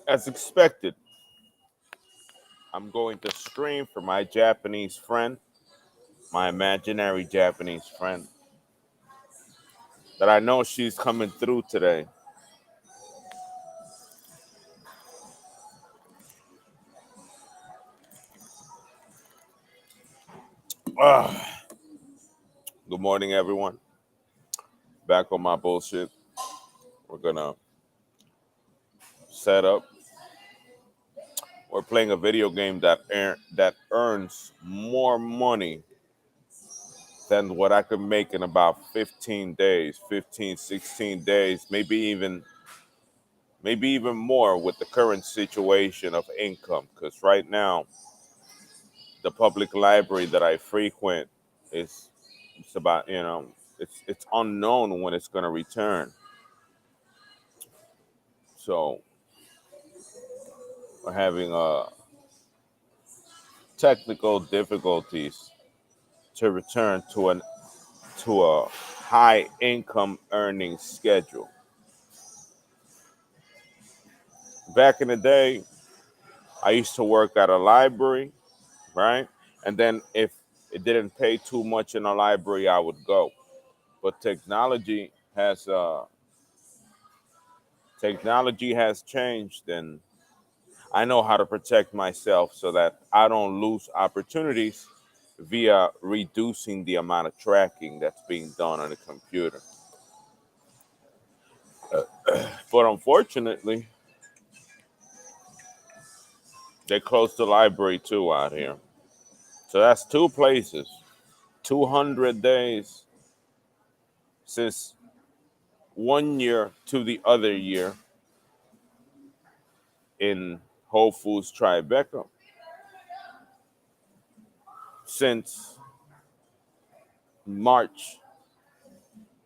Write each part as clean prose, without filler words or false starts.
As expected, I'm going to stream for my Japanese friend, my imaginary Japanese friend, that I know she's coming through today. Ah, good morning, everyone. Back on my bullshit. We're gonna set up. We're playing a video game that earns more money than what I could make in about 15 days, 15, 16 days, maybe even more with the current situation of income. Because right now, the public library that I frequent is it's about it's unknown when it's going to return. So we're having technical difficulties to return to a high income earning schedule. Back in the day, I used to work at a library, right? And then if it didn't pay too much in a library, I would go. But technology has changed, and I know how to protect myself so that I don't lose opportunities via reducing the amount of tracking that's being done on the computer. But unfortunately, they closed the library too out here. So that's two places, 200 days since one year to the other year in Whole Foods Tribeca. Since March,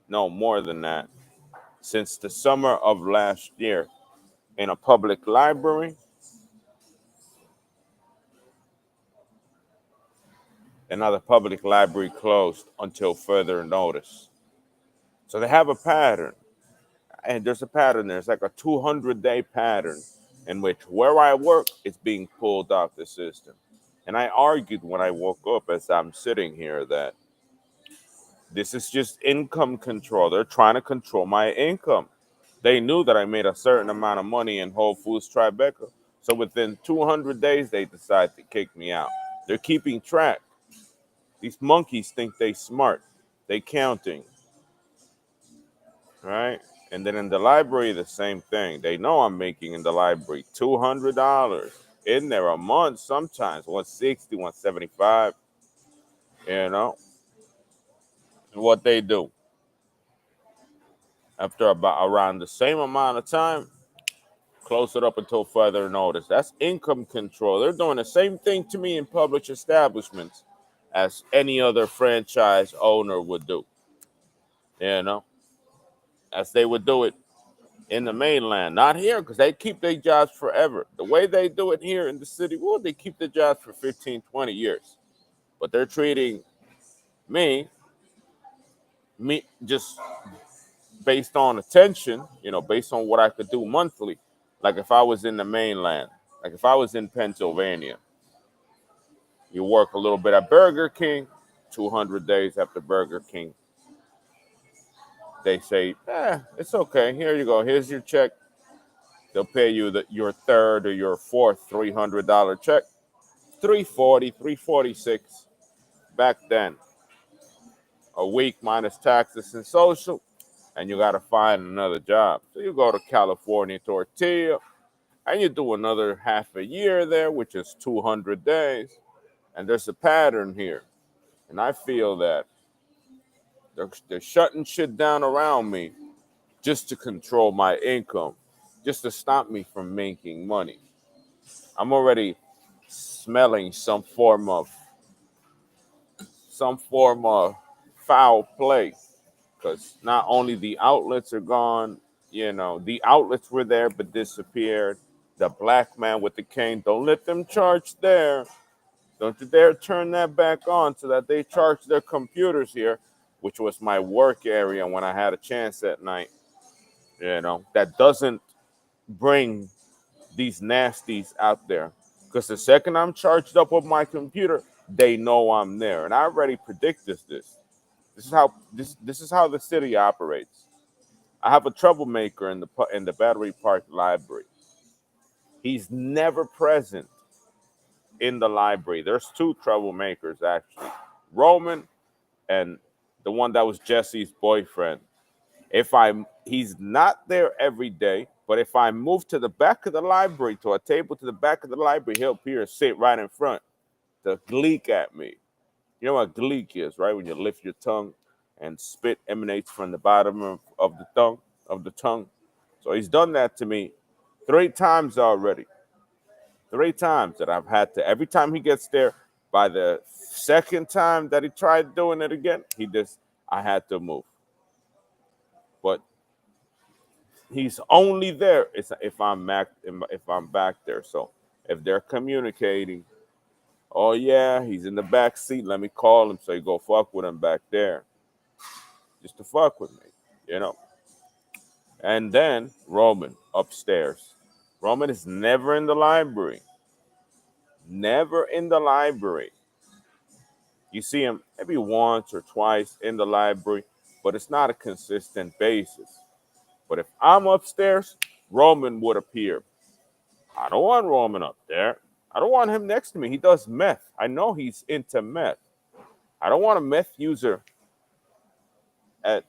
no more than that, since the summer of last year in a public library, another public library closed until further notice. So they have a pattern, and there's a pattern there. It's like a 200-day pattern in which where I work is being pulled off the system. And I argued when I woke up as I'm sitting here that this is just income control. They're trying to control my income. They knew that I made a certain amount of money in Whole Foods Tribeca. So within 200 days, they decide to kick me out. They're keeping track. These monkeys think they smart. They counting, right? And then in the library, the same thing. They know I'm making in the library $200 in there a month, sometimes 160, 175. You know, and what they do after about around the same amount of time, close it up until further notice. That's income control. They're doing the same thing to me in public establishments as any other franchise owner would do. You know, as they would do it in the mainland, not here, because they keep their jobs forever. The way they do it here in the city, well, they keep their jobs for 15, 20 years. But they're treating me, me just based on attention, based on what I could do monthly. Like if I was in the mainland, like if I was in Pennsylvania, you work a little bit at Burger King, 200 days after Burger King, they say, it's okay. Here you go. Here's your check. They'll pay you your third or your fourth $300 check. 340, 346 back then. A week minus taxes and social, and you got to find another job. So you go to California Tortilla, and you do another half a year there, which is 200 days. And there's a pattern here. And I feel that they're shutting shit down around me just to control my income, just to stop me from making money. I'm already smelling some form of foul play, because not only the outlets are gone, the outlets were there but disappeared. The black man with the cane, don't let them charge there. Don't you dare turn that back on so that they charge their computers here, which was my work area when I had a chance at night. That doesn't bring these nasties out there. Because the second I'm charged up with my computer, they know I'm there. And I already predict this. This is how the city operates. I have a troublemaker in the Battery Park Library. He's never present in the library. There's two troublemakers actually. Roman and the one that was Jesse's boyfriend. If I He's not there every day, but if I move to the back of the library, to a table to the back of the library, he'll appear and sit right in front to gleek at me. You know what gleek is, right? When you lift your tongue and spit emanates from the bottom of the tongue. So he's done that to me 3 times already. 3 times that I've had to. Every time he gets there, by the second time that he tried doing it again, I had to move. But he's only there if I'm back there. So if they're communicating, oh yeah, he's in the back seat. Let me call him so you go fuck with him back there, just to fuck with me, you know. And then Roman upstairs. Roman is never in the library. Never in the library. You see him maybe once or twice in the library, but it's not a consistent basis. But if I'm upstairs, Roman would appear. I don't want Roman up there. I don't want him next to me. He does meth. I know he's into meth. I don't want a meth user at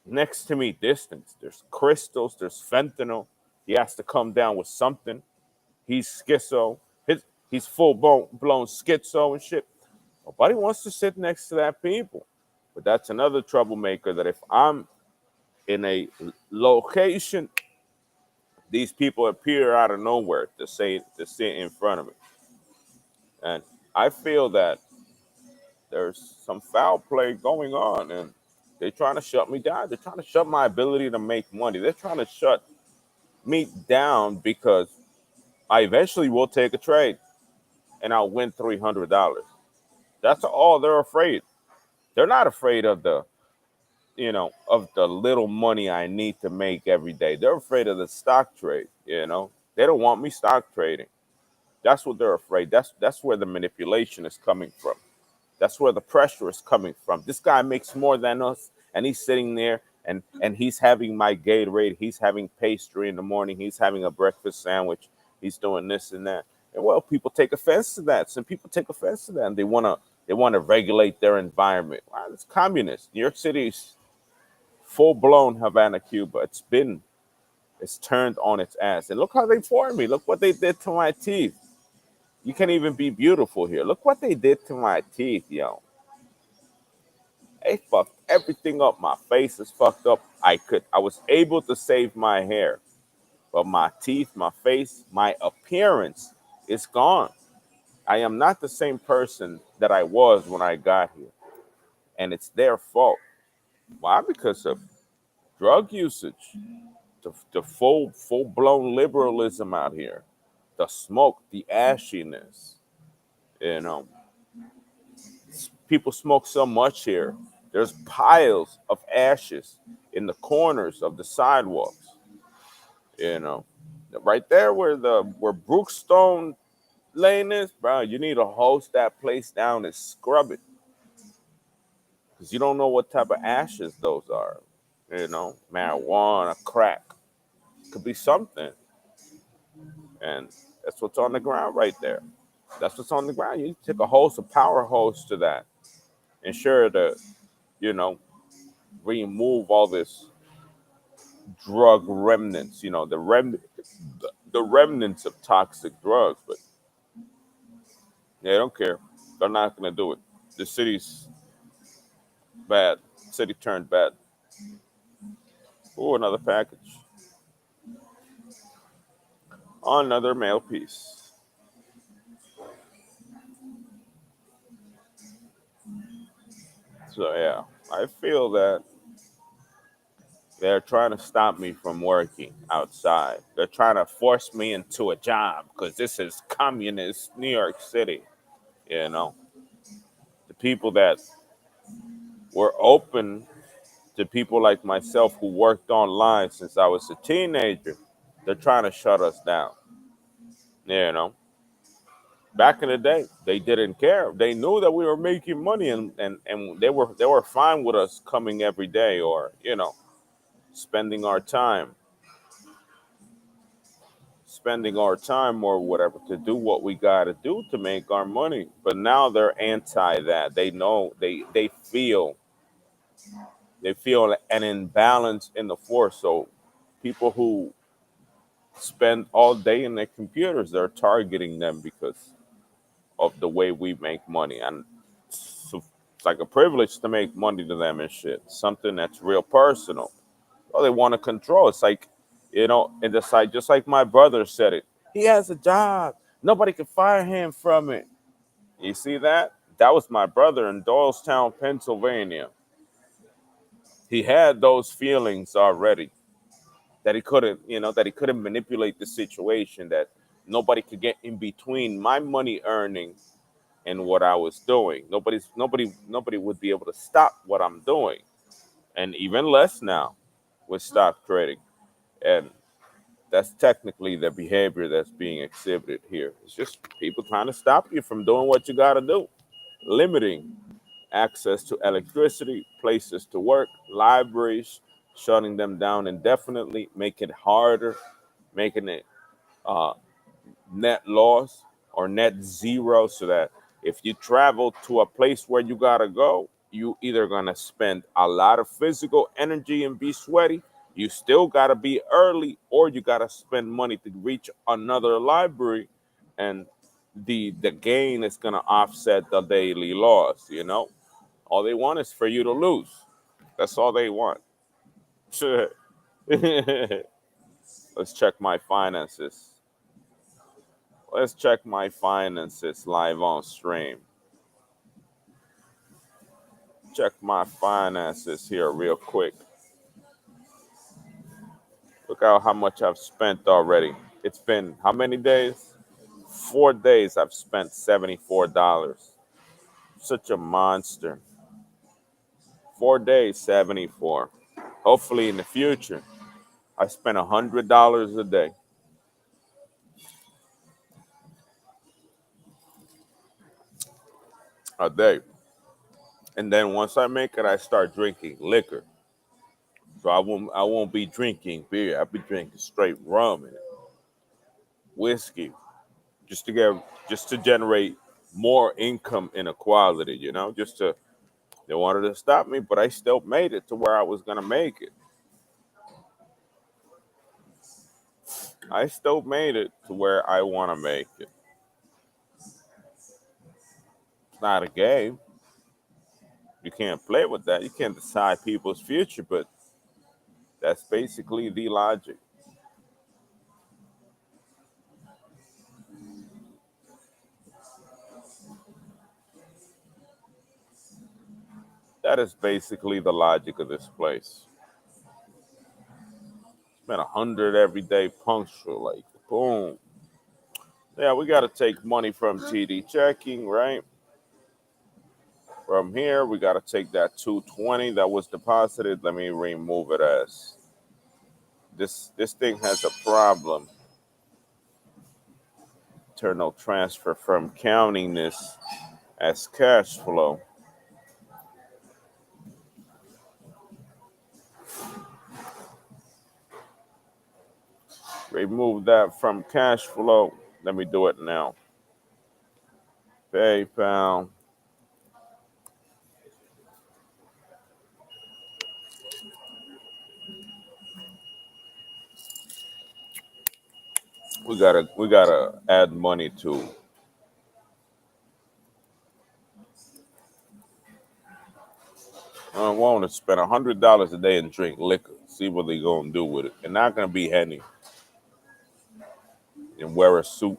next to me distance. There's crystals, there's fentanyl. He has to come down with something. He's schizo. He's full blown schizo and shit. Nobody wants to sit next to that people. But that's another troublemaker that if I'm in a location, these people appear out of nowhere to sit in front of me. And I feel that there's some foul play going on and they're trying to shut me down. They're trying to shut my ability to make money. They're trying to shut me down because I eventually will take a trade and I'll win $300. That's all they're afraid. They're not afraid of the little money I need to make every day. They're afraid of the stock trade. They don't want me stock trading. That's what they're afraid. That's where the manipulation is coming from. That's where the pressure is coming from. This guy makes more than us, and he's sitting there and he's having my Gatorade. He's having pastry in the morning. He's having a breakfast sandwich. He's doing this and that. And well, people take offense to that. Some people take offense to that, and they wanna regulate their environment. Wow, it's communist. New York City's full blown Havana, Cuba. It's turned on its ass. And look how they formed me. Look what they did to my teeth. You can't even be beautiful here. Look what they did to my teeth, yo. They fucked everything up. My face is fucked up. I was able to save my hair, but my teeth, my face, my appearance is gone. I am not the same person that I was when I got here. And it's their fault. Why? Because of drug usage, the full blown liberalism out here, the smoke, the ashiness. You know, people smoke so much here. There's piles of ashes in the corners of the sidewalks. You know, right there where Brookstone Lane is, bro. You need to hose that place down and scrub it because you don't know what type of ashes those are. Marijuana, crack, could be something, and that's what's on the ground right there. That's what's on the ground. You take a power hose to that, ensure to, you know, remove all this drug remnants. The remnants of toxic drugs, but they don't care. They're not gonna do it. The city's bad. City turned bad. Oh, another package. Another mail piece. So yeah, I feel that they're trying to stop me from working outside. They're trying to force me into a job because this is communist New York City. You know, the people that were open to people like myself who worked online since I was a teenager, they're trying to shut us down. You know, back in the day, they didn't care. They knew that we were making money, and they were fine with us coming every day, or spending our time, or whatever, to do what we got to do to make our money. But now they're anti that. They know, they feel an imbalance in the force. So people who spend all day in their computers, they're targeting them because of the way we make money. And so it's like a privilege to make money to them and shit. Something that's real personal. Oh, they want to control. It's like, and it's like, just like my brother said it. He has a job. Nobody can fire him from it. You see that? That was my brother in Doylestown, Pennsylvania. He had those feelings already, that he couldn't manipulate the situation, that nobody could get in between my money earning and what I was doing. Nobody would be able to stop what I'm doing, and even less now with stock trading. And that's technically the behavior that's being exhibited here. It's just people trying to stop you from doing what you got to do, limiting access to electricity, places to work, libraries, shutting them down indefinitely, making it harder, making it uh, net loss or net zero, so that if you travel to a place where you gotta go, you either gonna spend a lot of physical energy and be sweaty, you still gotta be early, or you gotta spend money to reach another library, and the gain is gonna offset the daily loss. All they want is for you to lose. That's all they want. Let's check my finances. Let's check my finances live on stream. Check my finances here real quick. Look out how much I've spent already. It's been how many days? 4 days I've spent $74. Such a monster. 4 days, 74. Hopefully in the future, I spend $100 a day. A day. And then once I make it, I start drinking liquor. So I won't be drinking beer. I'll be drinking straight rum and whiskey, just to get just to generate more income inequality. Just to they wanted to stop me, but I still made it to where I was gonna make it. I still made it to where I want to make it. It's not a game. You can't play with that. You can't decide people's future, but that's basically the logic. That is basically the logic of this place. Spend 100 every day punctual, like boom. Yeah, we got to take money from TD checking, right? From here, we got to take that 220 that was deposited. Let me remove it as this thing has a problem. Internal transfer from counting this as cash flow. Remove that from cash flow. Let me do it now. PayPal. We gotta add money to. I want to spend $100 a day and drink liquor. See what they gonna do with it. And not gonna be Henny and wear a suit.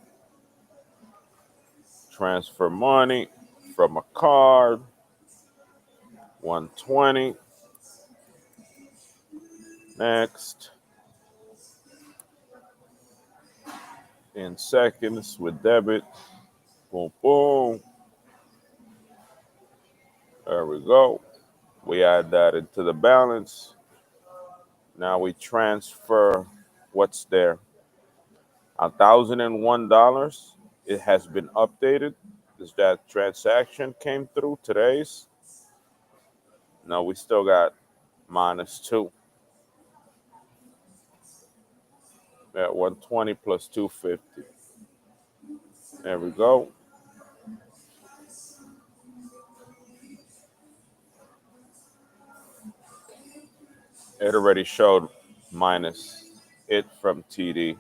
Transfer money from a card. 120. Next. In seconds with debit. Boom, boom. There we go. We add that into the balance. Now we transfer what's there. $1,001. It has been updated. Is that transaction came through today's? No, we still got -2 at 120 plus 250. There we go. It already showed minus it from TD.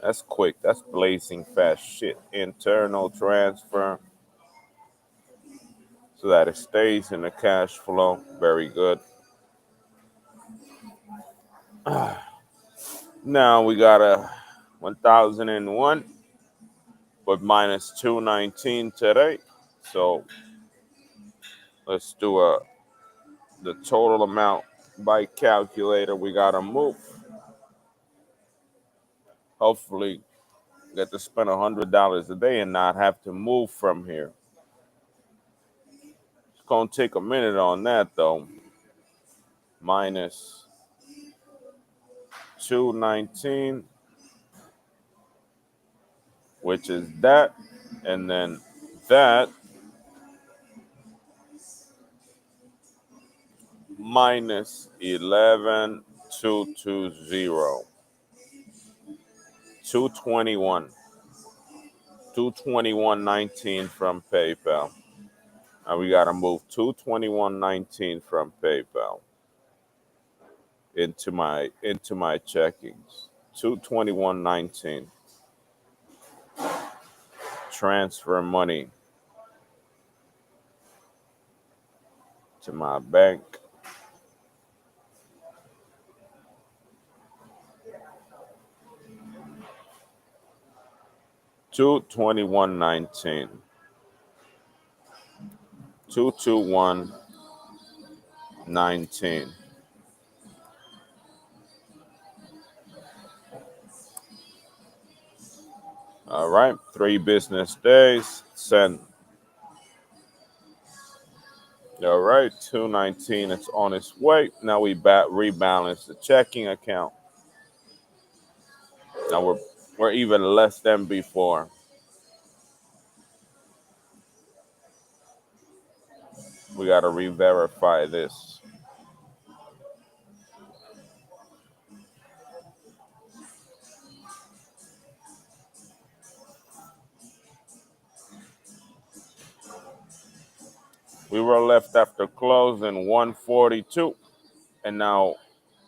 That's quick. That's blazing fast shit. Internal transfer so that it stays in the cash flow. Very good. Now we got a 1,001, but minus 219 today. So let's do the total amount by calculator we gotta move. Hopefully get to spend $100 a day and not have to move from here. It's gonna take a minute on that though. Minus 219, which is that, and then that minus 11,220. 221. 221.19 from PayPal. Now we gotta move 221.19 from PayPal into my checkings. 221.19. Transfer money to my bank. $221.19. 221.19. All right, 3 business days. Send. All right, 219. It's on its way. Now we rebalance the checking account. Now we're even less than before. We got to re-verify this. We were left after closing 142, and now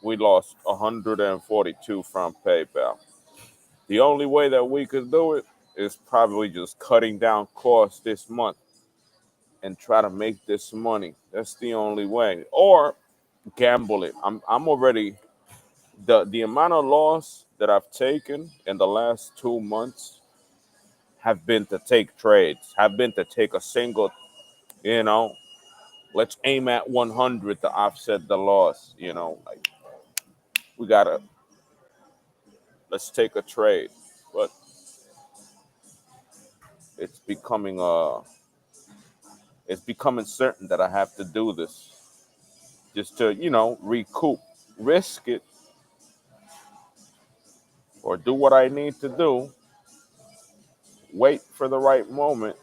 we lost 142 from PayPal. The only way that we could do it is probably just cutting down costs this month and try to make this money. That's the only way. Or gamble it. I'm already the amount of loss that I've taken in the last 2 months have been to take trades, have been to take a single, you know, let's aim at 100 to offset the loss, like let's take a trade. But it's becoming certain that I have to do this just to, recoup, risk it, or do what I need to do, wait for the right moment.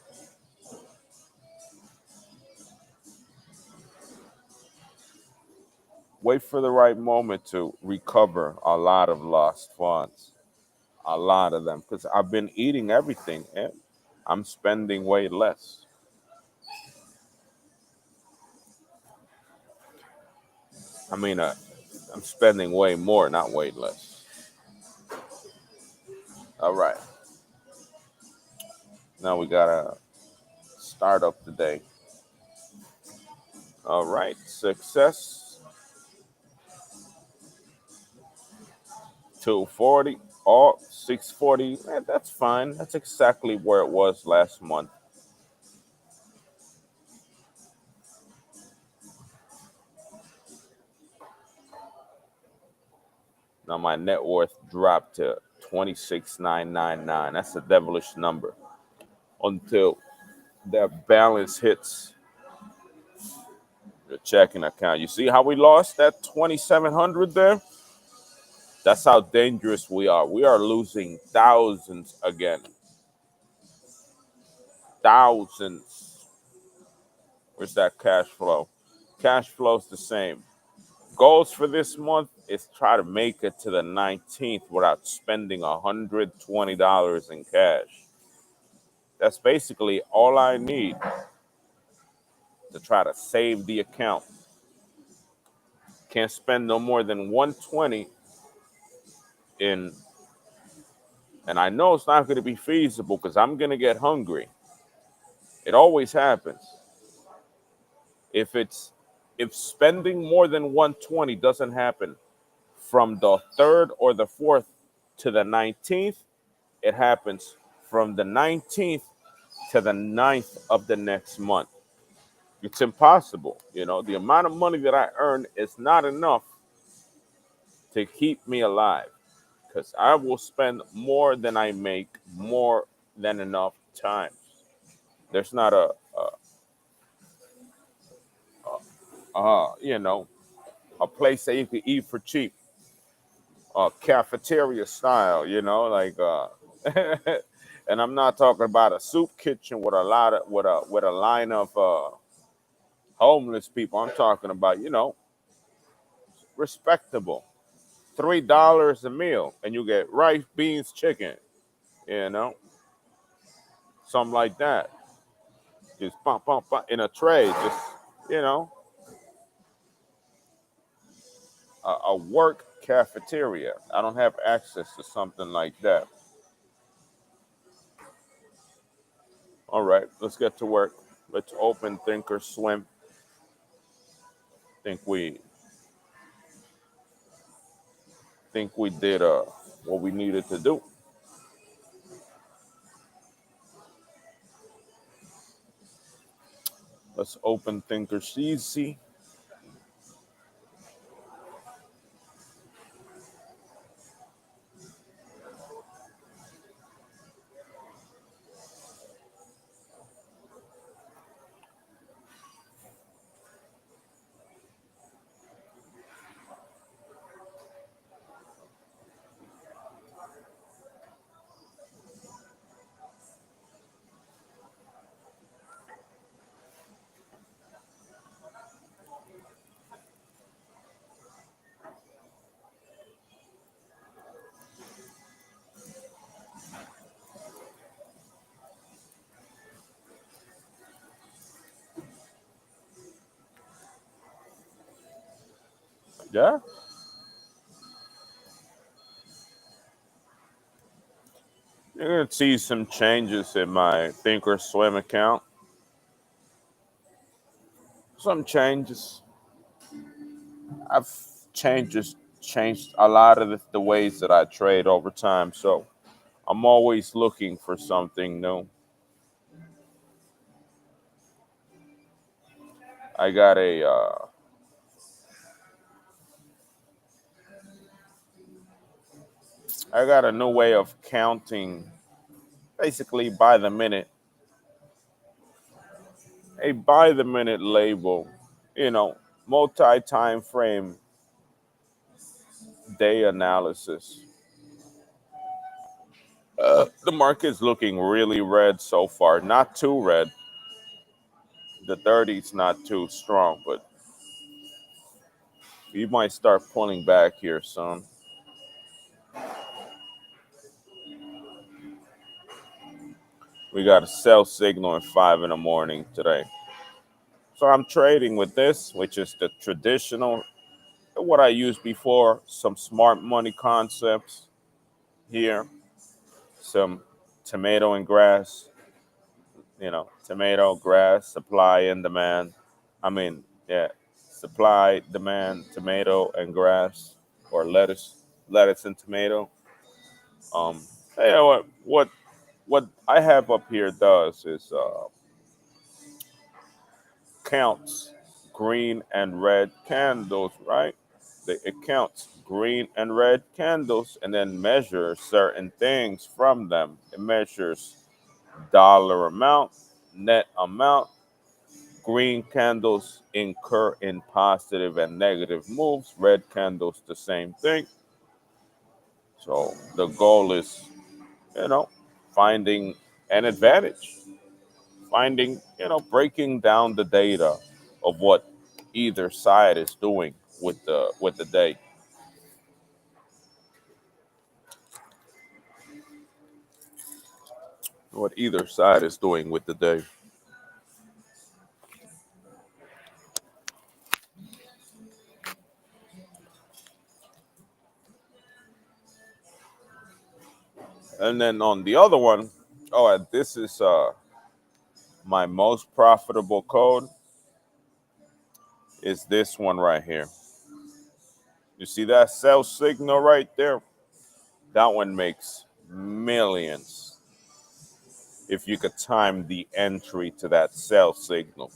Wait for the right moment to recover a lot of lost funds, a lot of them, because I've been eating everything and I'm spending way less. I mean, I'm spending way more, not way less. All right. Now we gotta start up the day. All right, success. 240, 640. That's fine. That's exactly where it was last month. Now my net worth dropped to 26,999. That's a devilish number until that balance hits the checking account. You see how we lost that 2,700 there? That's how dangerous we are. We are losing thousands again. Thousands. Where's that cash flow? Cash flow's the same. Goals for this month is try to make it to the 19th without spending $120 in cash. That's basically all I need to try to save the account. Can't spend no more than 120 in, and I know it's not going to be feasible because I'm going to get hungry. It always happens. If it's if spending more than 120 doesn't happen from the 3rd or the 4th to the 19th, it happens from the 19th to the 9th of the next month. It's impossible. The amount of money that I earn is not enough to keep me alive because I will spend more than I make more than enough times. There's not a place that you can eat for cheap, cafeteria style, like and I'm not talking about a soup kitchen with a lot of with a line of homeless people. I'm talking about, respectable. $3 a meal and you get rice, beans, chicken, you know, something like that. Just pump, pump, pump in a tray. Just, you know, a work cafeteria. I don't have access to something like that. All right, let's get to work. Let's open Thinkorswim. Think we think we did what we needed to do. Let's open Thinkorswim. Yeah, you're gonna see some changes in my Thinkorswim account. Some changes. I've changed a lot of the ways that I trade over time. So I'm always looking for something new. I got a new way of counting, basically by the minute, a by the minute label, you know, multi time frame day analysis. The market's looking really red so far. Not too red. The 30's not too strong, but you might start pulling back here soon. We got a sell signal at 5 in the morning today. So I'm trading with this, which is the traditional, what I used before, some smart money concepts here, some tomato and grass, tomato, grass, supply and demand. I mean, yeah, supply, demand, tomato and grass, or lettuce and tomato. Um, what I have up here does is counts green and red candles, right? It counts green and red candles and then measures certain things from them. It measures dollar amount, net amount. Green candles incur in positive and negative moves. Red candles, the same thing. So the goal is, you know, finding an advantage, finding, breaking down the data of what either side is doing with the day. What either side is doing with the day. And then on the other one, oh, and this is my most profitable code is this one right here. You see that sell signal right there? That one makes millions if you could time the entry to that sell signal.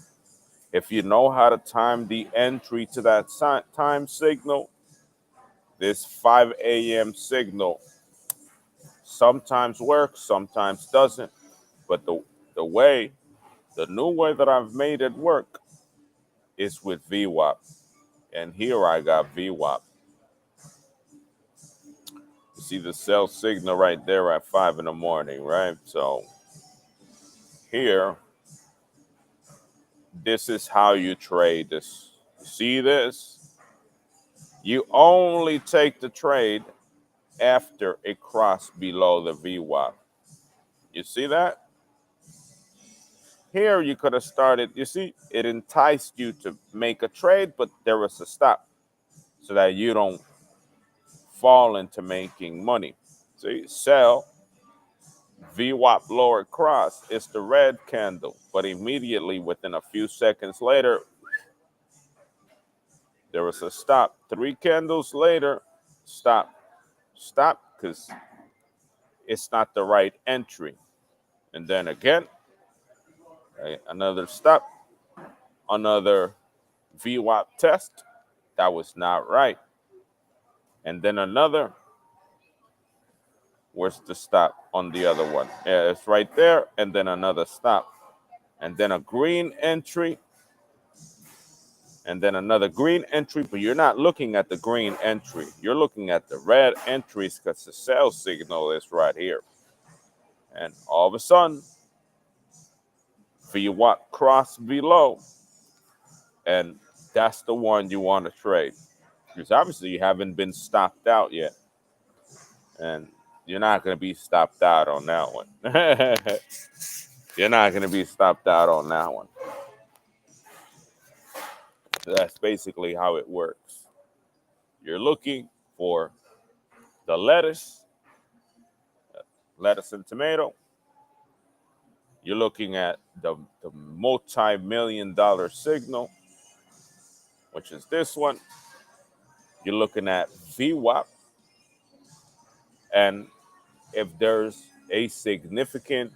If you know how to time the entry to that time signal, this 5 a.m. signal sometimes works, sometimes doesn't. But the way, the new way that I've made it work is with VWAP. And here I got VWAP. You see the sell signal right there at 5 in the morning, right? So here, this is how you trade this. See this? You only take the trade after it crossed below the VWAP. You see that? Here you could have started, you see, it enticed you to make a trade, but there was a stop so that you don't fall into making money. See, sell, VWAP lower cross, it's the red candle, but immediately within a few seconds later, there was a stop. 3 candles later, stop. Stop because it's not the right entry. And then again, another stop, another VWAP test. That was not right. And then another. Where's the stop on the other one? Yeah, it's right there. And then another stop. And then a green entry. And then another green entry. But you're not looking at the green entry. You're looking at the red entries because the sell signal is right here. And all of a sudden, VWAP cross below. And that's the one you want to trade. Because obviously you haven't been stopped out yet. And you're not going to be stopped out on that one. You're not going to be stopped out on that one. So that's basically how it works. You're looking for the lettuce and tomato. You're looking at the multi-million-dollar signal, which is this one. You're looking at VWAP. And if there's a significant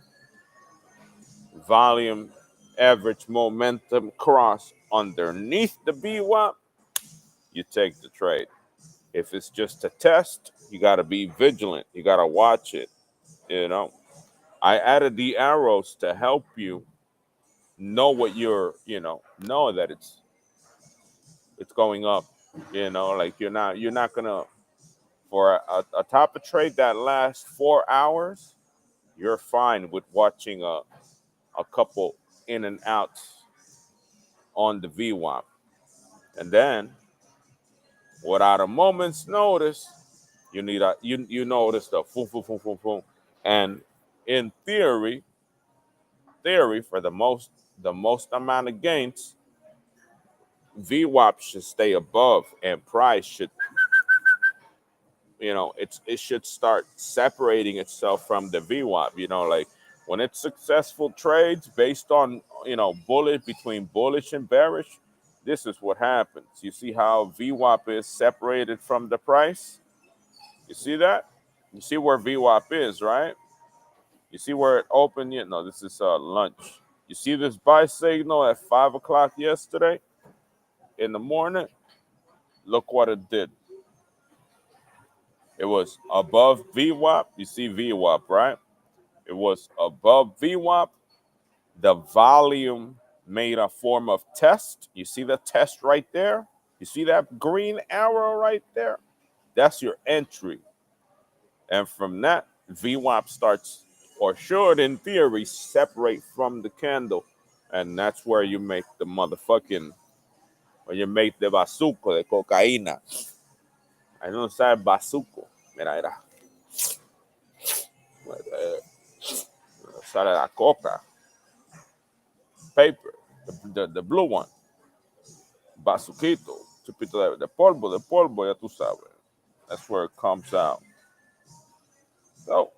volume average momentum cross underneath the VWAP, you take the trade. If it's just a test, you got to be vigilant. You got to watch it. I added the arrows to help you know what know that it's going up. Like you're not gonna for a type of trade that lasts 4 hours. You're fine with watching a couple in and outs on the VWAP, and then without a moment's notice, you notice the boom, boom, boom, boom, boom, and in theory, for the most amount of gains, VWAP should stay above, and price should, it should start separating itself from the VWAP. Like when it's successful trades based on bullish between bullish and bearish, this is what happens. You see how VWAP is separated from the price? You see that? You see where VWAP is, right? You see where it opened? No, this is lunch. You see this buy signal at 5 o'clock yesterday in the morning? Look what it did. It was above VWAP. You see VWAP, right? It was above VWAP. The volume made a form of test. You see the test right there? You see that green arrow right there? That's your entry. And from that, VWAP starts, or should in theory, separate from the candle. And that's where you make the motherfucking, when you make the bazuco de cocaína. Ahí no sabe bazuco. Mira, era. Sale la coca. Paper. The blue one. Bazuquito. Chupito de polvo, ya tú sabes. That's where it comes out. So,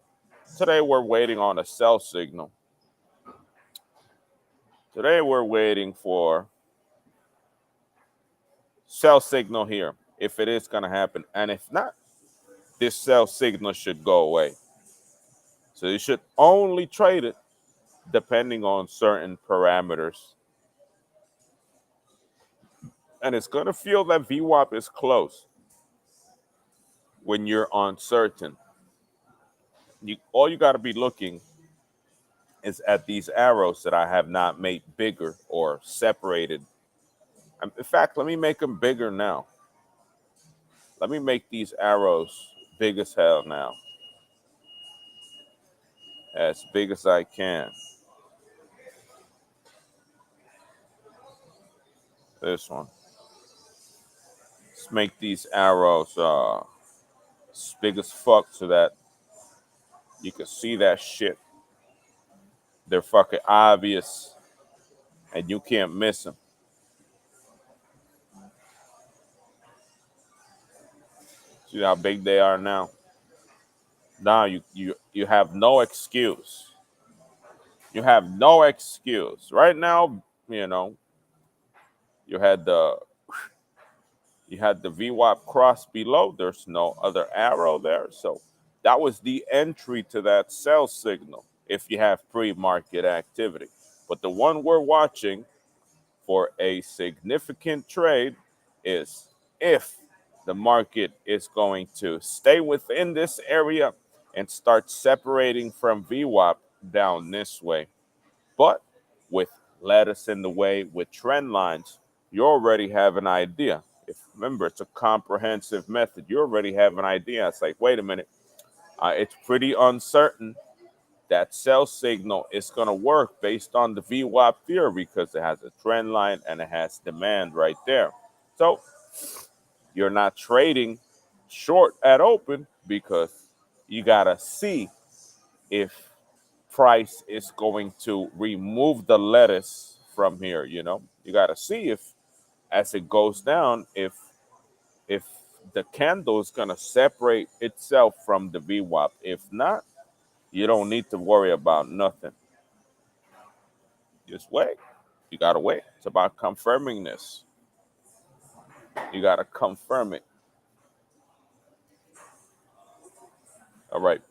today we're waiting on a sell signal. Today we're waiting for sell signal here, if it is going to happen. And if not, this sell signal should go away. So you should only trade it depending on certain parameters. And it's going to feel that VWAP is close when you're uncertain. All you got to be looking is at these arrows that I have not made bigger or separated. In fact, let me make them bigger now. Let me make these arrows big as hell now. As big as I can. This one. Let's make these arrows as big as fuck so that you can see that shit. They're fucking obvious and you can't miss them. See how big they are now? Now you have no excuse. You have no excuse. Right now, you had the VWAP cross below. There's no other arrow there. So that was the entry to that sell signal if you have pre-market activity. But the one we're watching for a significant trade is if the market is going to stay within this area and start separating from VWAP down this way. But with lettuce in the way, with trend lines, you already have an idea. Remember, it's a comprehensive method. You already have an idea. It's like, wait a minute. It's pretty uncertain that sell signal is going to work based on the VWAP theory because it has a trend line and it has demand right there. So you're not trading short at open because you got to see if price is going to remove the lettuce from here. You got to see if as it goes down, if the candle is going to separate itself from the VWAP. If not, you don't need to worry about nothing. Just wait. You got to wait. It's about confirming this. You got to confirm it. All right.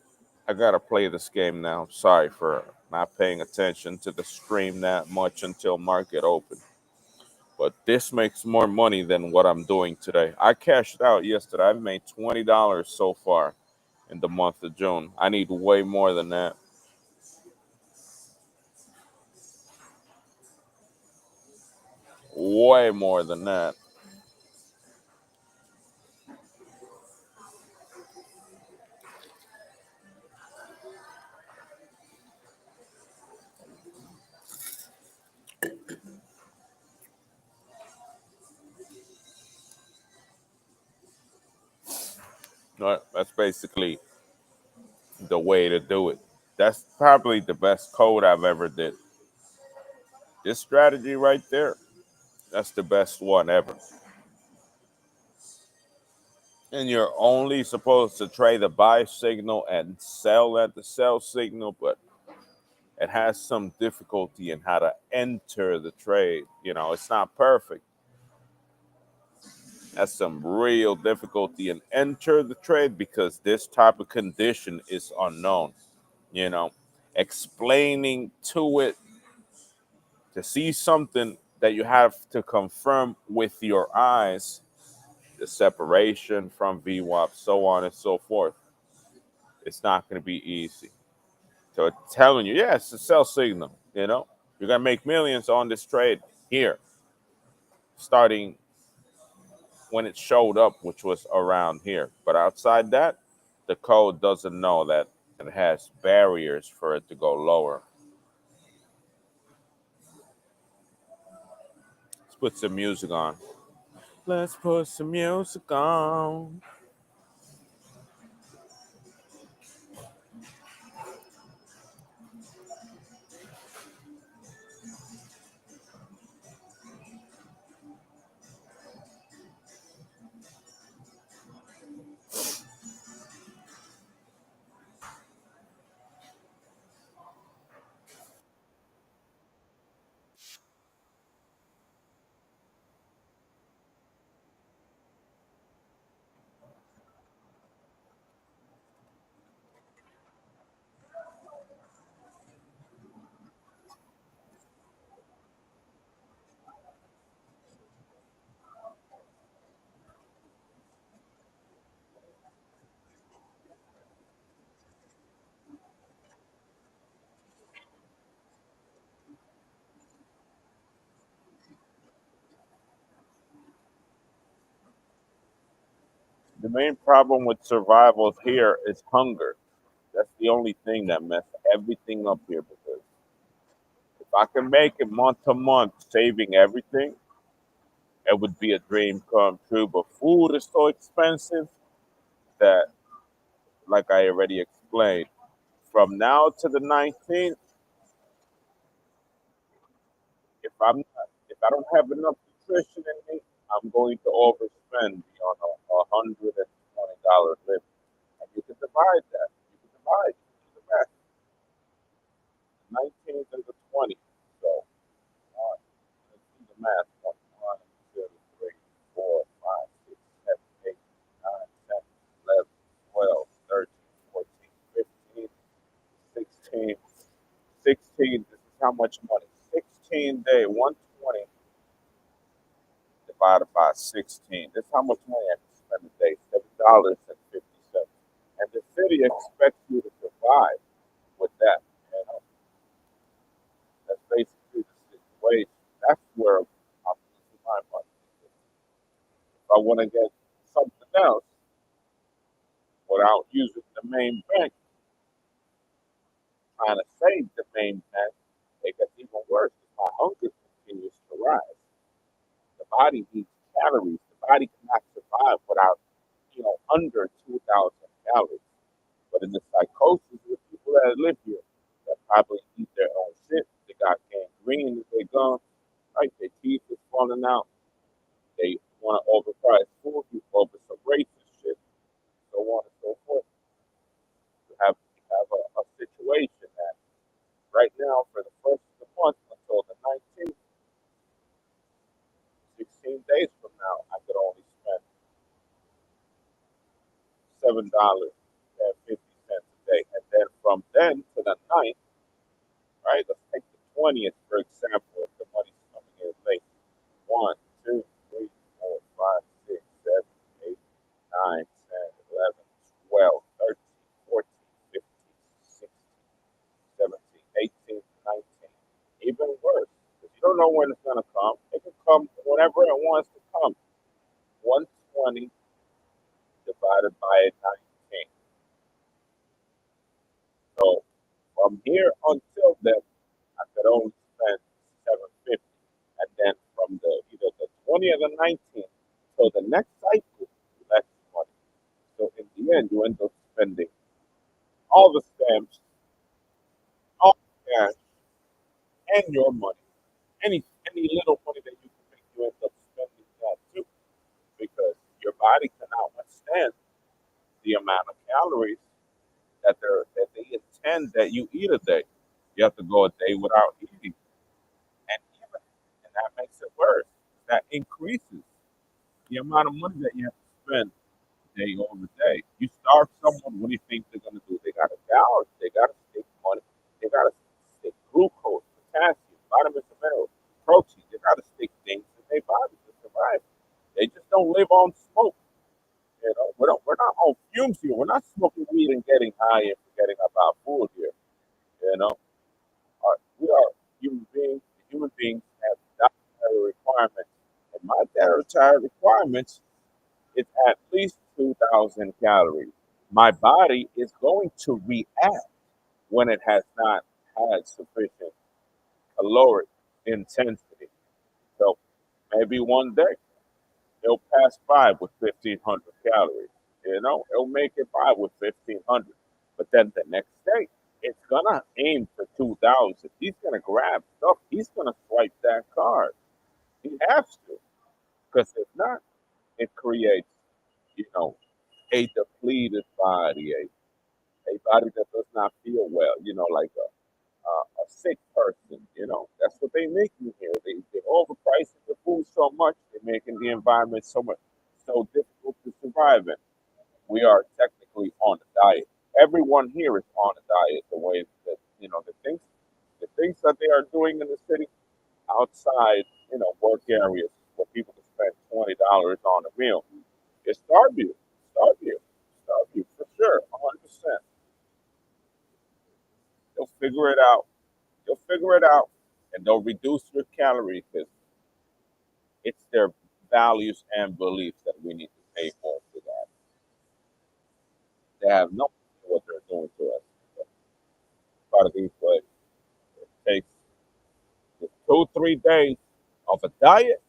I got to play this game now. Sorry for not paying attention to the stream that much until market open. But this makes more money than what I'm doing today. I cashed out yesterday. I've made $20 so far in the month of June. I need way more than that. Way more than that. That's basically the way to do it. That's probably the best code I've ever did. This strategy right there, that's the best one ever. And you're only supposed to trade the buy signal and sell at the sell signal, but it has some difficulty in how to enter the trade. It's not perfect. That's some real difficulty in enter the trade because this type of condition is unknown. Explaining to it to see something that you have to confirm with your eyes, the separation from VWAP, so on and so forth. It's not going to be easy. So it's telling you, yeah, it's a sell signal. You're going to make millions on this trade here, starting when it showed up, which was around here. But outside that, The code doesn't know that it has barriers for it to go lower. Let's put some music on. Let's put some music on. The main problem with survival here is hunger. That's the only thing that messes everything up here because if I can make it month to month saving everything, it would be a dream come true. But food is so expensive that, like I already explained, from now to the 19th, if I don't have enough nutrition in me, I'm going to overspend beyond $120 limit. And you can divide that. You can divide the math. 19th and the 20th. So let's do the math. 1, 2, 3, 4, 5, 6, 7, 8, 9, 10, 11, 12, 13, 14, 15, 16, 16. This is how much money? 16 day, 120 divided by 16. This is how much money I can spend a day. $7.50. And the city expects you to survive with that. You know, that's basically the situation. That's where I'm losing my money. If I want to get something else without using the main bank, trying to save the main bank, it gets even worse. My hunger continues to rise. The body needs calories. The body cannot survive without, under 2,000 calories. But in the psychosis, the people that live here, that probably eat their own shit. They got gangrene in their gums, right? Their teeth is falling out. They want to overprice food over some racist shit, so on and so forth. You have a situation that right now, for the first of the month until the 19th, 16 days from now, I could only spend $7.50 a day. And then from then to the 9th, right? Let's take the 20th, for example, if the money's coming in late. 1, 2, 3, 4, 5, 6, 7, 8, 9, 10, 11, 12, 13, 14, 15, 16, 17, 18, 19. Even worse, because you don't know when it's going to come. It can come whenever it wants to come. 120 divided by 19. So from here until then, I could only spend 750, and then from the either the 20th or the 19th till the next cycle, less money. So in the end, you end up spending all the stamps, all the cash, and your money. Any little money that you can make, you end up spending that too, because your body cannot withstand the amount of calories that they intend that you eat a day. You have to go a day without eating, and that makes it worse. That increases the amount of money that you have to spend day over day. You starve someone, what do you think they're going to do? They got to gouge. They got to stick money. They got to stick glucose, potassium, vitamins and minerals, protein. They got to stick things in their body to survive. They just don't live on smoke. We're not on fumes here. We're not smoking weed and getting high and forgetting about food here. You know, we are human beings. Human beings have dietary requirements, and my dietary requirements is at least 2,000 calories. my body is going to react when it has not had sufficient caloric intensity. So maybe one day it'll pass by with 1,500 calories. It'll make it by with 1,500. But then the next day, it's gonna aim for 2,000. He's gonna grab stuff. He's gonna swipe that card. He has to, because if not, it creates, you know, a depleted body, a body that does not feel well. Like a sick person. That's what they make you here. They're overpricing the food so much. They're making the environment so difficult to survive in. We are technically on a diet. Everyone here is on a diet. The way that the things that they are doing in the city outside, work areas where people can spend $20 on a meal, it starve you, starve you for sure, 100%. They'll figure it out. They'll figure it out, and they'll reduce your calories because it's their values and beliefs that we need to pay more for that. They have no idea what they're doing to us. Part of these ways. It takes just 2, 3 days of a diet,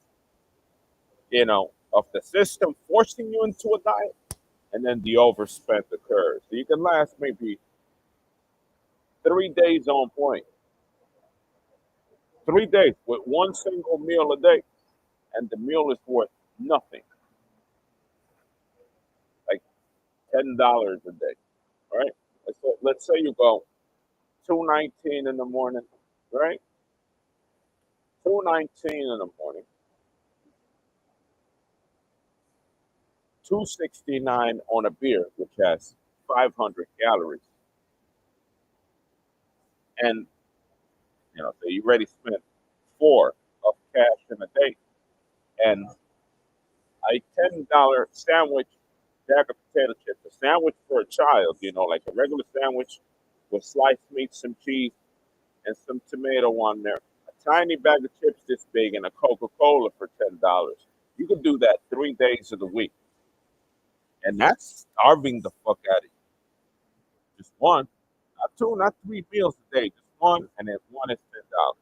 of the system forcing you into a diet, and then the overspent occurs. So you can last maybe 3 days on point, 3 days with one single meal a day, and the meal is worth nothing, like $10 a day, right? Let's say you go 219 in the morning, right? 219 in the morning, 269 on a beer, which has 500 calories, and so you already spent four of cash in a day, and a $10 sandwich, bag of potato chips, a sandwich for a child, like a regular sandwich with sliced meat, some cheese, and some tomato on there. A tiny bag of chips this big and a Coca-Cola for $10. You could do that 3 days of the week. And that's starving the fuck out of you. Just one, not two, not three meals a day, just one, and then one is $10.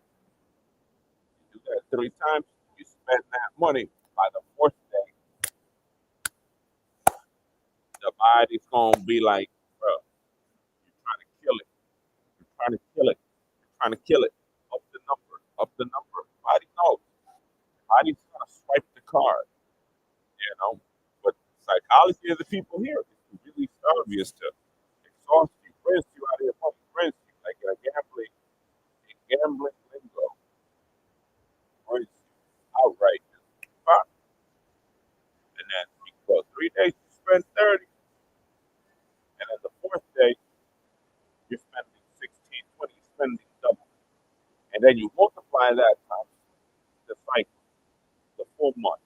You do that 3 times, you spend that money. By the fourth day, the body's gonna be like, bro, you're trying to kill it. You're trying to kill it. You're trying to kill it. Up the number. Up the number. Body knows. Body's gonna swipe the card. You know. But psychology of the people here is to really starve you, is to exhaust you, rinse you out of your money, rinse you like a gambling lingo, rinse you outright. Fuck. And then you go 3 days, you spend 30, and then the fourth day, you're spending 16, 20, you're spending double. And then you multiply that times the cycle, the full month.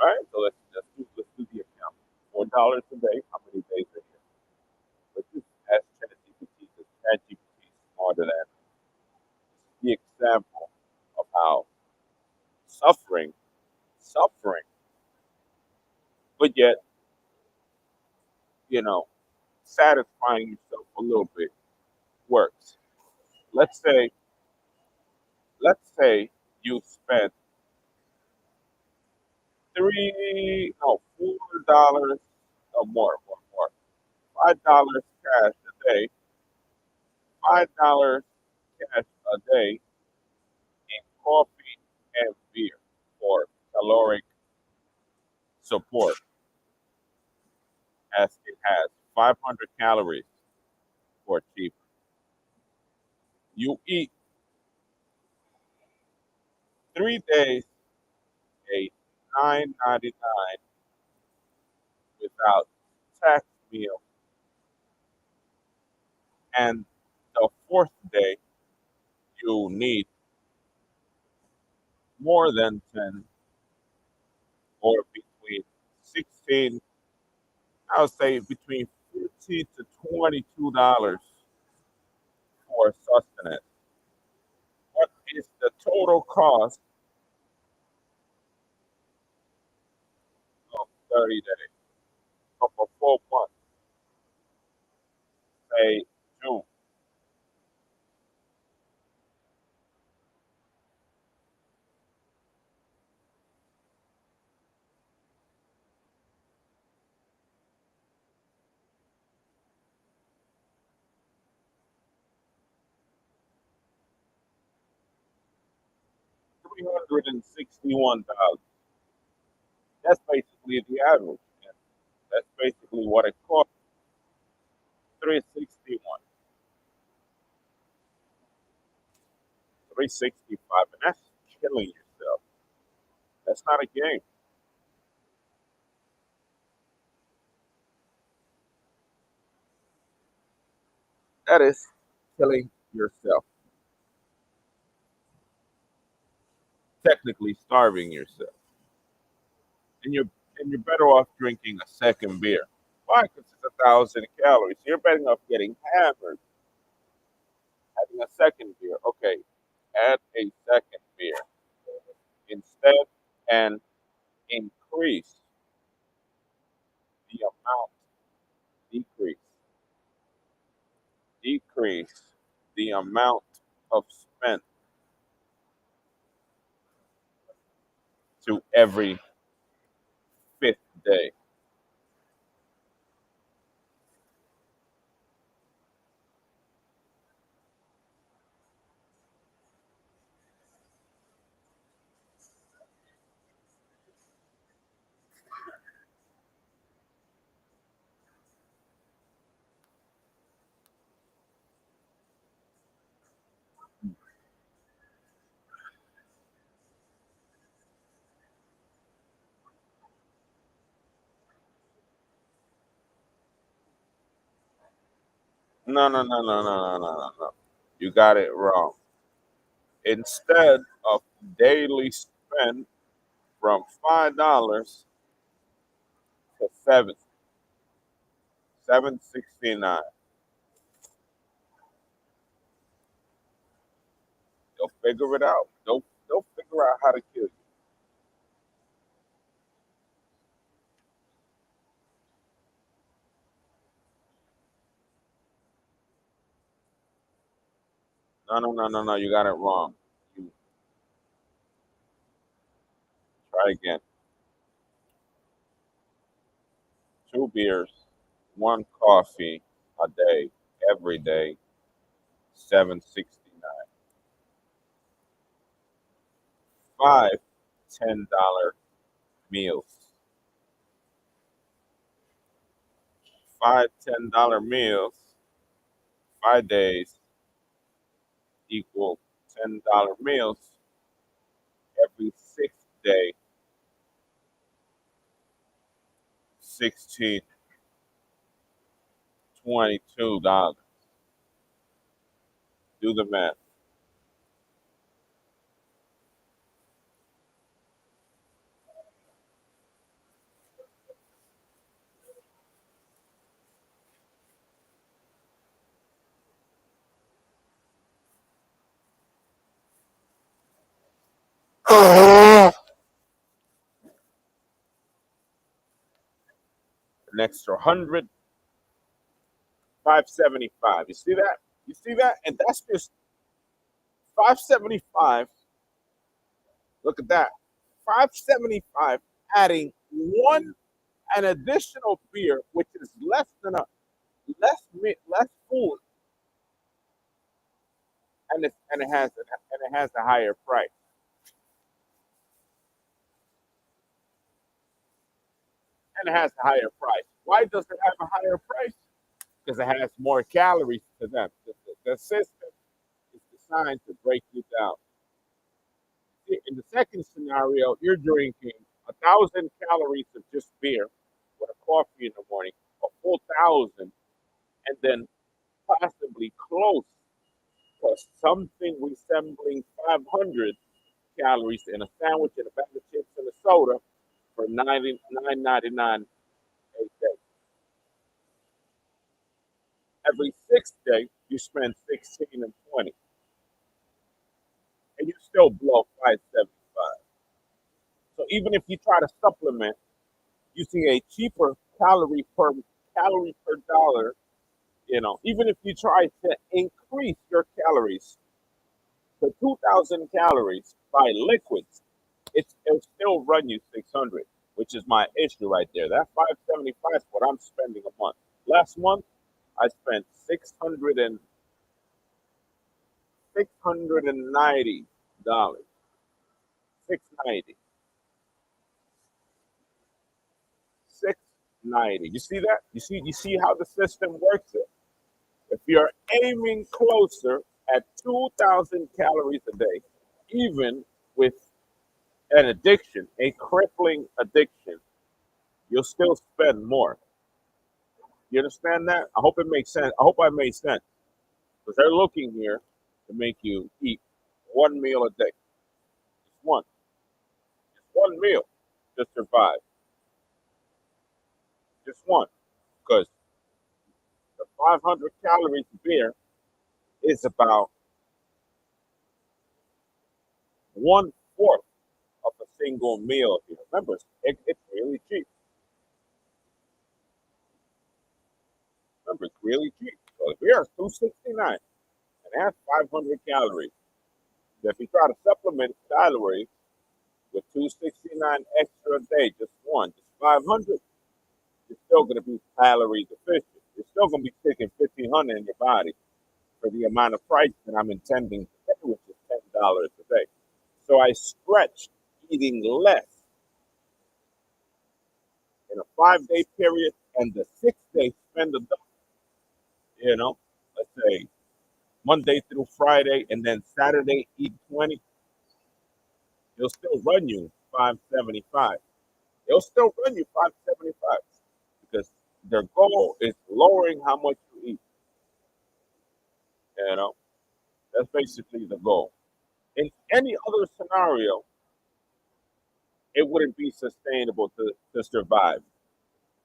Right? So let's do the account. $4 a day, how many days a year? Let's just ask ChatGPT, because ChatGPT is smarter than the example of how suffering, suffering, but yet, you know, satisfying yourself a little bit works. Let's say, let's say you spent $4, or more, $5 cash a day, $5 cash a day in coffee and beer for caloric support, as it has 500 calories for cheap. You eat 3 days a 9.99 without tax meal, and the fourth day you need more than 10, or between 16, I would say between 15 to $22 for sustenance. What is the total cost of 30 days, of a full month? $361. That's basically the average. And that's basically what it costs. 361, 365, and that's killing yourself. That's not a game. That is killing yourself. Technically starving yourself. And you're better off drinking a second beer. Why? Because it's 1,000 calories. You're better off getting hammered, having a second beer. Okay, add a second beer instead and increase the amount, decrease, decrease the amount of spent to every fifth day. No, no, no, no, no, no, no, no, no. You got it wrong. Instead of daily spend from $5 to 769. They'll figure it out. They'll figure out how to kill you. No, no, no, no, no. You got it wrong. You try again. Two beers, one coffee a day, every day, 769. Five $10 meals. Five $10 meals, 5 days equal $10 meals. Every sixth day, $16.22. Do the math. An extra 100, 575. You see that? You see that? And that's just 575. Look at that. 575 adding one an additional beer, which is less than a less food, and it has a higher price. And it has a higher price. Why does it have a higher price? Because it has more calories to them. The system is designed to break you down. In the second scenario, you're drinking 1,000 calories of just beer with a coffee in the morning, a full thousand, and then possibly close to something resembling 500 calories in a sandwich and a bag of chips and a soda for 99.99 a day. Every sixth day, you spend 16 and 20, and you still blow 575. So even if you try to supplement using a cheaper calorie per dollar, even if you try to increase your calories to 2,000 calories by liquids, it'll still run you 600, which is my issue right there. That 575 is what I'm spending a month. Last month, I spent 690 dollars. 690. 690. You see that? You see how the system works it? If you're aiming closer at 2,000 calories a day, even with an addiction, a crippling addiction, you'll still spend more. You understand that? I hope it makes sense. I hope I made sense. Because they're looking here to make you eat one meal a day. Just one. Just one meal to survive. Just one. Because the 500 calories beer is about one fourth of a single meal here. Remember, it's really cheap. Remember, it's really cheap. So the beer is 269 and it has 500 calories. So if you try to supplement calories with 269 extra a day, just one, just 500, you're still going to be calorie deficient. You're still going to be taking 1,500 in your body for the amount of price that I'm intending to pay, which is $10 a day. So I stretched eating less in a 5 day period, and the 6 day spend a double. Let's say Monday through Friday, and then Saturday eat 20. They'll still run you 575. They'll still run you 575 because their goal is lowering how much you eat. You know, that's basically the goal. In any other scenario, it wouldn't be sustainable to survive.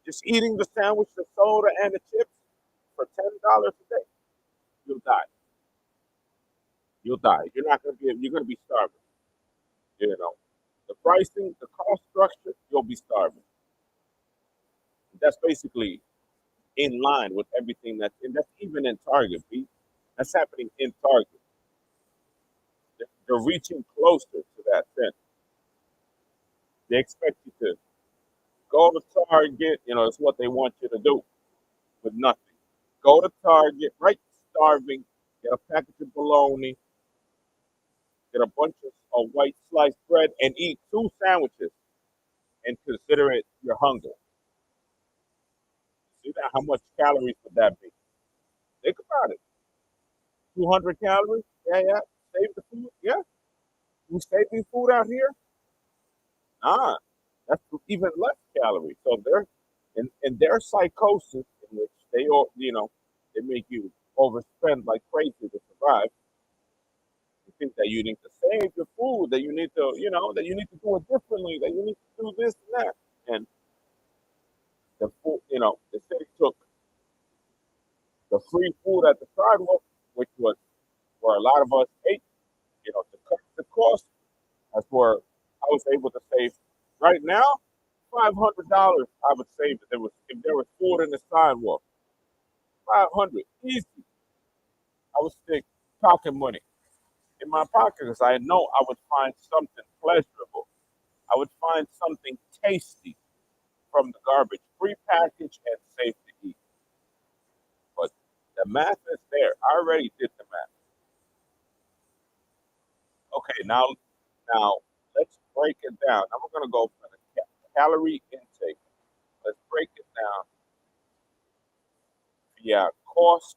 Just eating the sandwich, the soda, and the chips for $10 a day, you'll die. You'll die. You're not gonna be. You're gonna be starving. You know, the pricing, the cost structure, you'll be starving. That's basically in line with everything that's even in Target. Pete. That's happening in Target. They're reaching closer to that sense. They expect you to go to Target. It's what they want you to do with nothing. Go to Target, right? Starving. Get a package of bologna. Get a bunch of white sliced bread and eat two sandwiches and consider it your hunger. See that? How much calories would that be? Think about it. 200 calories? Yeah, yeah. Save the food? Yeah. You saving food out here? Ah, that's even less calories. So they're in their psychosis in which they make you overspend like crazy to survive. You think that you need to save your food, that you need to do it differently, that you need to do this and that. And the food, the city took the free food at the sidewalk, which was where a lot of us ate, to cut the cost. That's where I was able to save. Right now, $500 I would save if there was food in the sidewalk. 500 easy. I would stick pocket money in my pocket because I know I would find something pleasurable. I would find something tasty from the garbage, prepackaged and safe to eat. But the math is there. I already did the math. Okay, now let's break it down. Now we're gonna go for the calorie intake. Let's break it down via cost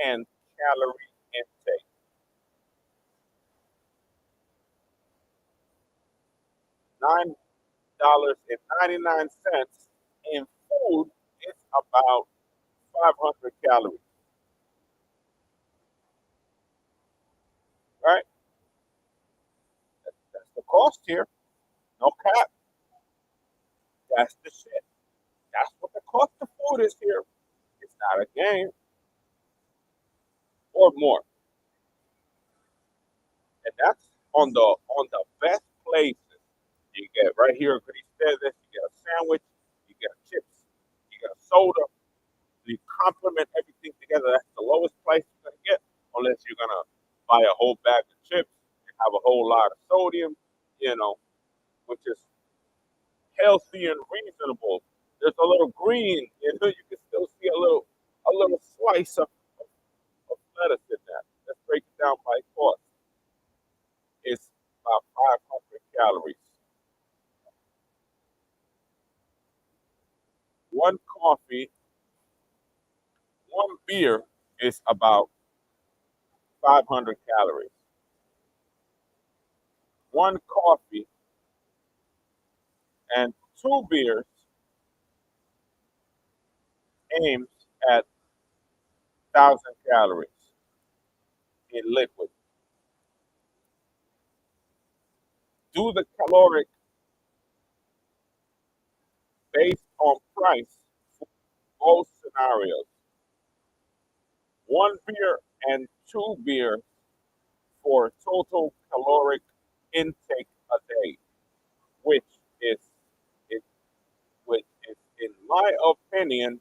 and calorie intake. $9.99 in food is about 500 calories, right? That's the cost here. No cap. That's the shit. That's what the cost of food is here. It's not a game or more. And that's on the best places. You get right here at Goody Steadless, you get a sandwich, you get a chips, you get a soda, you complement everything together. That's the lowest price you're gonna get, unless you're gonna buy a whole bag of chips and have a whole lot of sodium, you know, which is healthy and reasonable. There's a little green, you can still see a little slice of lettuce in that. Let's break it down by cost. It's about 500 calories. One coffee, one beer is about 500 calories. One coffee and two beers aims at 1,000 calories in liquid. Do the caloric based on price for both scenarios. One beer and two beers for total caloric intake a day, which is, is which is in my opinion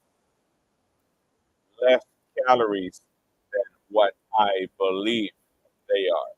less calories than what I believe they are.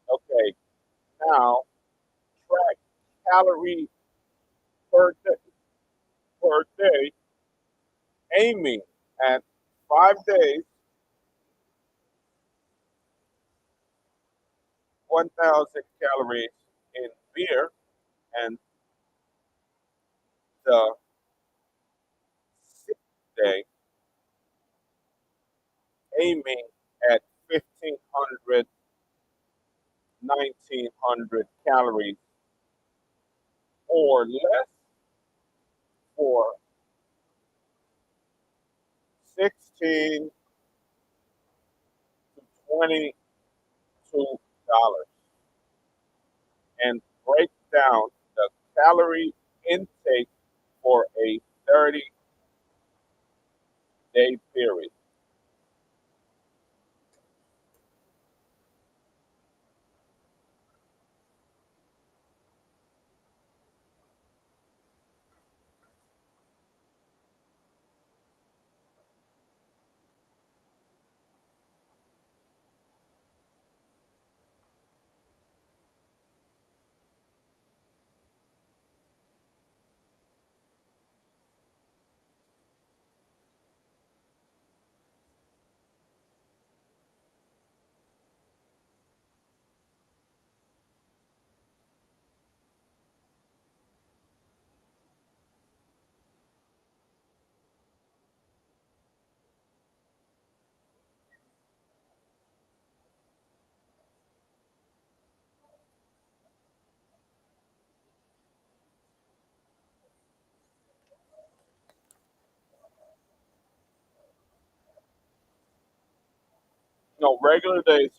Okay, now track calorie day, per day, aiming at 5 days, 1,000 calories in beer, and the sixth day, aiming at 1,500, 1,900 calories or less for 16 to $22 and break down the calorie intake for a 30-day period. No, regular days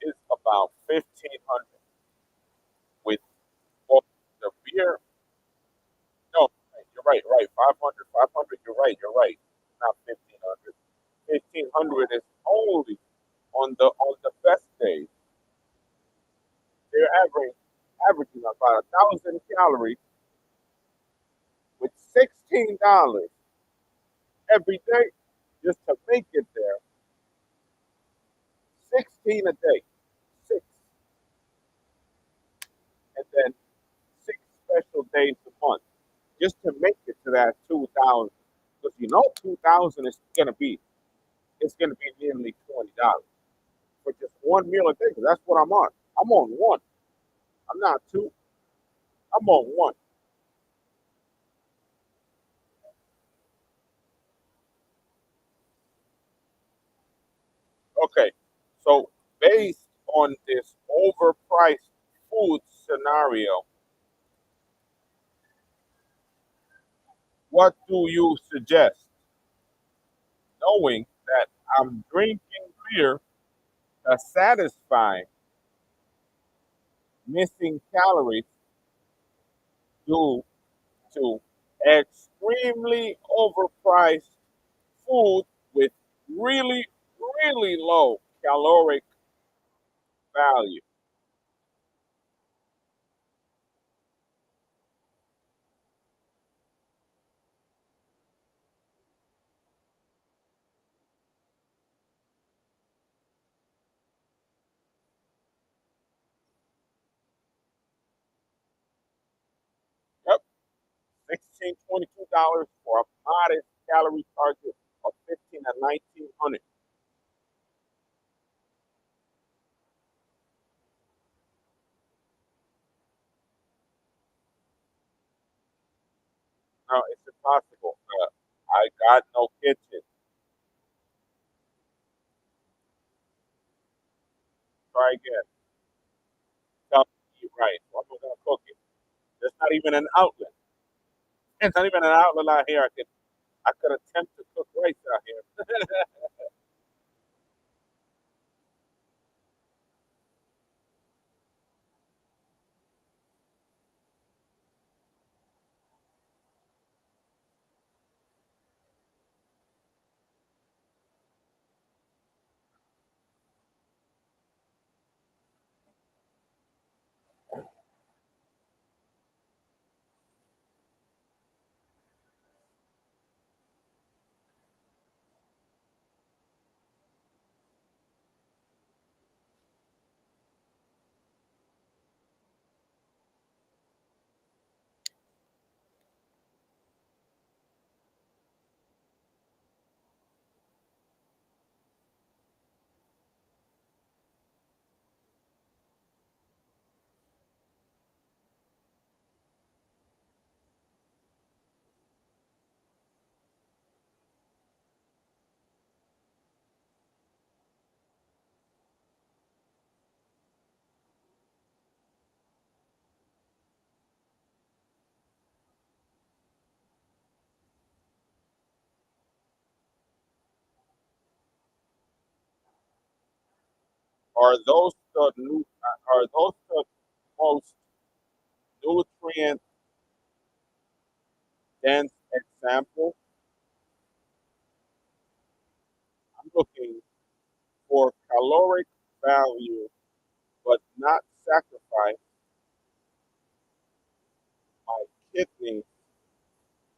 is about 1,500 with both the beer. No, you're right, right. 500, 500. You're right. Not 1,500. 1,500 is only on the best days. They're averaging about 1,000 calories with $16 every day just to make it there. 16 a day, six, and then 6 special days a month just to make it to that 2,000. Because 2,000 is gonna be nearly $20 for just one meal a day. 'Cause that's what I'm on. I'm on one. I'm not two. I'm on one. Okay, so based on this overpriced food scenario, what do you suggest? Knowing that I'm drinking beer to satisfy missing calories due to extremely overpriced food with really, really low caloric value. Yep, $16, $22 for a modest calorie target of 15 to 1900. No, it's impossible. I got no kitchen. Try again. Tell me to eat right. So I'm gonna cook it. There's not even an outlet. There's not even an outlet out here. I could attempt to cook rice out here. Are those the most nutrient dense example? I'm looking for caloric value, but not sacrifice my kidney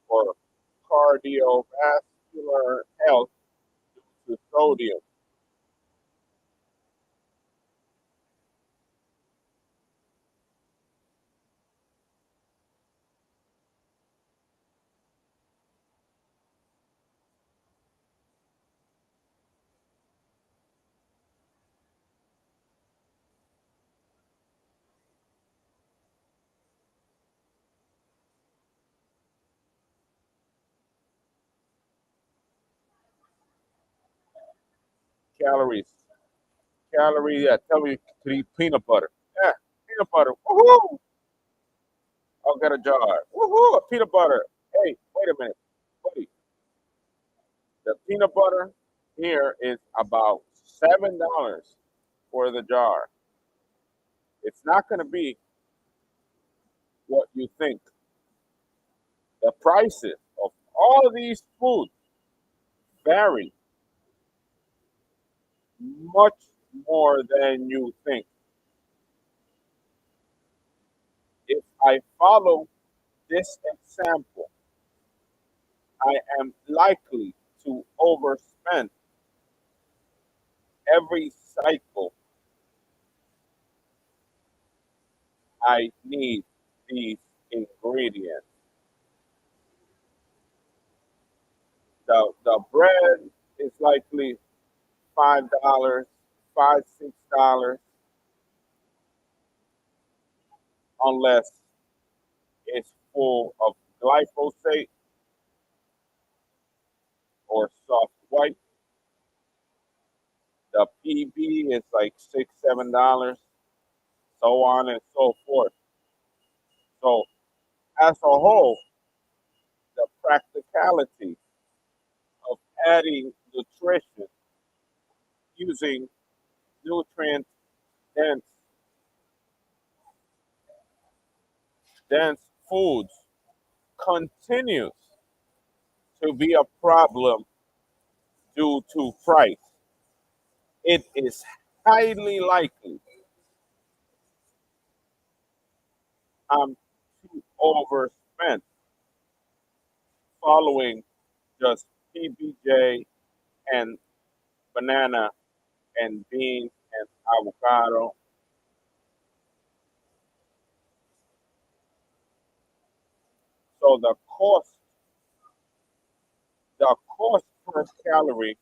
or cardiovascular health due to sodium. Calories. Calorie, yeah, tell me to eat peanut butter. Yeah, peanut butter. Woohoo! I'll get a jar. Woohoo! A peanut butter. Hey, wait a minute. Buddy, the peanut butter here is about $7 for the jar. It's not going to be what you think. The prices of all of these foods vary much more than you think. If I follow this example, I am likely to overspend every cycle I need these ingredients. The bread is likely $5, $6, unless it's full of glyphosate or soft white. The PB is like $6, $7, so on and so forth. So as a whole, the practicality of adding nutrition using nutrient dense dense foods continues to be a problem due to price, it is highly likely to overspend following just PBJ and banana and beans and avocado. So the cost per calorie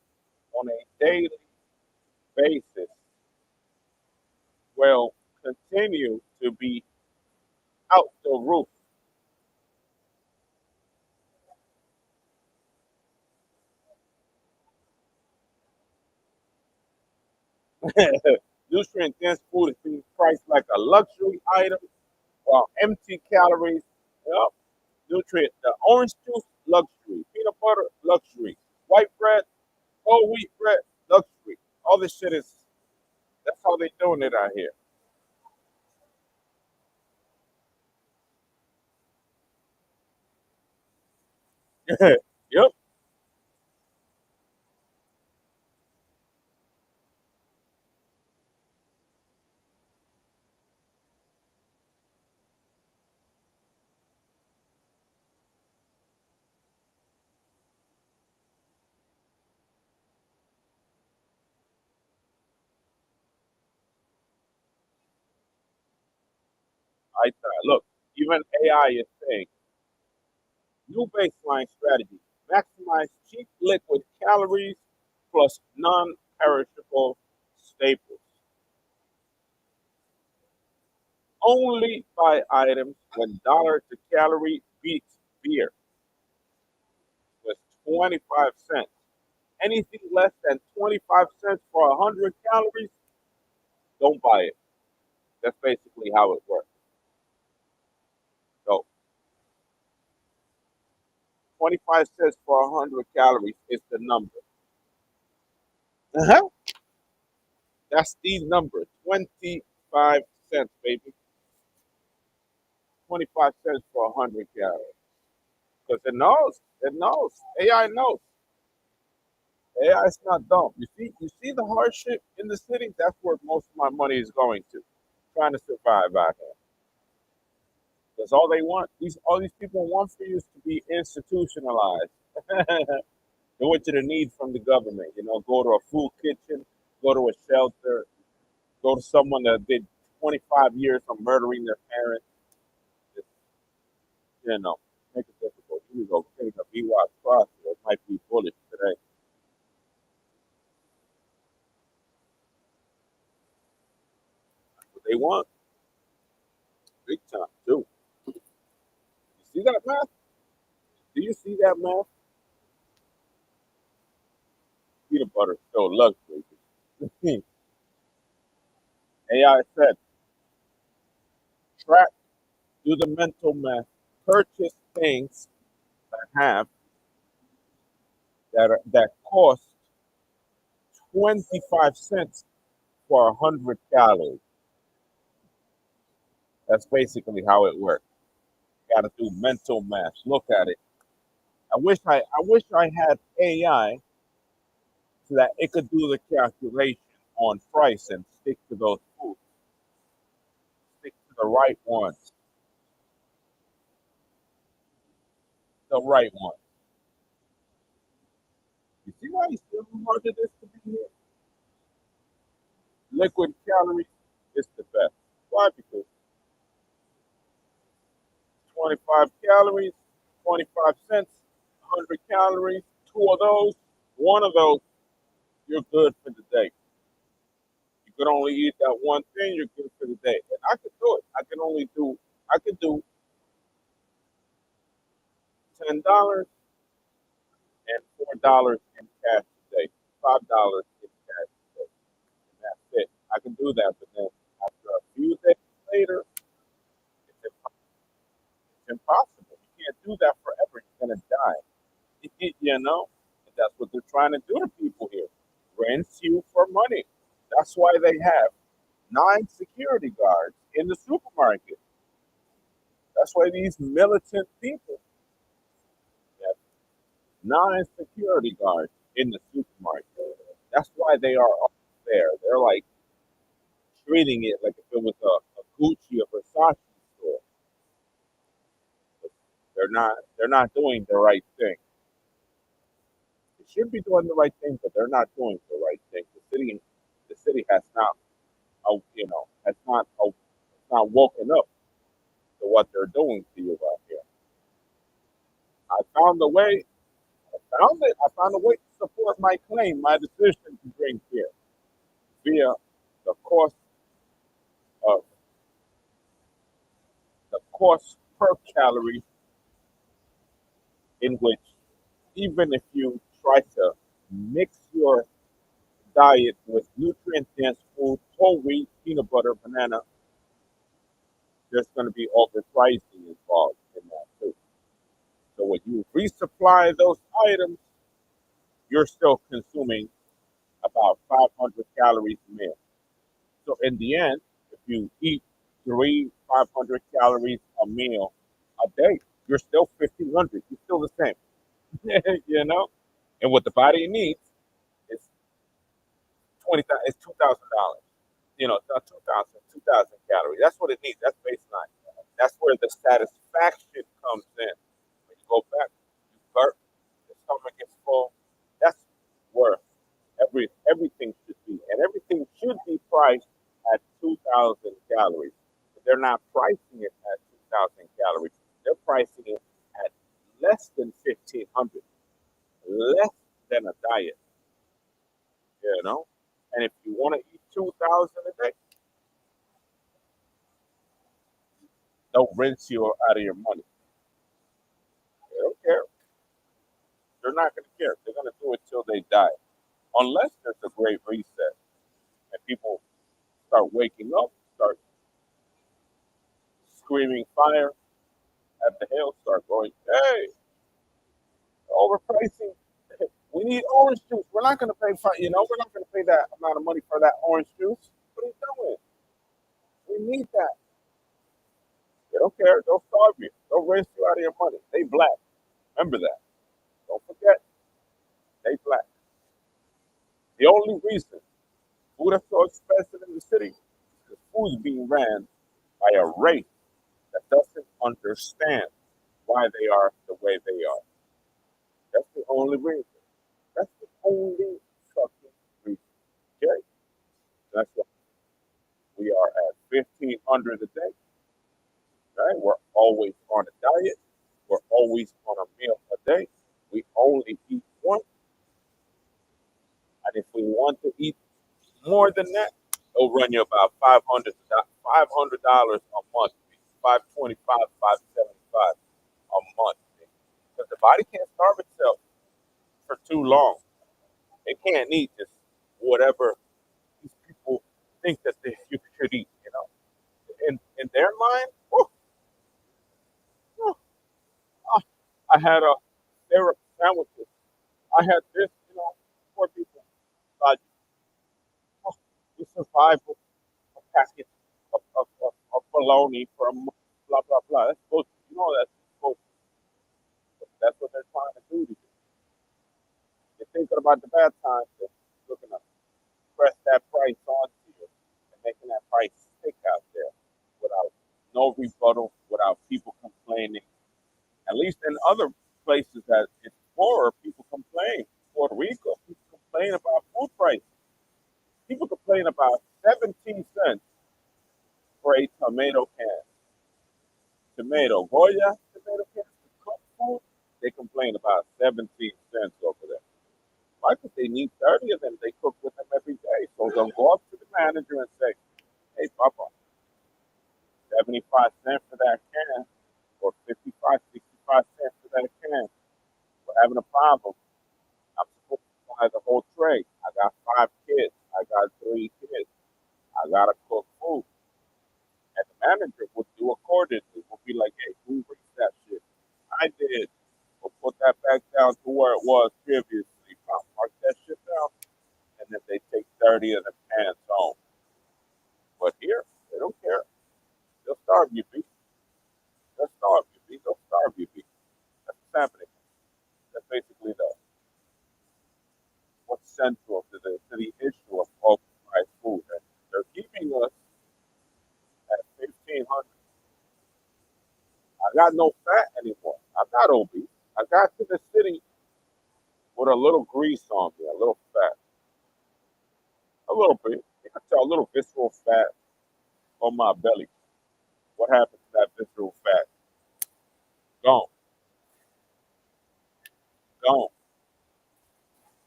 on a daily basis will continue to be out the roof. Nutrient dense food is being priced like a luxury item, while empty calories, yep, nutrient, the orange juice, luxury, peanut butter, luxury, white bread, whole wheat bread, luxury. All this shit is, that's how they doing it out here. Yep, look, even AI is saying new baseline strategy: maximize cheap liquid calories plus non-perishable staples. Only buy items when dollar to calorie beats beer with 25 cents. Anything less than 25 cents for 100 calories, don't buy it. That's basically how it works. So 25 cents for 100 calories is the number. Uh-huh. That's the number. 25 cents, baby. 25 cents for 100 calories. Because it knows. It knows. AI knows. AI is not dumb. You see the hardship in the city? That's where most of my money is going to. Trying to survive out here. That's all they want. All these people want for you is to be institutionalized. They want you to need from the government. Go to a food kitchen, go to a shelter, go to someone that did 25 years of murdering their parents. Just, make it difficult. You go take a BY cross. It might be bullish today. What they want, big time too. You see that math? Do you see that math? Peanut butter is still luxury. AI said, track, do the mental math, purchase things that cost 25 cents for 100 calories. That's basically how it works. Got to do mental math. Look at it. I wish I had AI so that it could do the calculation on price and stick to those foods, stick to the right ones, the right one. You see why it's so hard it is to be here? Liquid calories is the best. Why? Because 25 calories, 25 cents, 100 calories, two of those, one of those, you're good for the day. You could only eat that one thing, you're good for the day. And I could do it. I could do $10 and $4 in cash today, $5 in cash today. And that's it. I can do that, but then after a few days later, it's impossible. You can't do that forever. You're gonna die. You know? And that's what they're trying to do to people here. Rinse you for money. That's why they have 9 security guards in the supermarket. That's why these militant people have 9 security guards in the supermarket. That's why they are up there. They're like treating it like if it was a Gucci or Versace store. They're not doing the right thing. They should be doing the right thing, but they're not doing the right thing. The city has not, has not woken up to what they're doing to you out here. I found a way. I found it. I found a way to support my claim, my decision to drink beer via the cost of the cost per calorie, in which even if you try to mix your diet with nutrient dense food, whole wheat, peanut butter, banana, there's going to be overpricing involved in that too. So when you resupply those items, you're still consuming about 500 calories a meal. So in the end, if you eat 500 calories a meal a day, you're still 1,500. You're still the same, you know. And what the body needs is 20,000. It's $2,000. It's not 2,000 calories. That's what it needs. That's baseline. That's where the satisfaction comes in. When you go back, you burp, the stomach gets full. That's where everything should be, and everything should be priced at 2,000 calories. But they're not pricing it at 2,000 calories. They're pricing it at less than 1,500, less than a diet. You know, and if you want to eat 2,000 a day, they'll rinse you out of your money. They don't care. They're not going to care. They're going to do it till they die, unless there's a great reset and people start waking up, start screaming fire at the hill, start going, hey, overpricing. We need orange juice. We're not going to pay, we're not going to pay that amount of money for that orange juice. What are you doing? We need that. They don't care. They'll starve you. They'll rinse you out of your money. They black. Remember that. Don't forget, they black. The only reason food is so expensive in the city is because food is being ran by a race that doesn't understand why they are the way they are. That's the only reason. That's the only fucking reason. Okay? That's why we are at 1,500 a day. Right? We're always on a diet. We're always on a meal a day. We only eat one. And if we want to eat more than that, it'll run you about $500 a month, 525, 575 a month. Because the body can't starve itself for too long. It can't eat just whatever these people think that you should eat. In their mind, oh, oh, I had they were sandwiches. I had this, poor people. God, oh, we survived with a packet of bologna for a month, blah, blah, blah. That's supposed to, that's supposed to, that's what they're trying to do to you. You're thinking about the bad times, they're looking to press that price onto you and making that price stick out there without no rebuttal, without people complaining. At least in other places that it's poorer, people complain. Puerto Rico, people complain about food prices. People complain about 17 cents for a tomato can. Tomato, Goya tomato cans to cook food, they complain about 17 cents over there. Why? Because they need 30 of them. They cook with them every day. So they'll go up to the manager and say, hey, Papa, 75 cents for that can, or 55, 65 cents for that can. We're having a problem. I'm supposed to buy the whole tray. I got 5 kids. I got 3 kids. I got to cook food. And the manager would do accordingly. Would be like, hey, who reached that shit? I did. We'll put that back down to where it was previously. Mark that shit down. And then they take 30 of the hands on. But here, they don't care. They'll starve you, B. They'll starve you, B. They'll starve you, B. That's what's happening. That's basically what's central to the issue of overpriced food. And they're keeping us at 1,500. I got no fat anymore. I'm not obese. I got to the city with a little grease on me, a little fat, a little bit. You can tell a little visceral fat on my belly. What happened to that visceral fat? Gone, gone.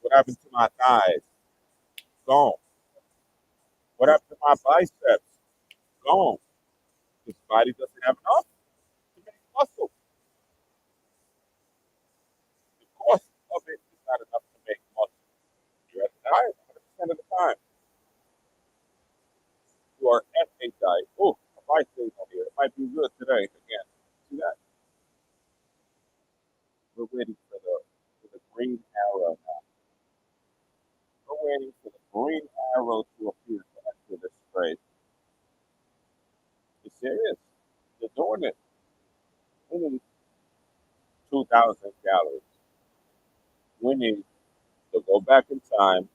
What happened to my thighs? Gone. What happened to my biceps? Gone. This body doesn't have enough to make muscle. The cost of it is not enough to make muscle. You're at a diet 100% of the time. You are at a diet. Oh, a bicycle here. It might be good today again. See that? We're waiting for the green arrow now. We're waiting for the green arrow to appear to enter this trade. It's serious. They're doing it. We need 2,000 calories. We need to go back in time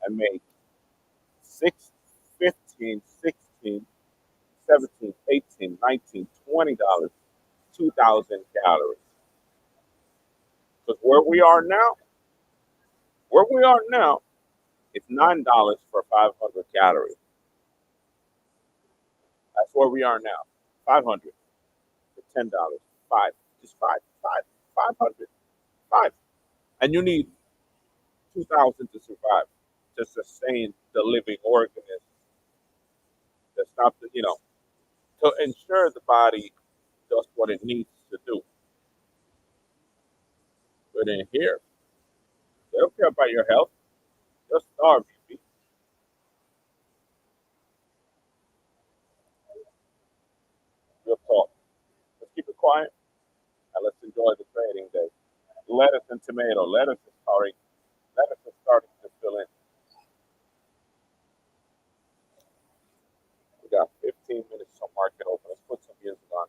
and make 6, 15, 16, 17, 18, 19, $20, 2,000 calories. Because where we are now, it's $9 for 500 calories. That's where we are now. 500 for $10. Five, just five, 500, five. And you need 2,000 to survive, to sustain the living organism, to stop to ensure the body does what it needs to do. But in here, they don't care about your health. They'll starve you. Real talk. Let's keep it quiet and let's enjoy the trading day. Lettuce and tomato. Lettuce is starting to fill in. We got 15 minutes till market open. Let's put some music on.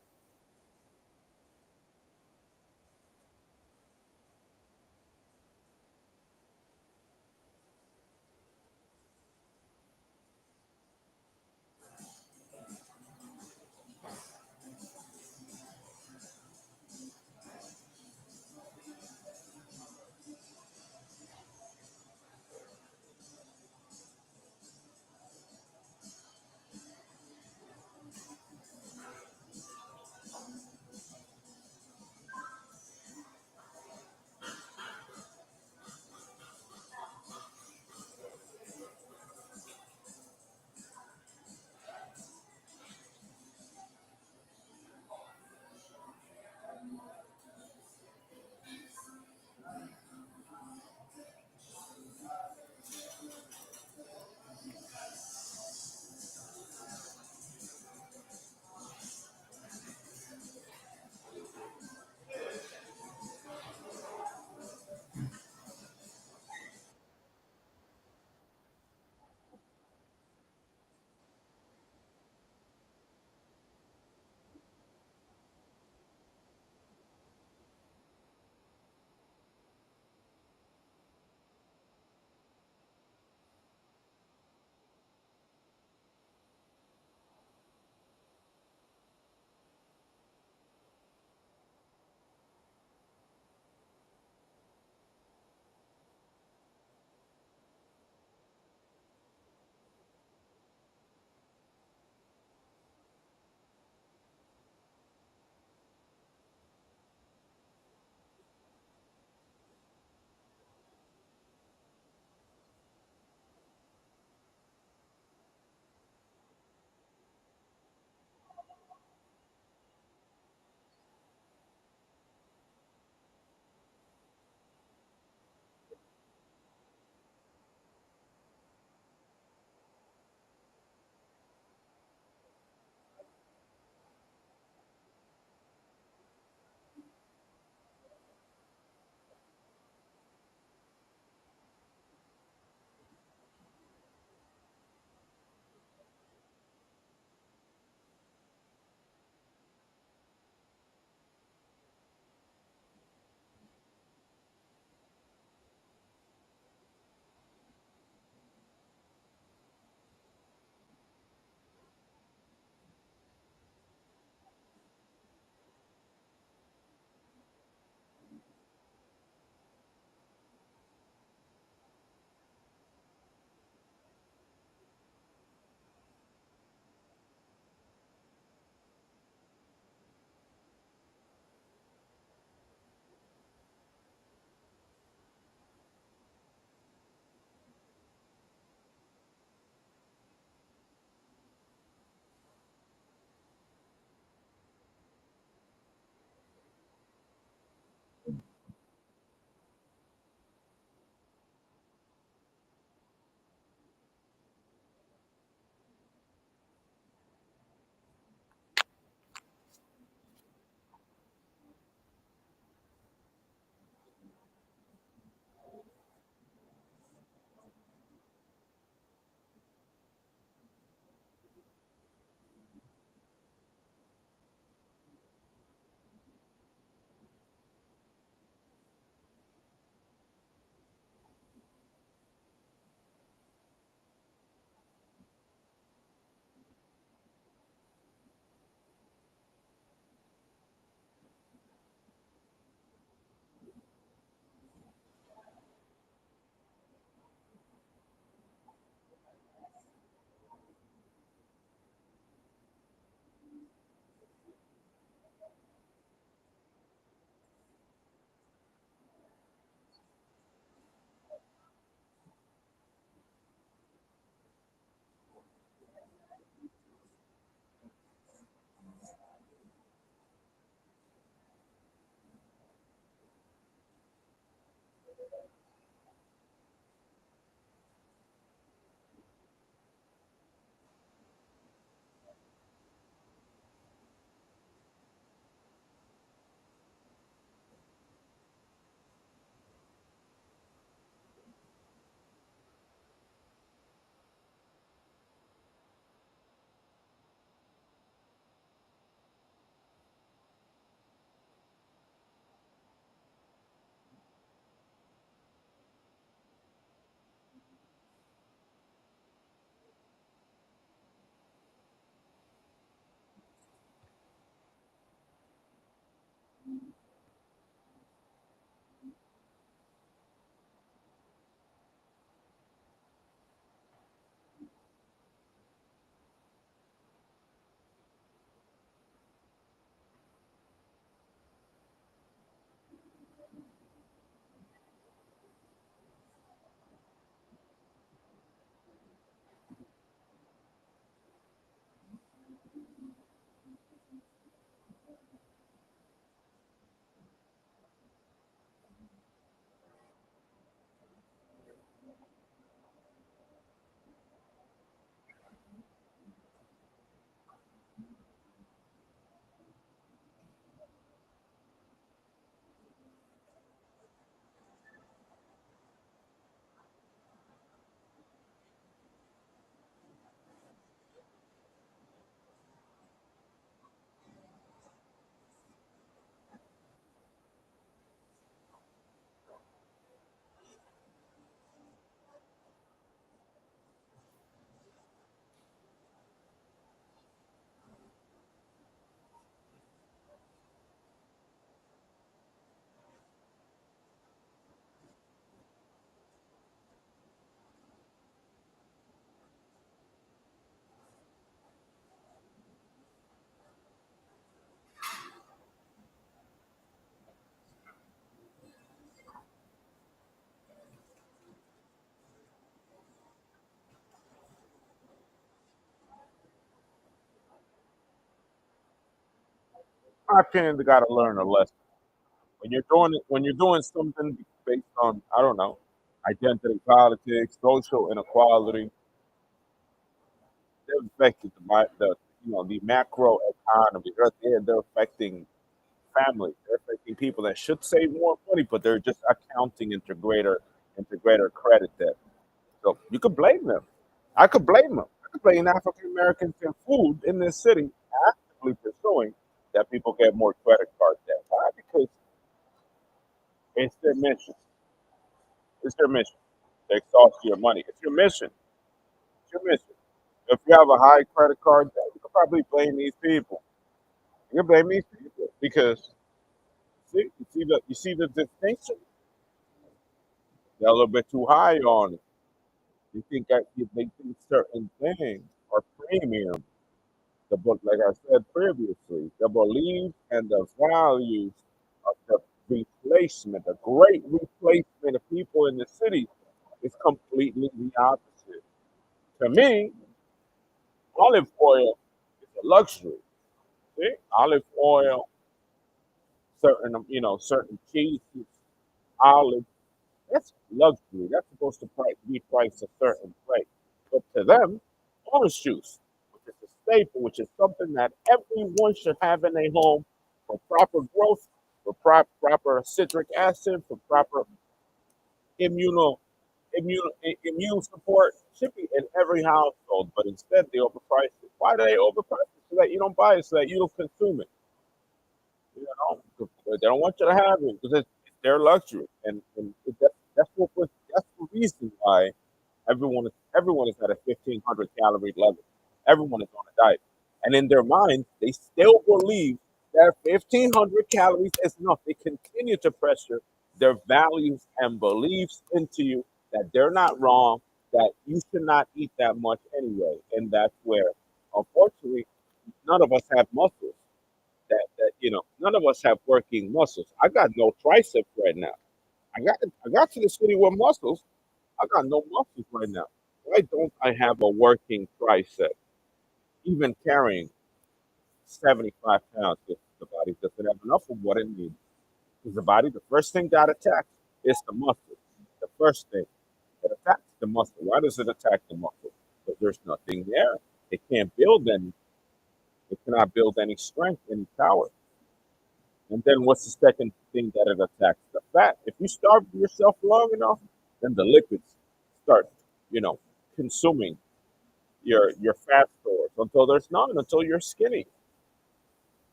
my opinion, they got to learn a lesson. When you're doing something based on, I don't know, identity politics, social inequality, they're affecting the the macro economy. They're affecting families. They're affecting people that should save more money, but they're just accounting into greater credit debt. So you could blame them. I could blame them. I could blame African Americans in food in this city actively pursuing that people get more credit card debt. Why? Because it's their mission. It's their mission. To exhaust your money. It's your mission. It's your mission. If you have a high credit card debt, you could probably blame these people. You can blame these people because you see the distinction. They're a little bit too high on it. They think certain things are premium. Like I said previously, the belief and the values of the replacement, the great replacement of people in the city, is completely the opposite. To me, olive oil is a luxury. See? Olive oil, certain cheeses, olive, that's luxury. That's supposed to be priced a certain way. But to them, orange juice, which is a staple, which is something that everyone should have in their home for proper growth, for proper citric acid, for proper immuno, immune support, should be in every household. But instead, they overprice it. Why do they overprice it? So that you don't buy it, so that you don't consume it. You know, they don't want you to have it because it's their luxury, and that's the reason why everyone is at a 1,500 calorie level. Everyone is on a diet, and in their mind, they still believe that 1,500 calories is enough. They continue to pressure their values and beliefs into you that they're not wrong, that you should not eat that much anyway, and that's where, unfortunately, none of us have muscles. None of us have working muscles. I got no triceps right now. I got to the city with muscles. I got no muscles right now. Why don't I have a working tricep? Even carrying 75 pounds, if the body doesn't have enough of what it needs. Because the body, the first thing got attacked is the muscle. The first thing that attacks the muscle. Why does it attack the muscle? Because there's nothing there. It can't build any. It cannot build any strength, any power. And then what's the second thing that it attacks? The fat. If you starve yourself long enough, then the lipids start, you know, consuming your fat stores until there's none, until you're skinny.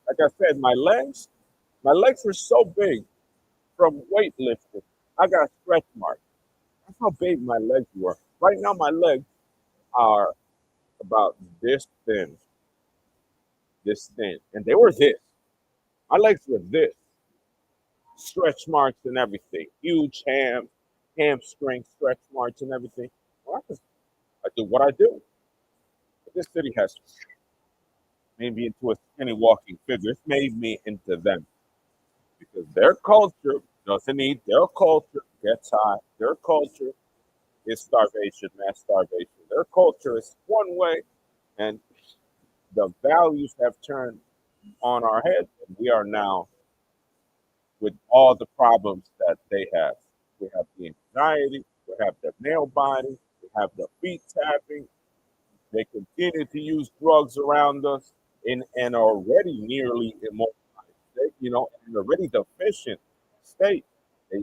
Like I said, my legs were so big from weightlifting. I got stretch marks. That's how big my legs were. Right now, my legs are about this thin, and they were this. My legs were this, stretch marks and everything, huge hamstring stretch marks and everything. Well, I do what I do. But this city has made me into a skinny walking figure. It's made me into them because their culture doesn't eat. Their culture gets high. Their culture is starvation, mass starvation. Their culture is one way, and the values have turned on our heads, and we are now with all the problems that they have. We have the anxiety, we have the nail biting, we have the feet tapping. They continue to use drugs around us in an already nearly immobilized state, an already deficient state. They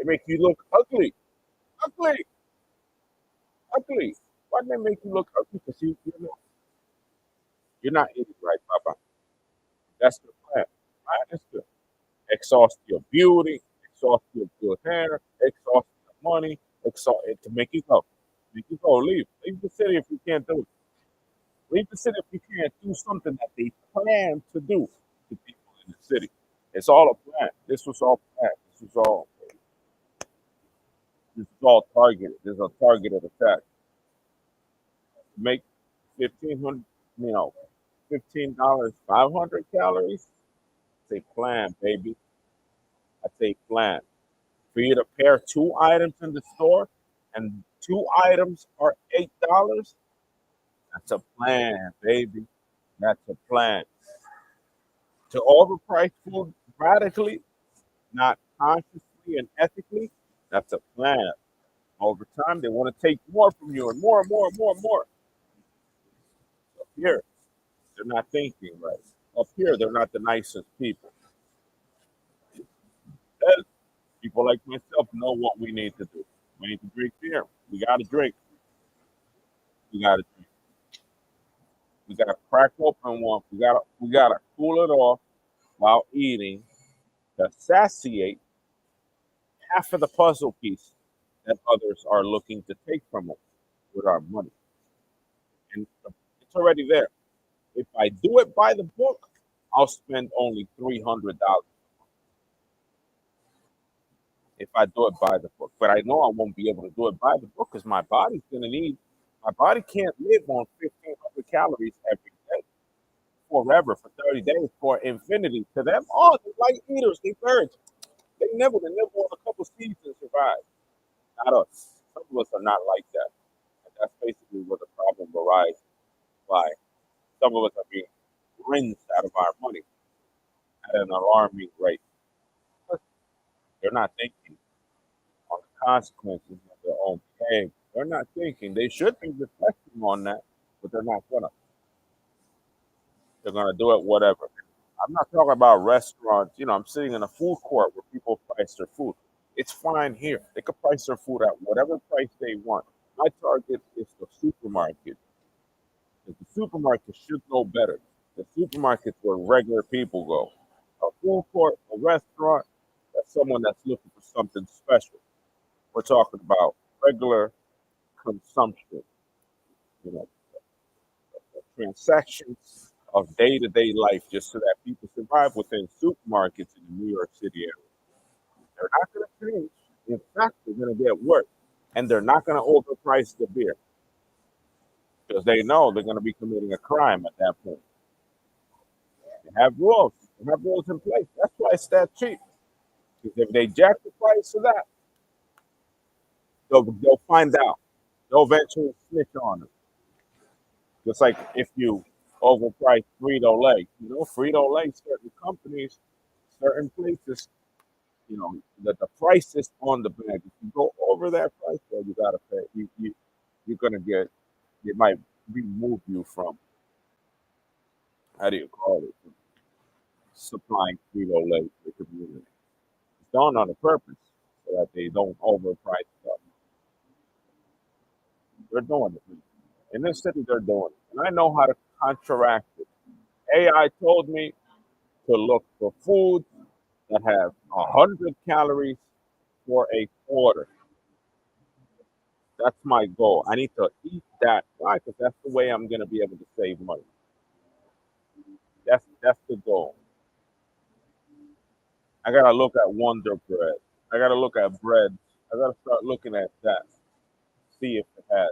make you look ugly, ugly, ugly. Why do they make you look ugly? Because you're not eating right, Papa. That's the plan. Plan is to exhaust your beauty, exhaust your good hair, exhaust your money, exhaust it to make you go. Make you go. Leave. Leave the city if you can't do it. Leave the city if you can't do something that they plan to do to people in the city. It's all a plan. This was all planned. This is all targeted. This is a targeted attack. Make 1,500, $15, 500 calories. It's a plan, baby. That's a plan. For you to pair two items in the store and two items are $8, that's a plan, baby. That's a plan. To overprice food radically, not consciously and ethically, that's a plan. Over time, they want to take more from you and more and more and more and more. Up here, they're not thinking right. Up here, they're not the nicest people. And people like myself know what we need to do. We need to drink beer. We got to drink. We got to drink. We got to crack open one. We got to cool it off while eating to satiate half of the puzzle piece that others are looking to take from us with our money. And it's already there. If I do it by the book, I'll spend only $300 if I do it by the book. But I know I won't be able to do it by the book because my body can't live on 1,500 calories every day forever for 30 days for infinity. To them, oh, they're light eaters, they birds. They never want a couple seeds and survive. Not us. Some of us are not like that. And that's basically where the problem arises. Why? Some of us are being rinsed out of our money at an alarming rate. They're not thinking on the consequences of their own behavior. They're not thinking. They should be reflecting on that, but they're not gonna. They're gonna do it whatever. I'm not talking about restaurants. I'm sitting in a food court where people price their food. It's fine here. They can price their food at whatever price they want. My target is the supermarket. 'Cause the supermarket should know better. The supermarket's where regular people go. A food court, a restaurant, that's someone that's looking for something special. We're talking about regular consumption, you know, transactions of day-to-day life just so that people survive within supermarkets in the New York City area. They're not going to change. In fact, they're going to get worse. And they're not going to overprice the beer because they know they're going to be committing a crime at that point. They have rules. They have rules in place. That's why it's that cheap. Because if they jack the price of that, they'll find out. They'll eventually snitch on them. Just like if you overprice Frito Lay, Frito Lay, certain companies, certain places, that the price is on the bag. If you go over that price, well, you gotta pay. You're gonna get. It might remove you from, how do you call it, from supplying Frito Lay to the community. It's done on a purpose so that they don't overprice stuff. They're doing it in this city. They're doing it, and I know how to counteract it. AI told me to look for foods that have 100 calories for a quarter. That's my goal. I need to eat that. Why? Because that's the way I'm going to be able to save money. That's the goal. I gotta look at Wonder Bread. I gotta look at bread. I gotta start looking at that. See if it has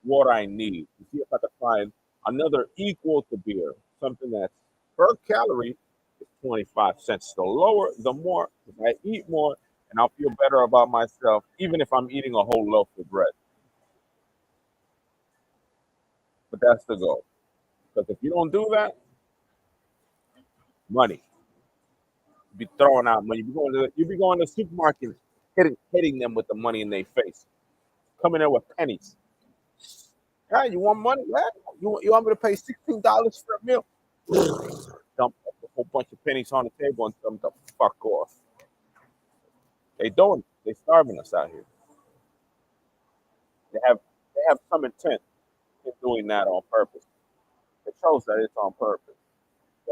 what I need. To see if I can find another equal to beer, something that's per calorie is 25 cents. The lower, the more. If I eat more, and I'll feel better about myself, even if I'm eating a whole loaf of bread. But that's the goal. Because if you don't do that, money. You be throwing out money. You be going to the supermarket, hitting them with the money in their face, coming in with pennies. Hey, you want money? Yeah. You want me to pay $16 for a meal? Dump a whole bunch of pennies on the table and tell them to fuck off. They don't. They starving us out here. They have they have some intent in doing that on purpose. It shows that it's on purpose.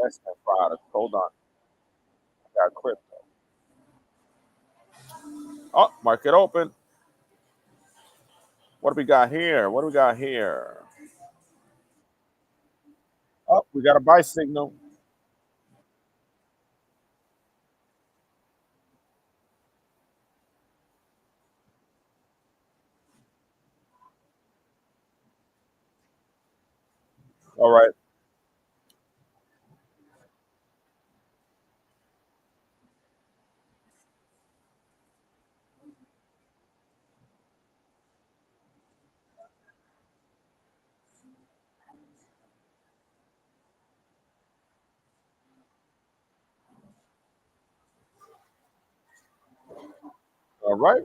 That's that product. Hold on. I got crypto. Oh, market open. What do we got here? What do we got here? Oh, we got a buy signal. All right. All right.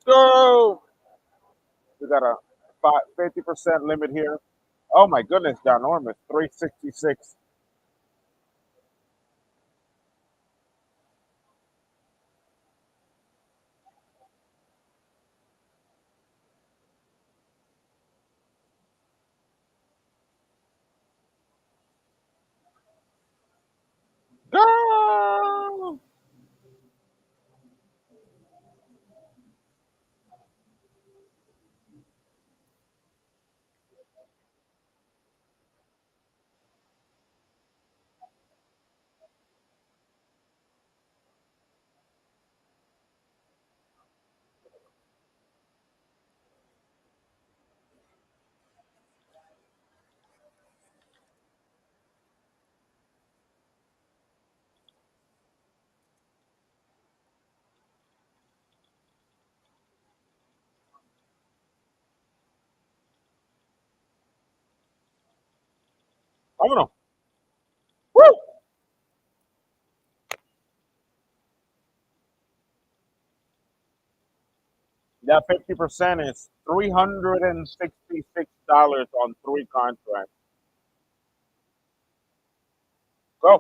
Go. We got a 50% limit here. Oh my goodness, ginormous. 366. Go. Vámonos. Woo. That 50% is $366 on three contracts. Go.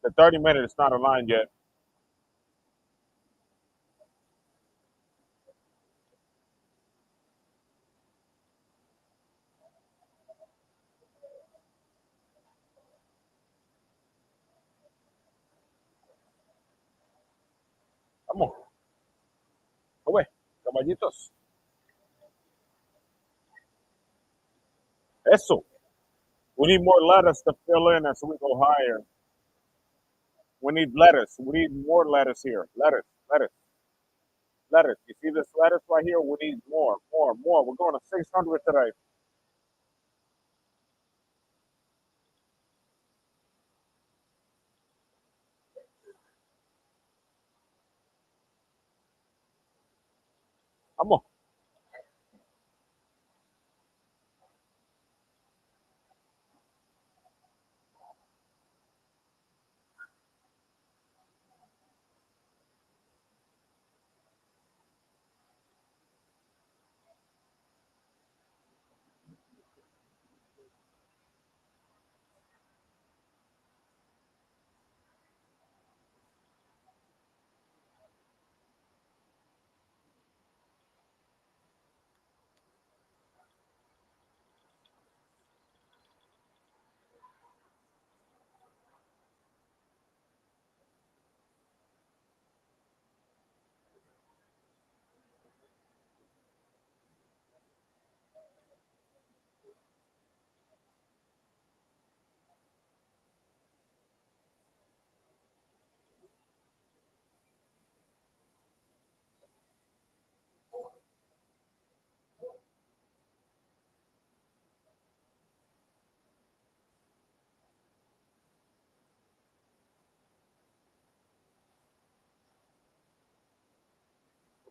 The 30 minute is not aligned yet. Vamos. Sube. Caballitos. Eso. We need more lettuce to fill in as we go higher. We need lettuce. We need more lettuce here. Lettuce. Lettuce. lettuce. You see this lettuce right here? We need more, more, more. We're going to 600 today. Come on,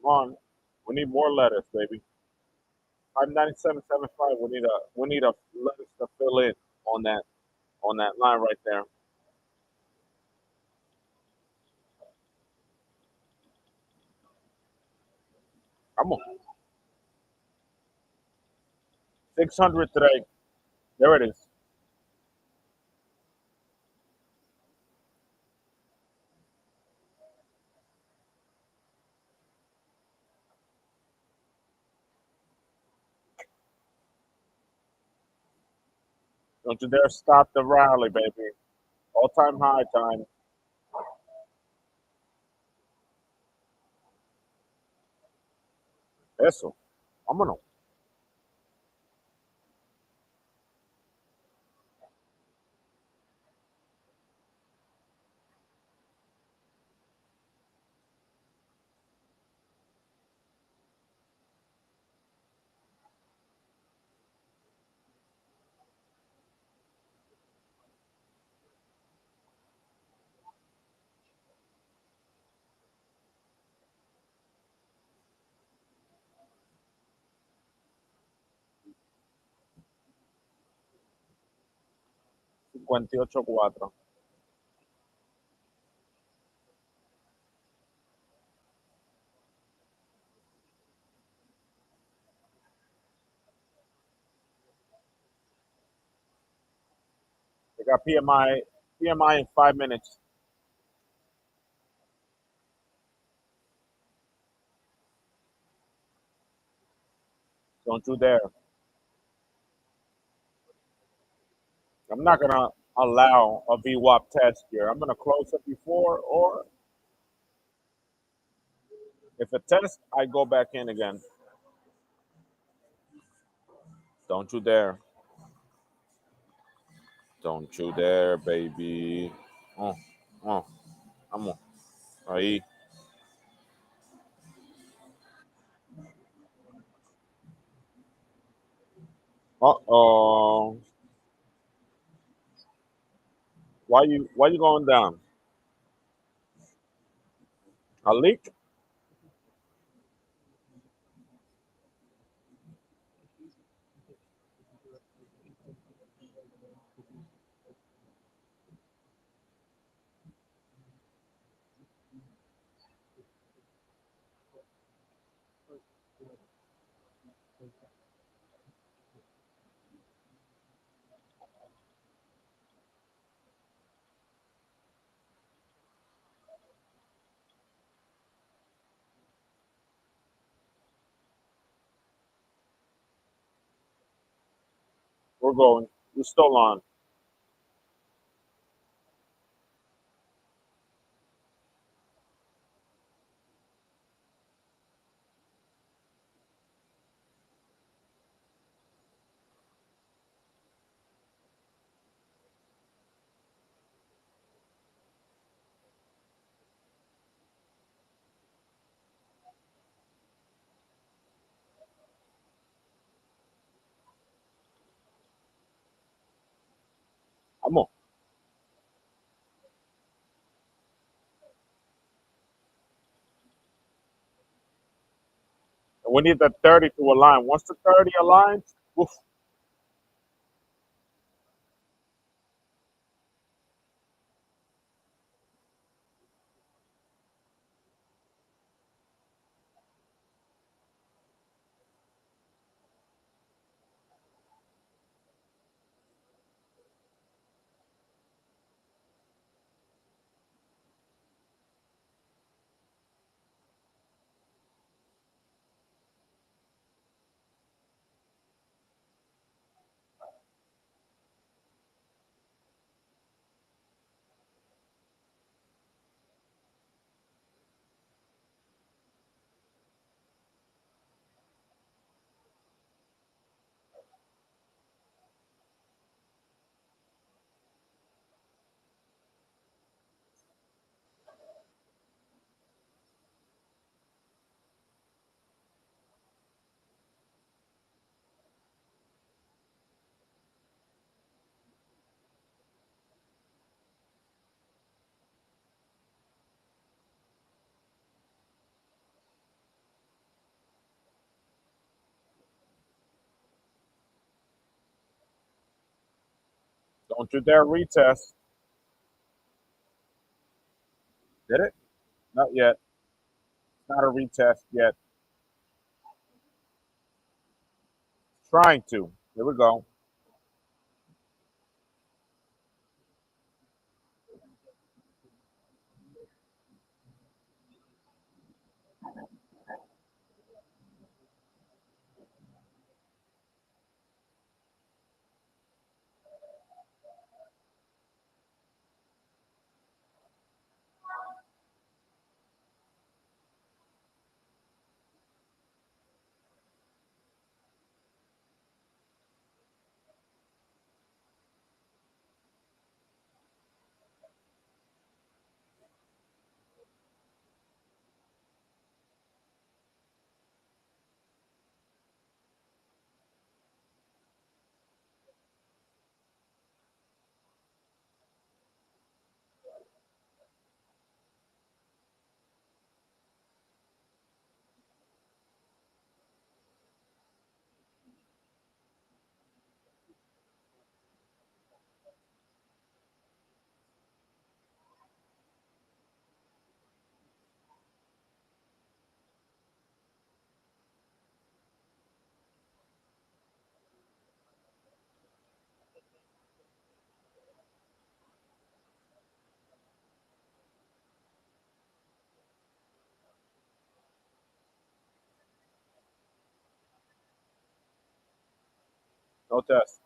come on. We need more lettuce, baby. 597.75. We need a lettuce to fill in on that line right there. Come on, 600 today. There it is. Don't you dare stop the rally, baby. All time high time. Eso. Vámonos. 58.4. They got PMI in 5 minutes. Don't you dare. I'm not gonna allow a VWAP test here. I'm gonna close it before, or if it tests, I go back in again. Don't you dare. Don't you dare, baby. Oh, oh, vamos. Ahí. Uh-oh. Why you going down? A leak? We're going. We're still on. We need the 30 to align. Once the 30 aligns, oof, don't you dare retest. Did it? Not yet. Not a retest yet. Trying to. Here we go. No test.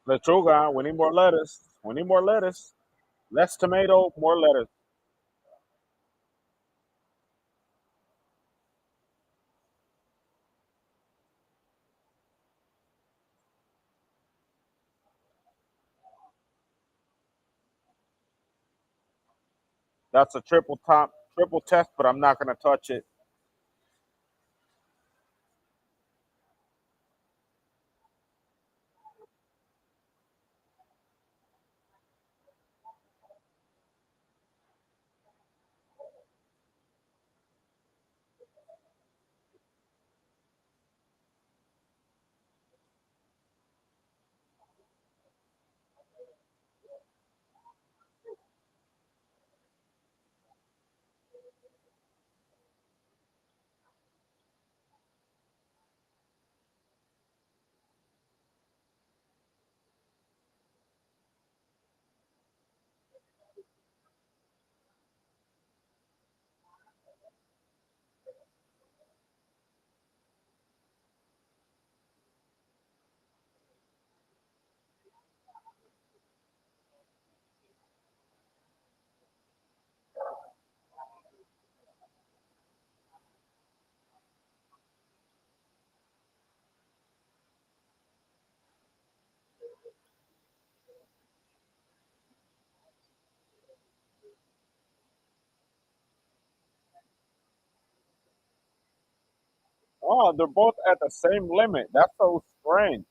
Lechuga, we need more lettuce. We need more lettuce. Less tomato, more lettuce. That's a triple test, but I'm not gonna touch it. Oh, they're both at the same limit. That's so strange.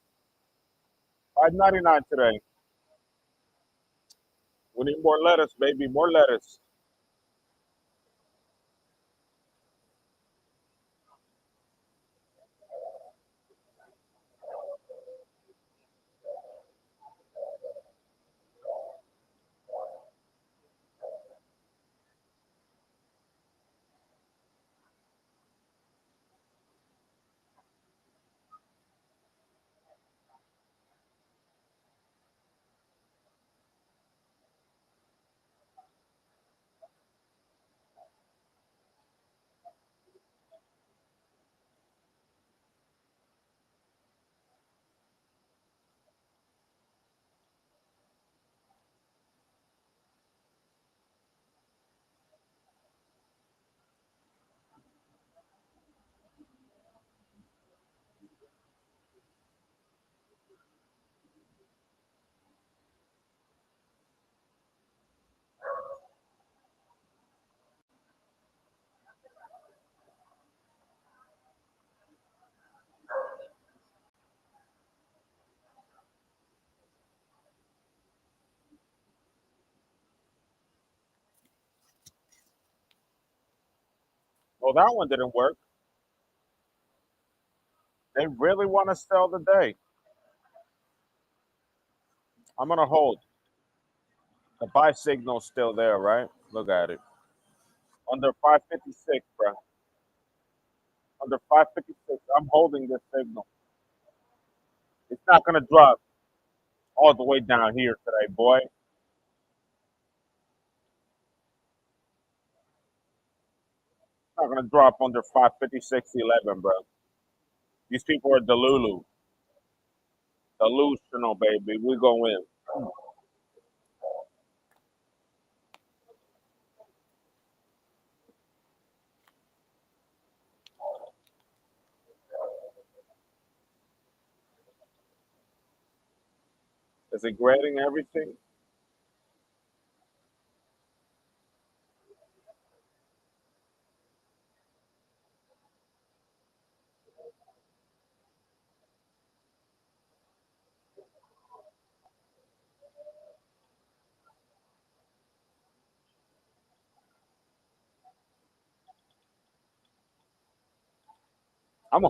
5.99 today. We need more lettuce, baby. More lettuce. Well, that one didn't work. They really want to sell the day. I'm gonna hold. The buy signal's still there, right? Look at it. Under 556, bro. Under 556. I'm holding this signal. It's not gonna drop all the way down here today, boy. It's not gonna drop under 556.11, bro. These people are delulu. Delusional, baby. We go in. Is it grading everything? I'm a,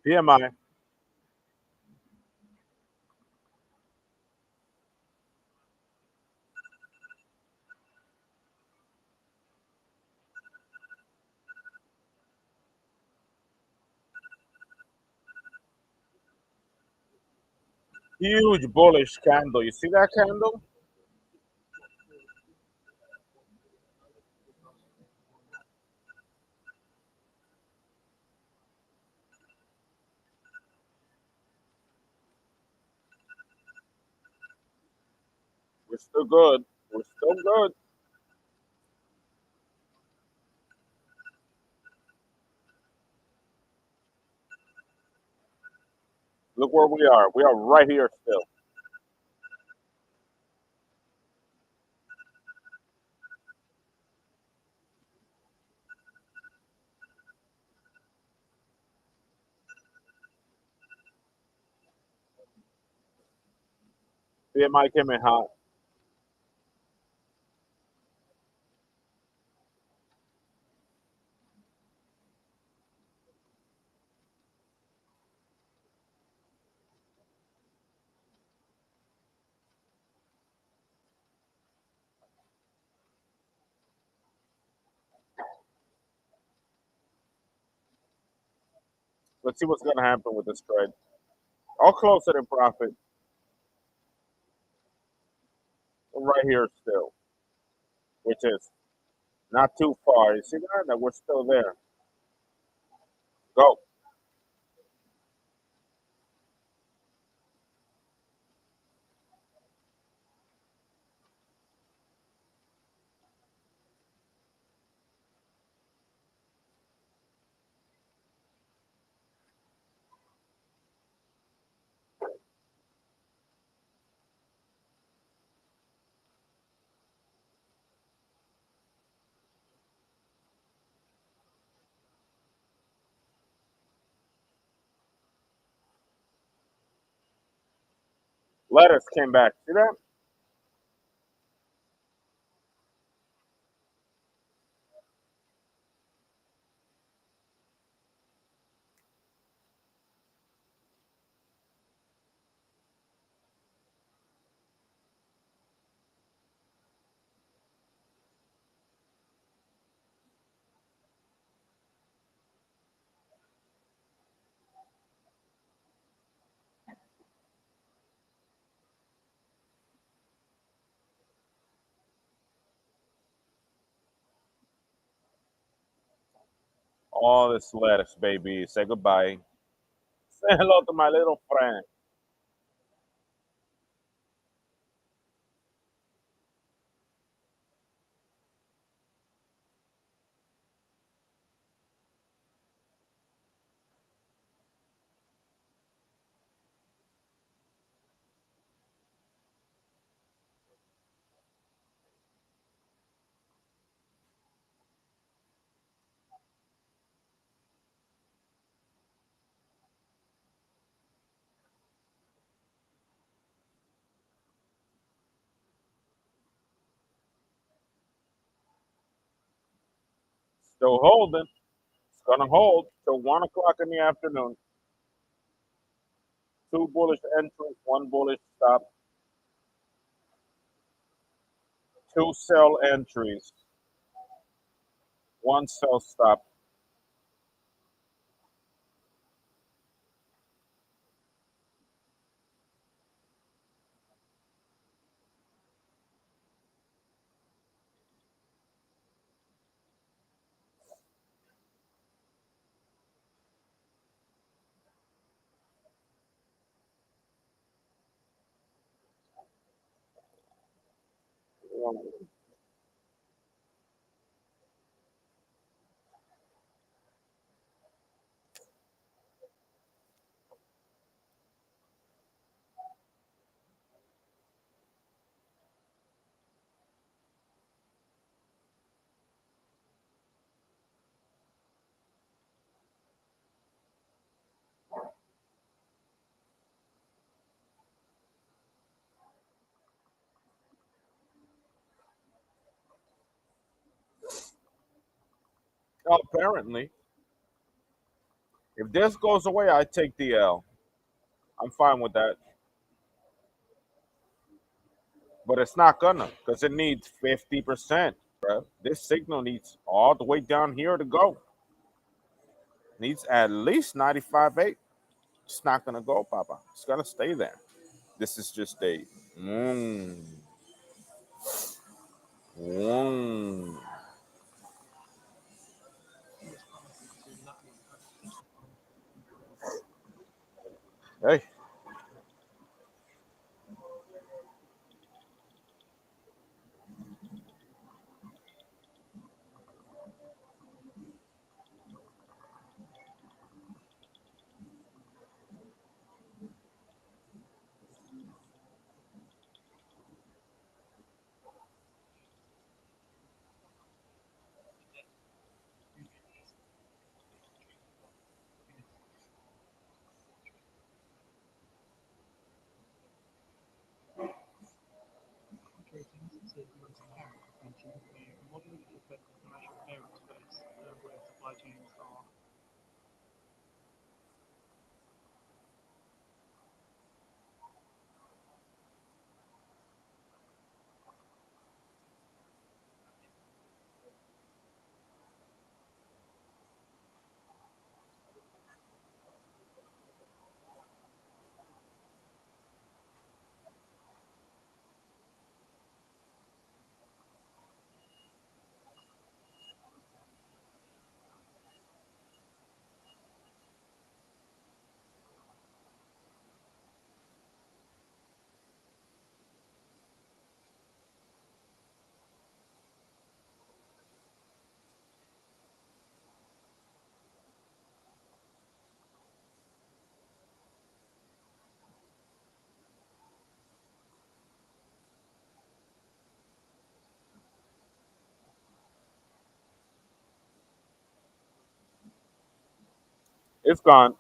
PMI. Huge bullish candle. You see that candle? We're still good. We're still good. Look where we are. We are right here still. PMI came in hot. Let's see what's going to happen with this trade. I'll close it in profit. We're right here still, which is not too far. You see that? That we're still there. Go. Lettuce came back. See that? All this lettuce, baby. Say goodbye. Say hello to my little friend. Still holding. It's gonna hold till 1 o'clock in the afternoon. Two bullish entries, one bullish stop, two sell entries, one sell stop. Apparently, if this goes away, I take the L. I'm fine with that. But it's not gonna, because it needs 50%, bro. This signal needs all the way down here to go. Needs at least 95.8. It's not gonna go, Papa. It's gonna stay there. This is just a mm. Hey, It's gone.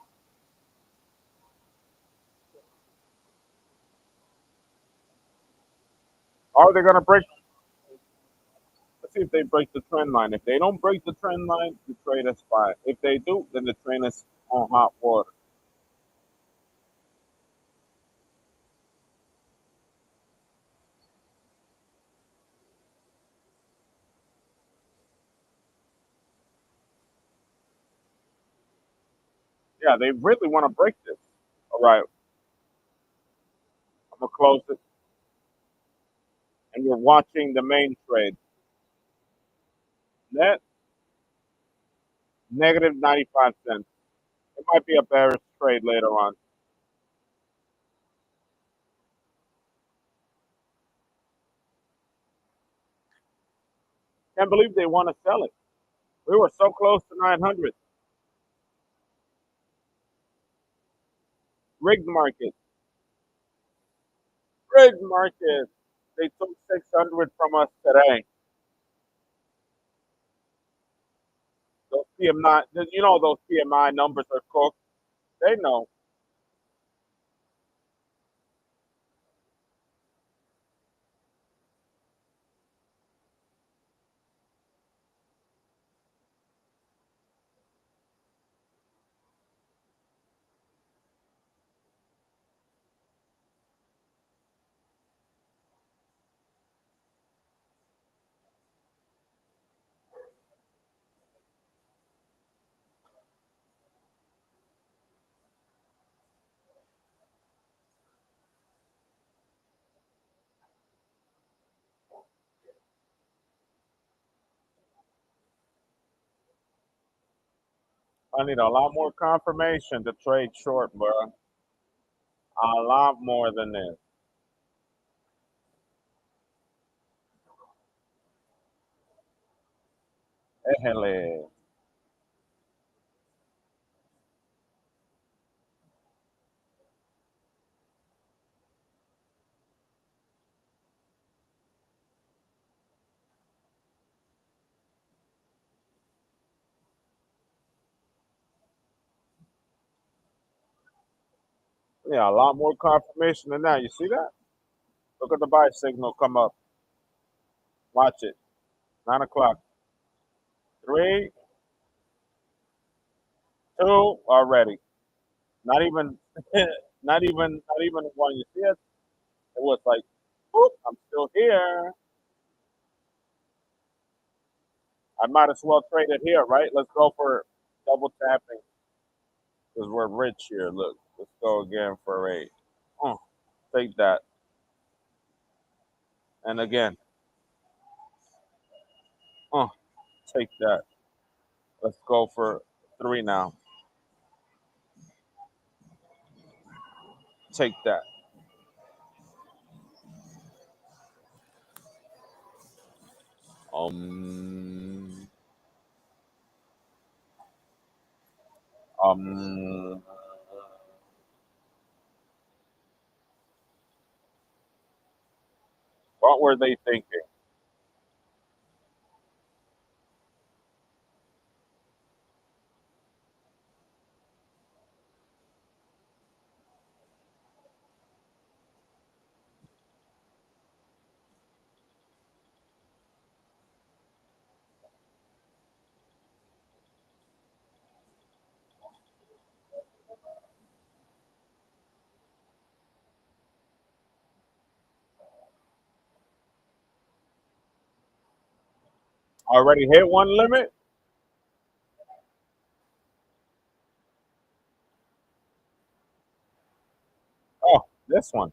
Are they gonna break? Let's see if they break the trend line. If they don't break the trend line, the trade is fine. If they do, then the train is on hot water. Yeah, they really want to break this. All right, I'm gonna close it, and we're watching the main trade. Net negative 95 cents. It might be a bearish trade later on. Can't believe they want to sell it. We were so close to 900. Rigged market. Rigged market. They took 600 from us today. Those PMI, those PMI numbers are cooked. They know. I need a lot more confirmation to trade short, bro. A lot more than this. Ejele. Yeah, a lot more confirmation than that. You see that? Look at the buy signal come up. Watch it. 9 o'clock. Three, two, already. Not even, not even one. You see it? It was like, whoop, I'm still here. I might as well trade it here, right? Let's go for double tapping because we're rich here. Look, let's go again for a. Oh, take that. And again, oh, take that. Let's go for three now. Take that. Um, um, what were they thinking? Already hit one limit? Oh, this one.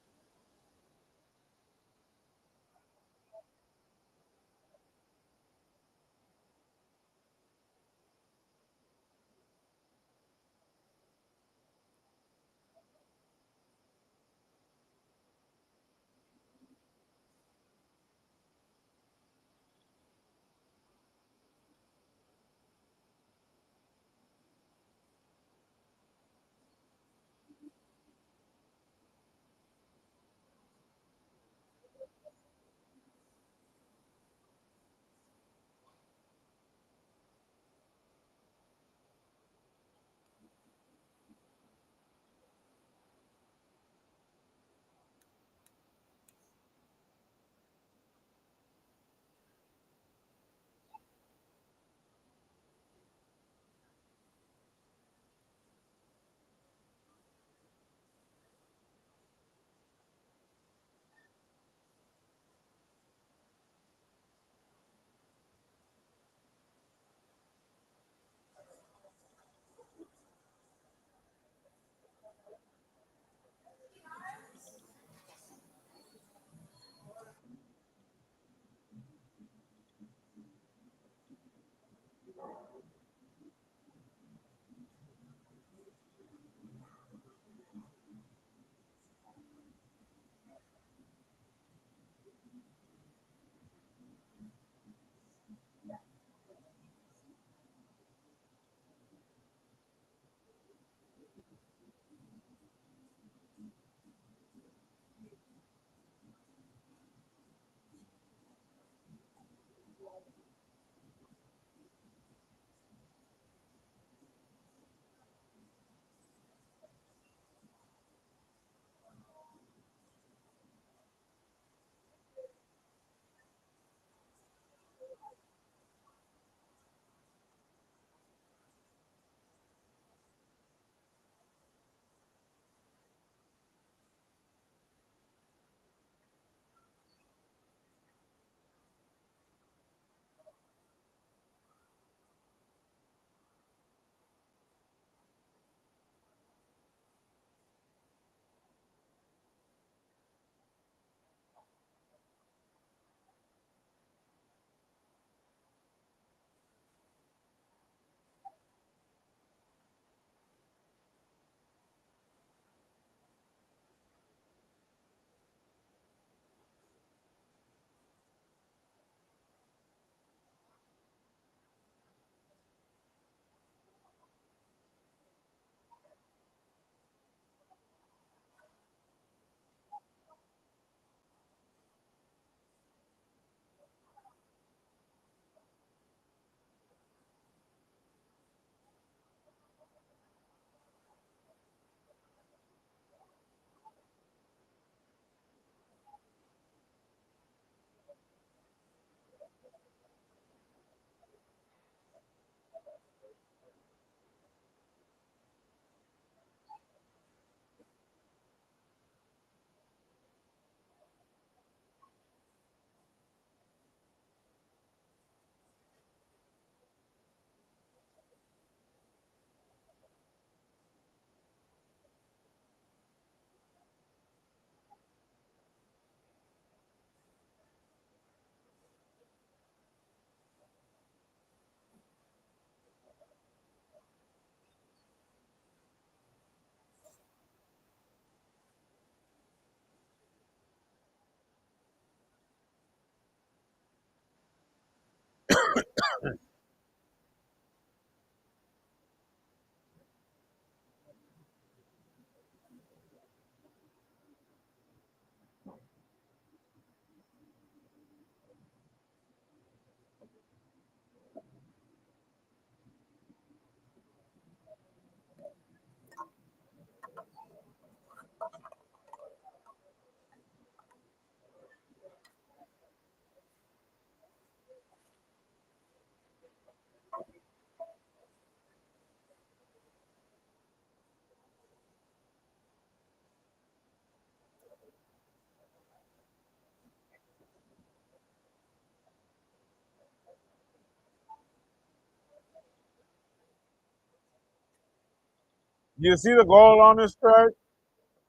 You see the goal on this trade?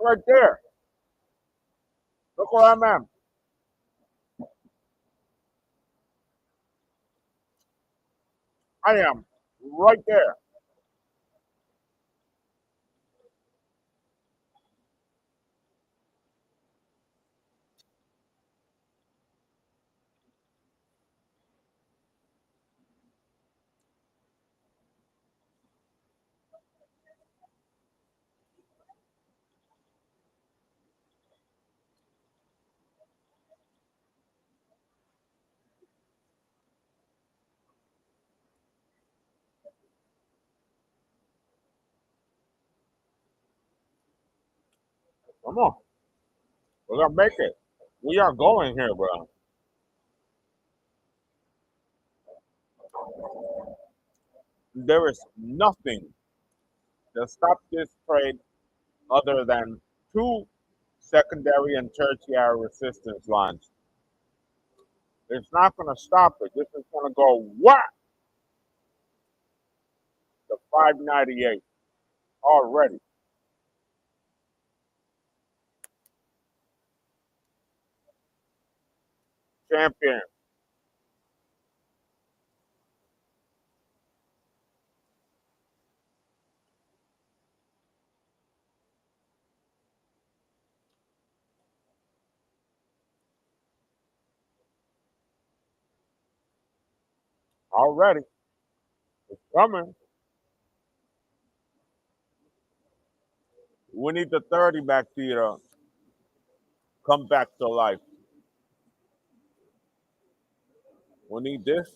Right there. Look where I'm at. I am right there. Come on. We're gonna make it. We are going here, bro. There is nothing to stop this trade other than two secondary and tertiary resistance lines. It's not gonna stop it. This is gonna go what to 598 already. Champion already. It's coming. We need the 30 back to you to come back to life. We need this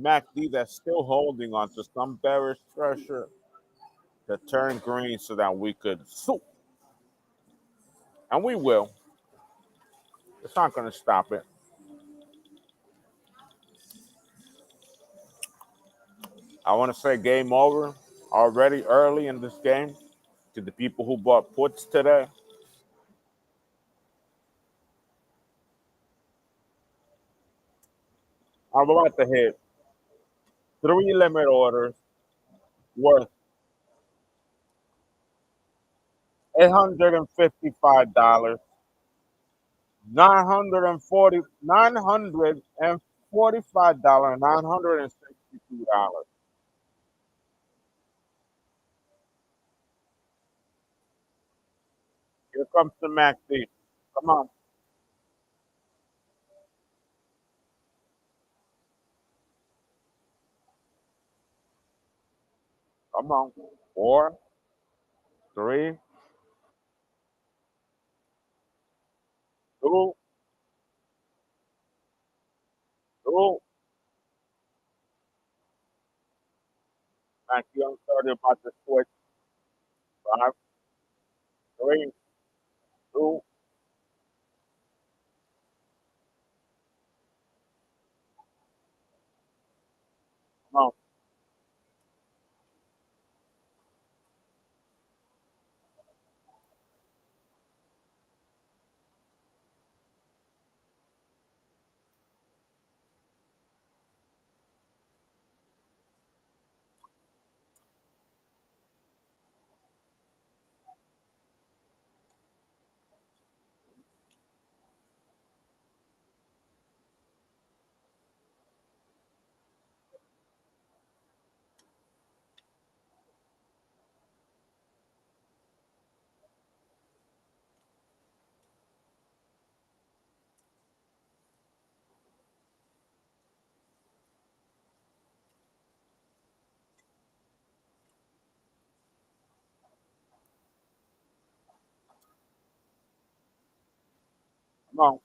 MACD that's still holding on to some bearish pressure to turn green so that we could swoop. And we will. It's not going to stop it. I want to say game over already early in this game to the people who bought puts today. I'm about to hit three limit orders worth $855, 945 dollars, $962. Here comes the MACD. Come on, come on. Four, three, two, two. MACD on 30 about to switch. Five, three, two. Come on, come on.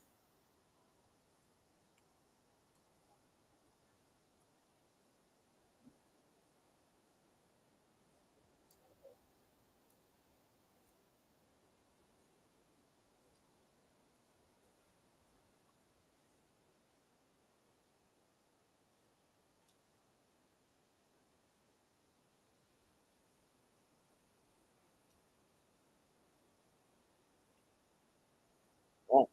Come on.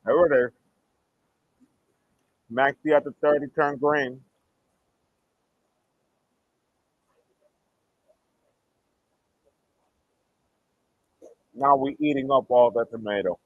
Here it is. Maxi at the 30 turn green. Now we eating up all the tomato.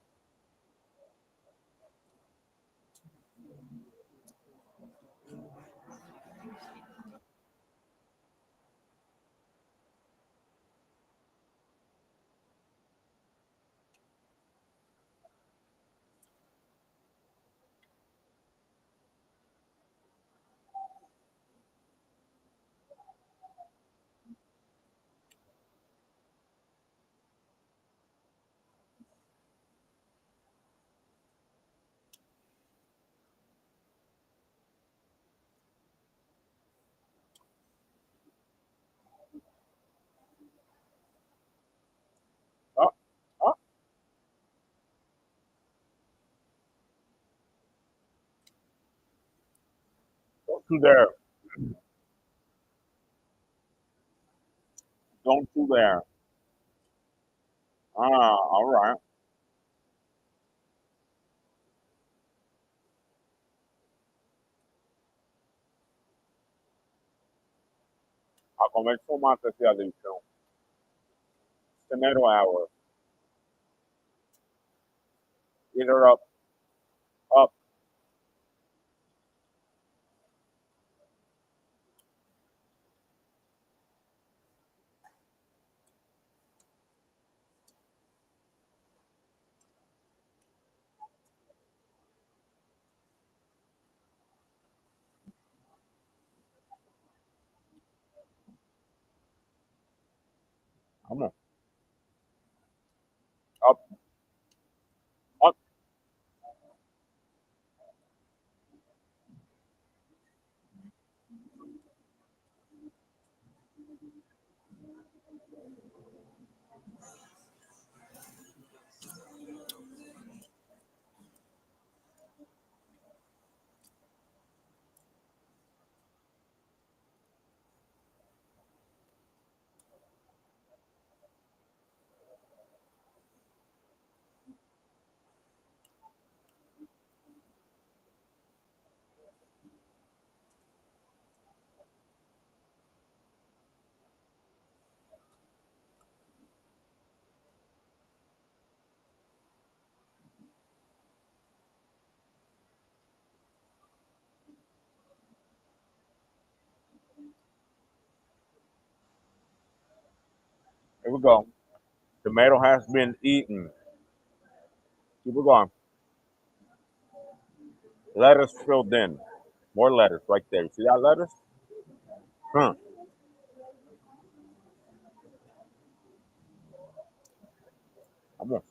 Oh, oh, don't you dare. Don't you dare. Ah, all right. A comer tomate se ha dicho. Tomato hour. Eat her up. Up. Come on. Up. Up. Here we go. Tomato has been eaten. Keep it going. Lettuce filled in. More lettuce right there. See that lettuce? Huh. Come on.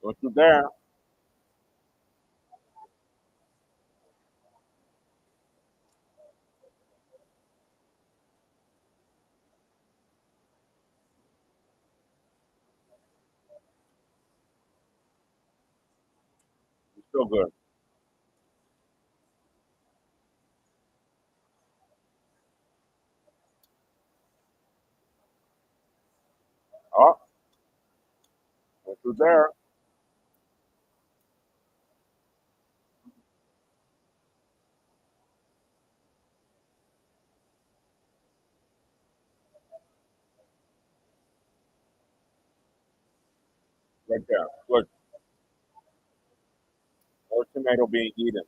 Don't you dare. It's still good. Oh, don't you dare. Right there. Good. More tomato being eaten.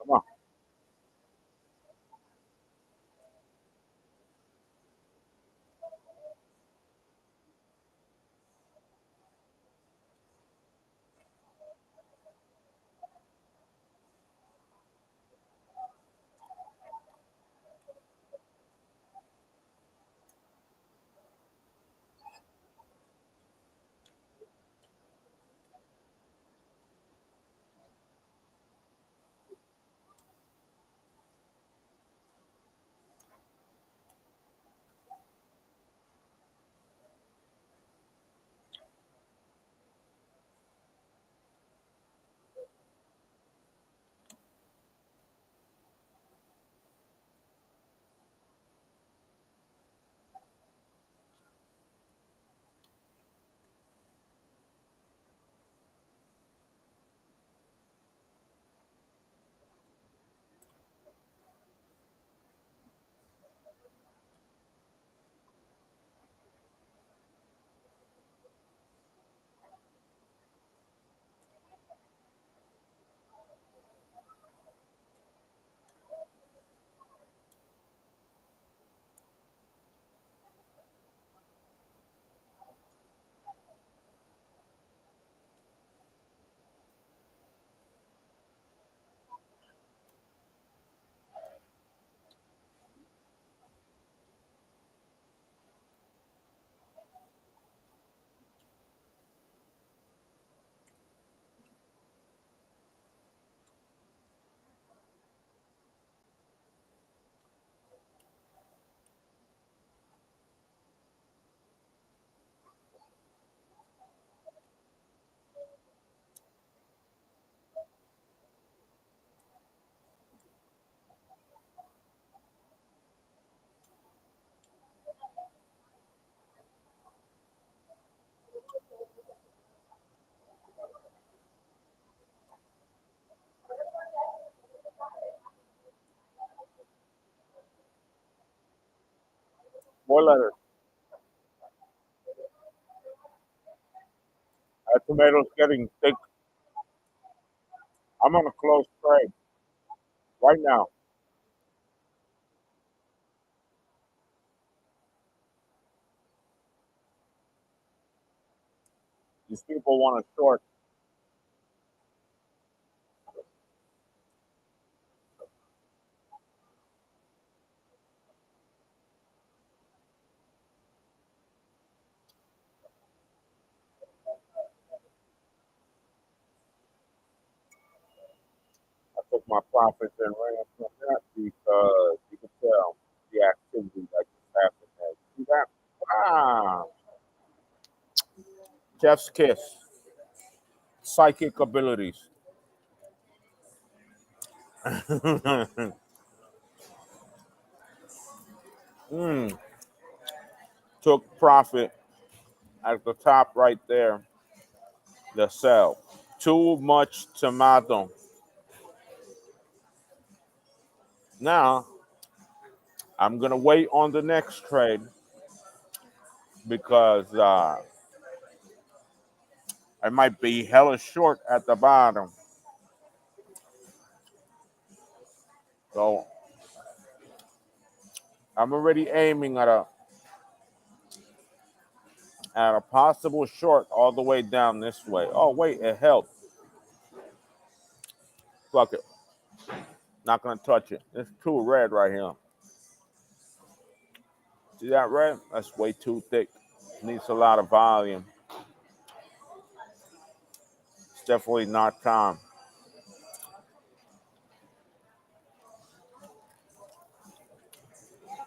Come on. Four letters. That tomato's getting thick. I'm on a close trade right now. These people want to short. I took my profits and ran from that because you can tell the activity that just happened there. See that? Ah, Jeff's kiss. Psychic abilities. mm, took profit at the top right there. The sell. Too much tomato. Now I'm gonna wait on the next trade because I might be hella short at the bottom. So I'm already aiming at a possible short all the way down this way. Oh wait, it helped. Fuck it. Not gonna touch it. It's too red right here. See that red? That's way too thick. Needs a lot of volume. It's definitely not time.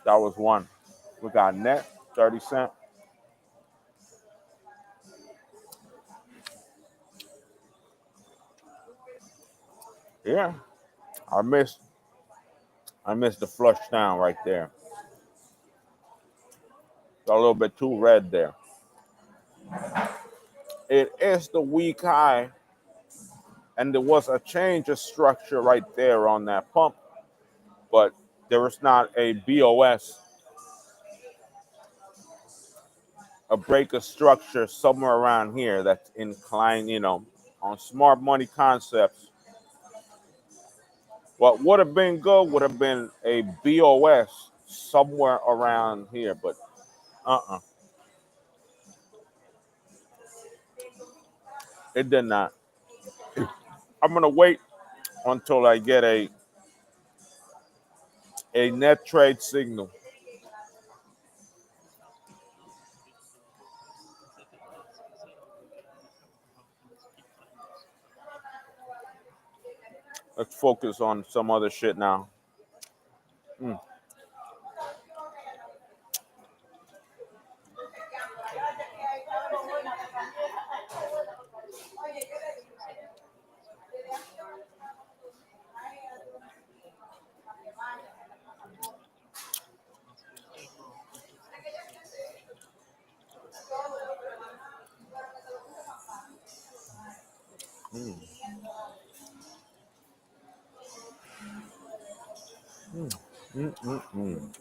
That was one. We got net 30 cent. Yeah, I missed. I missed the flush down right there. Got a little bit too red there. It is the weak high, and there was a change of structure right there on that pump, but there was not a BOS, a break of structure somewhere around here that's inclined, on smart money concepts. What would have been good would have been a BOS somewhere around here, but uh-uh, it did not. I'm gonna wait until I get a net trade signal. Let's focus on some other shit now. Mm, mm, mm, mm, mm.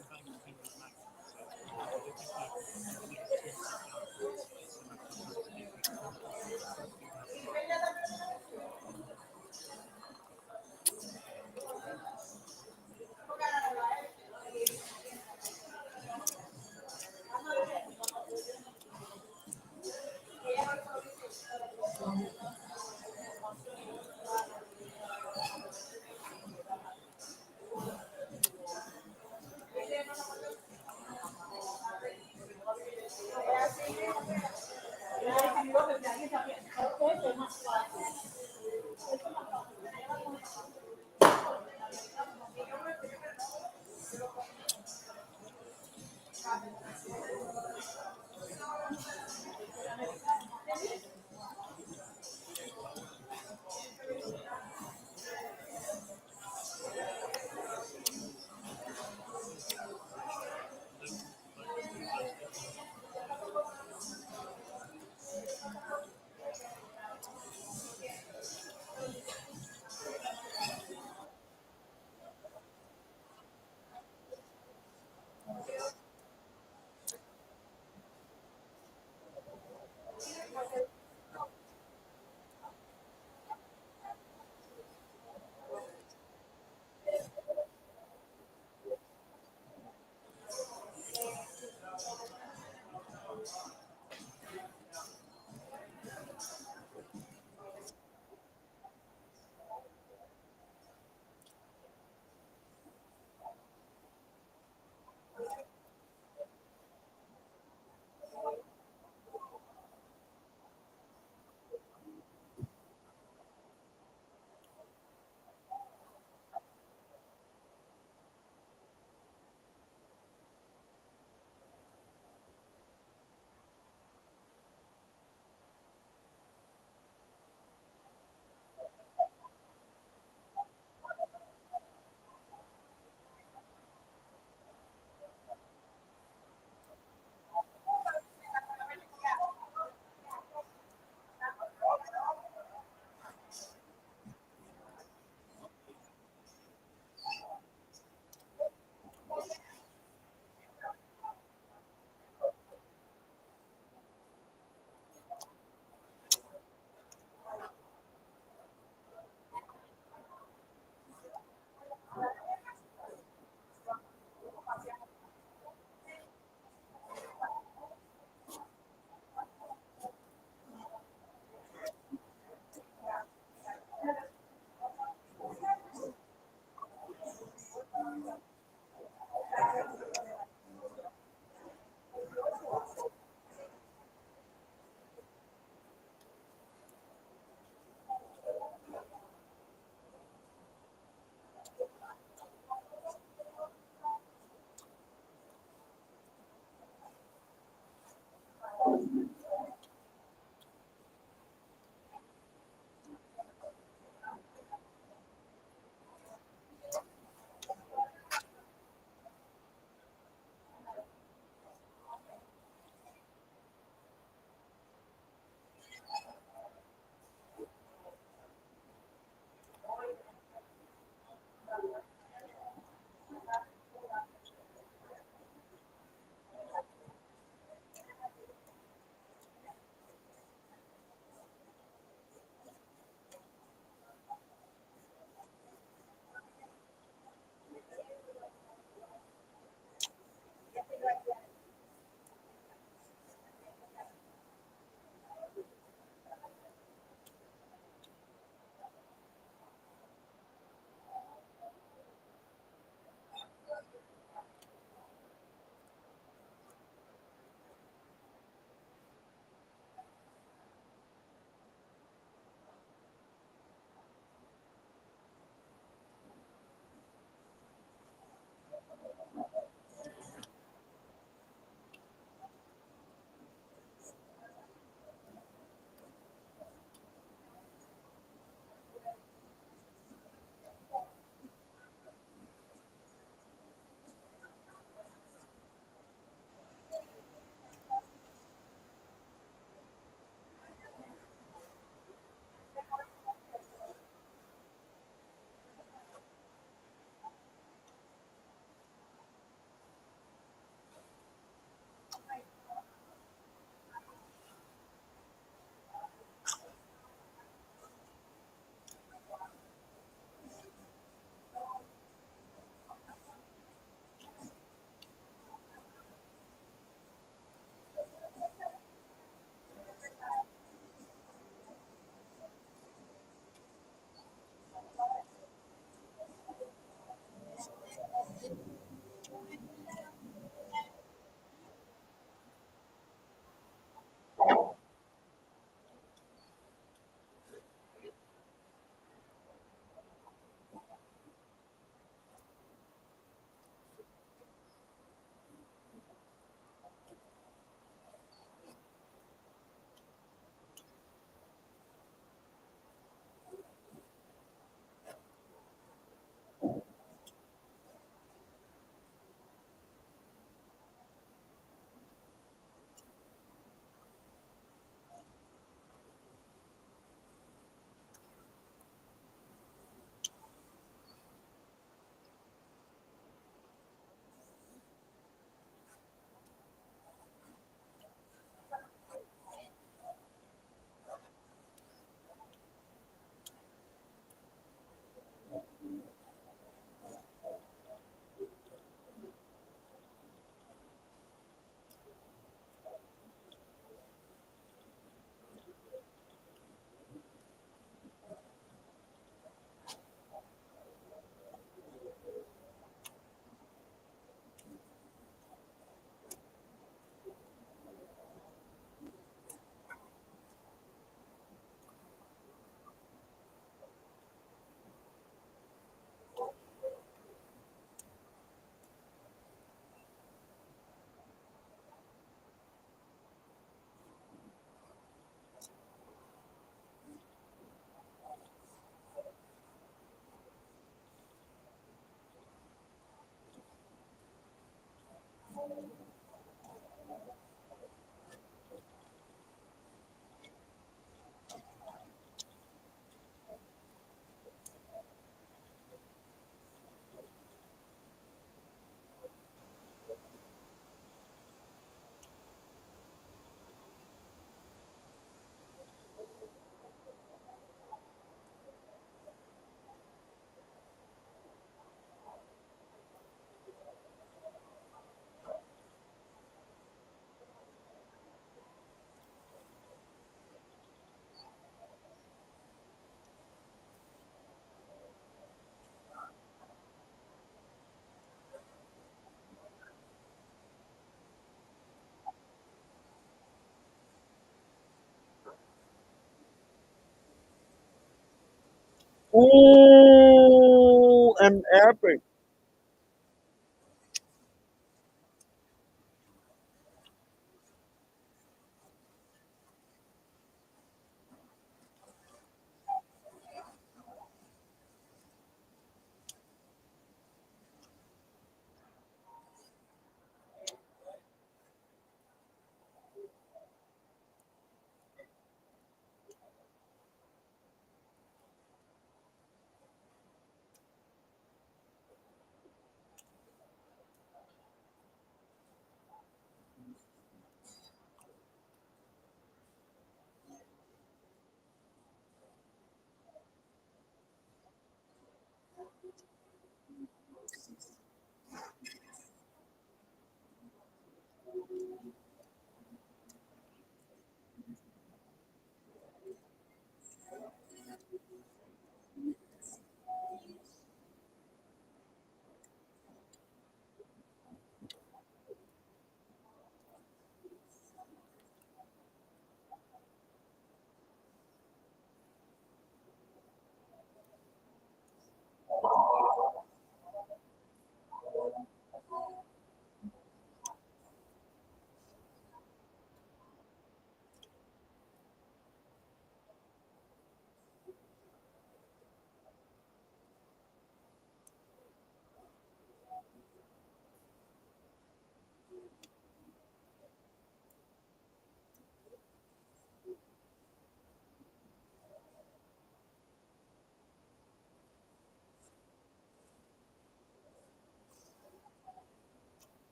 Ooh, an epic.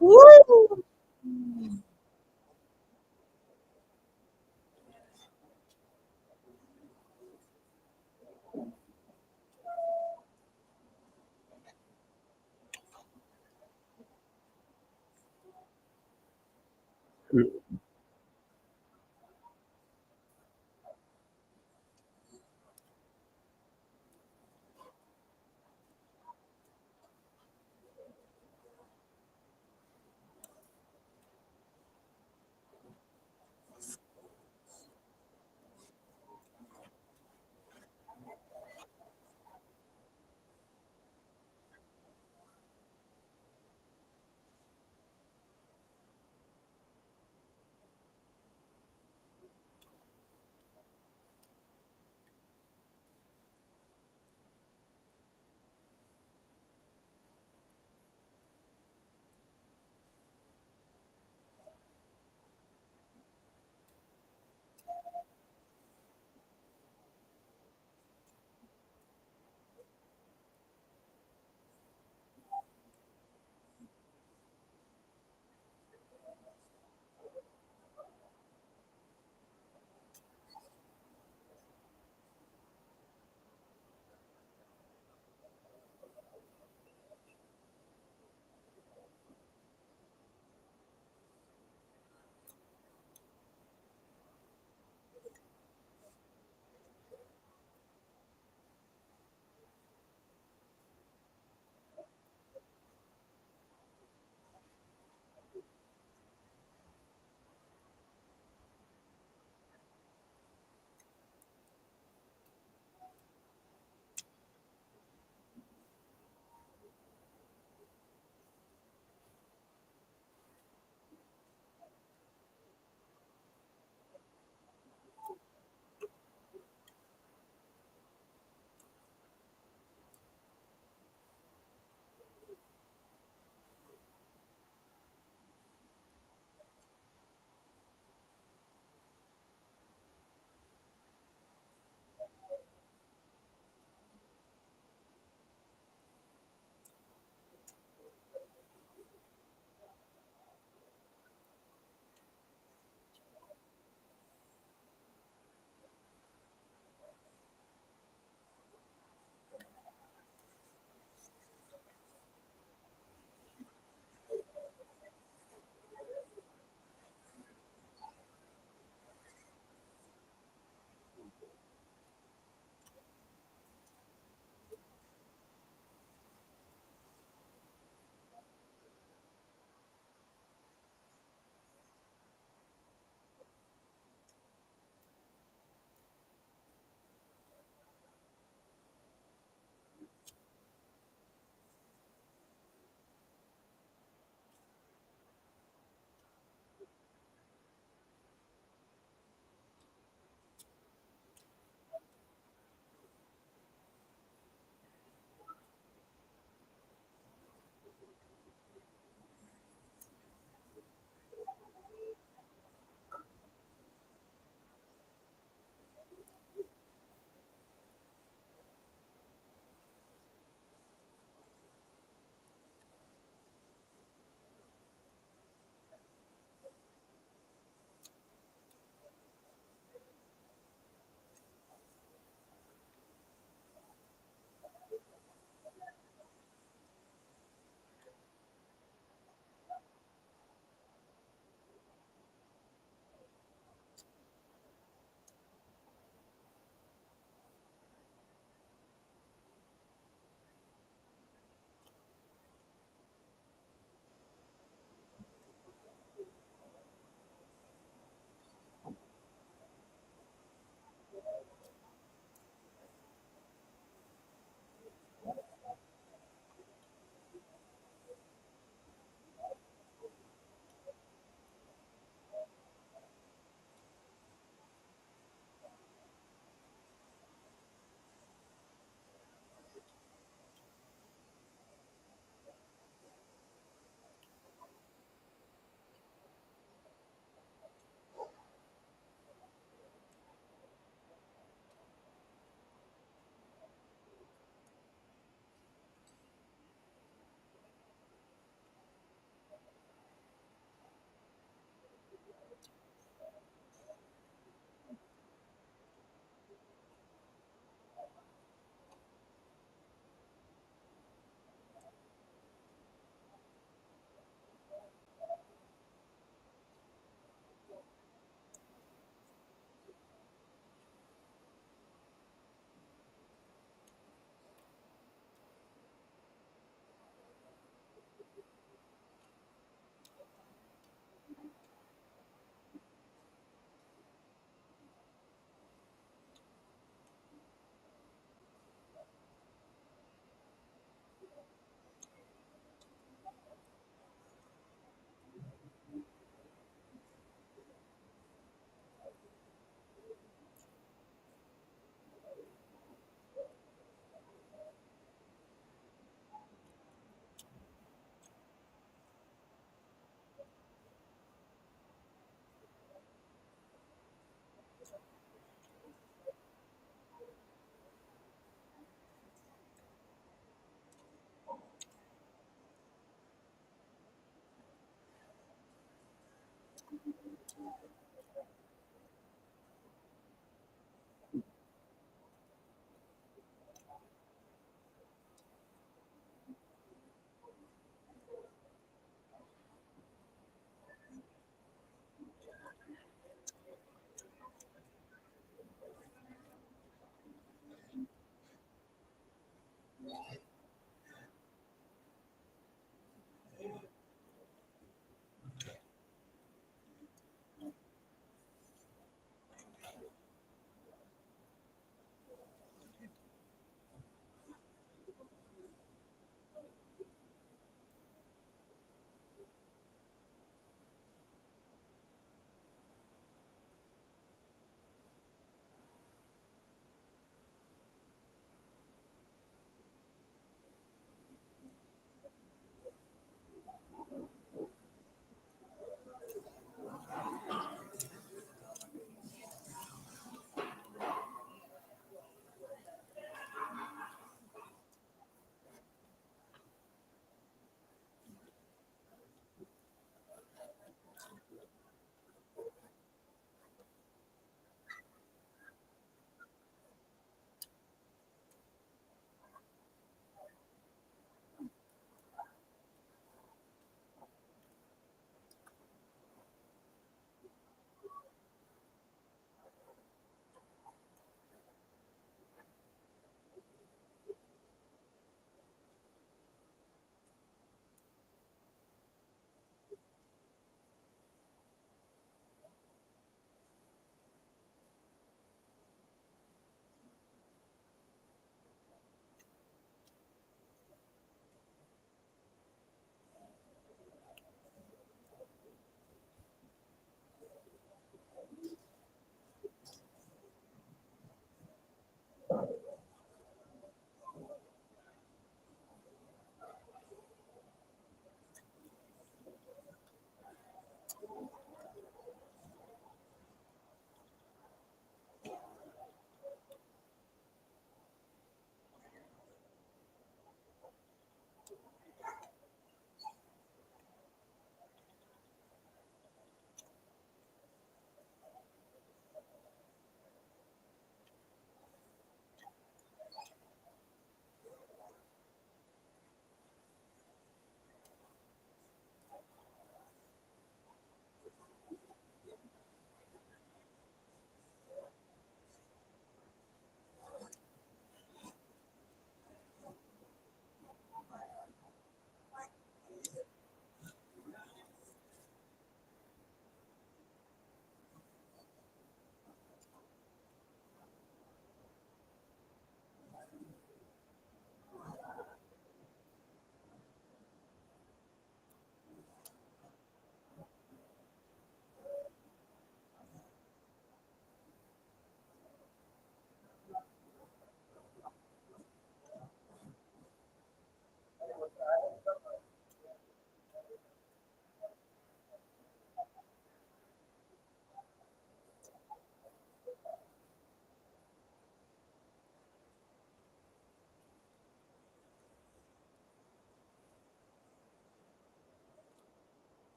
Woo!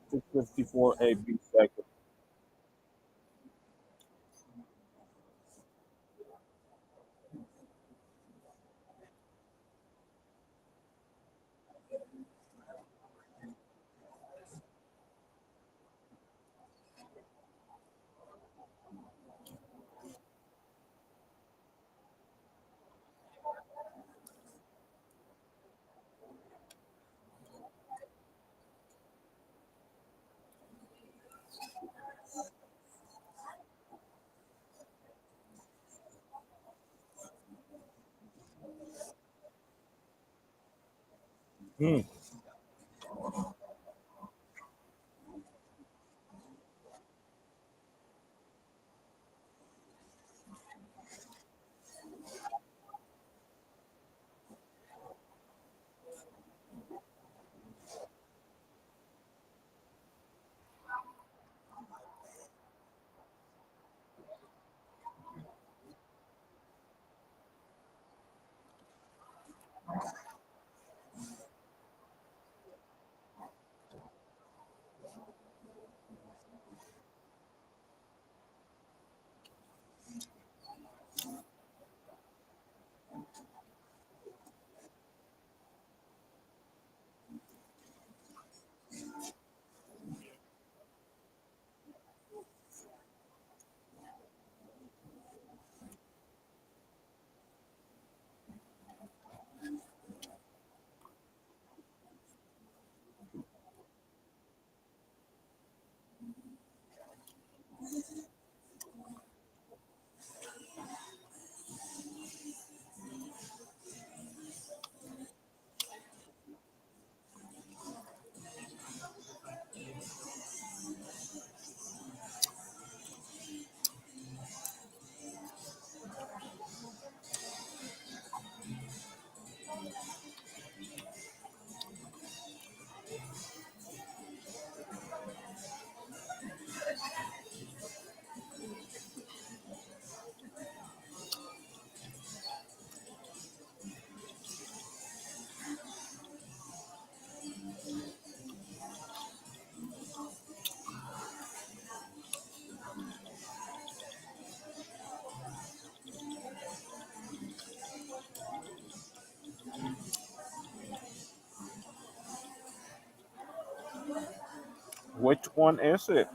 254 AB seconds. Hmm. Which one is it?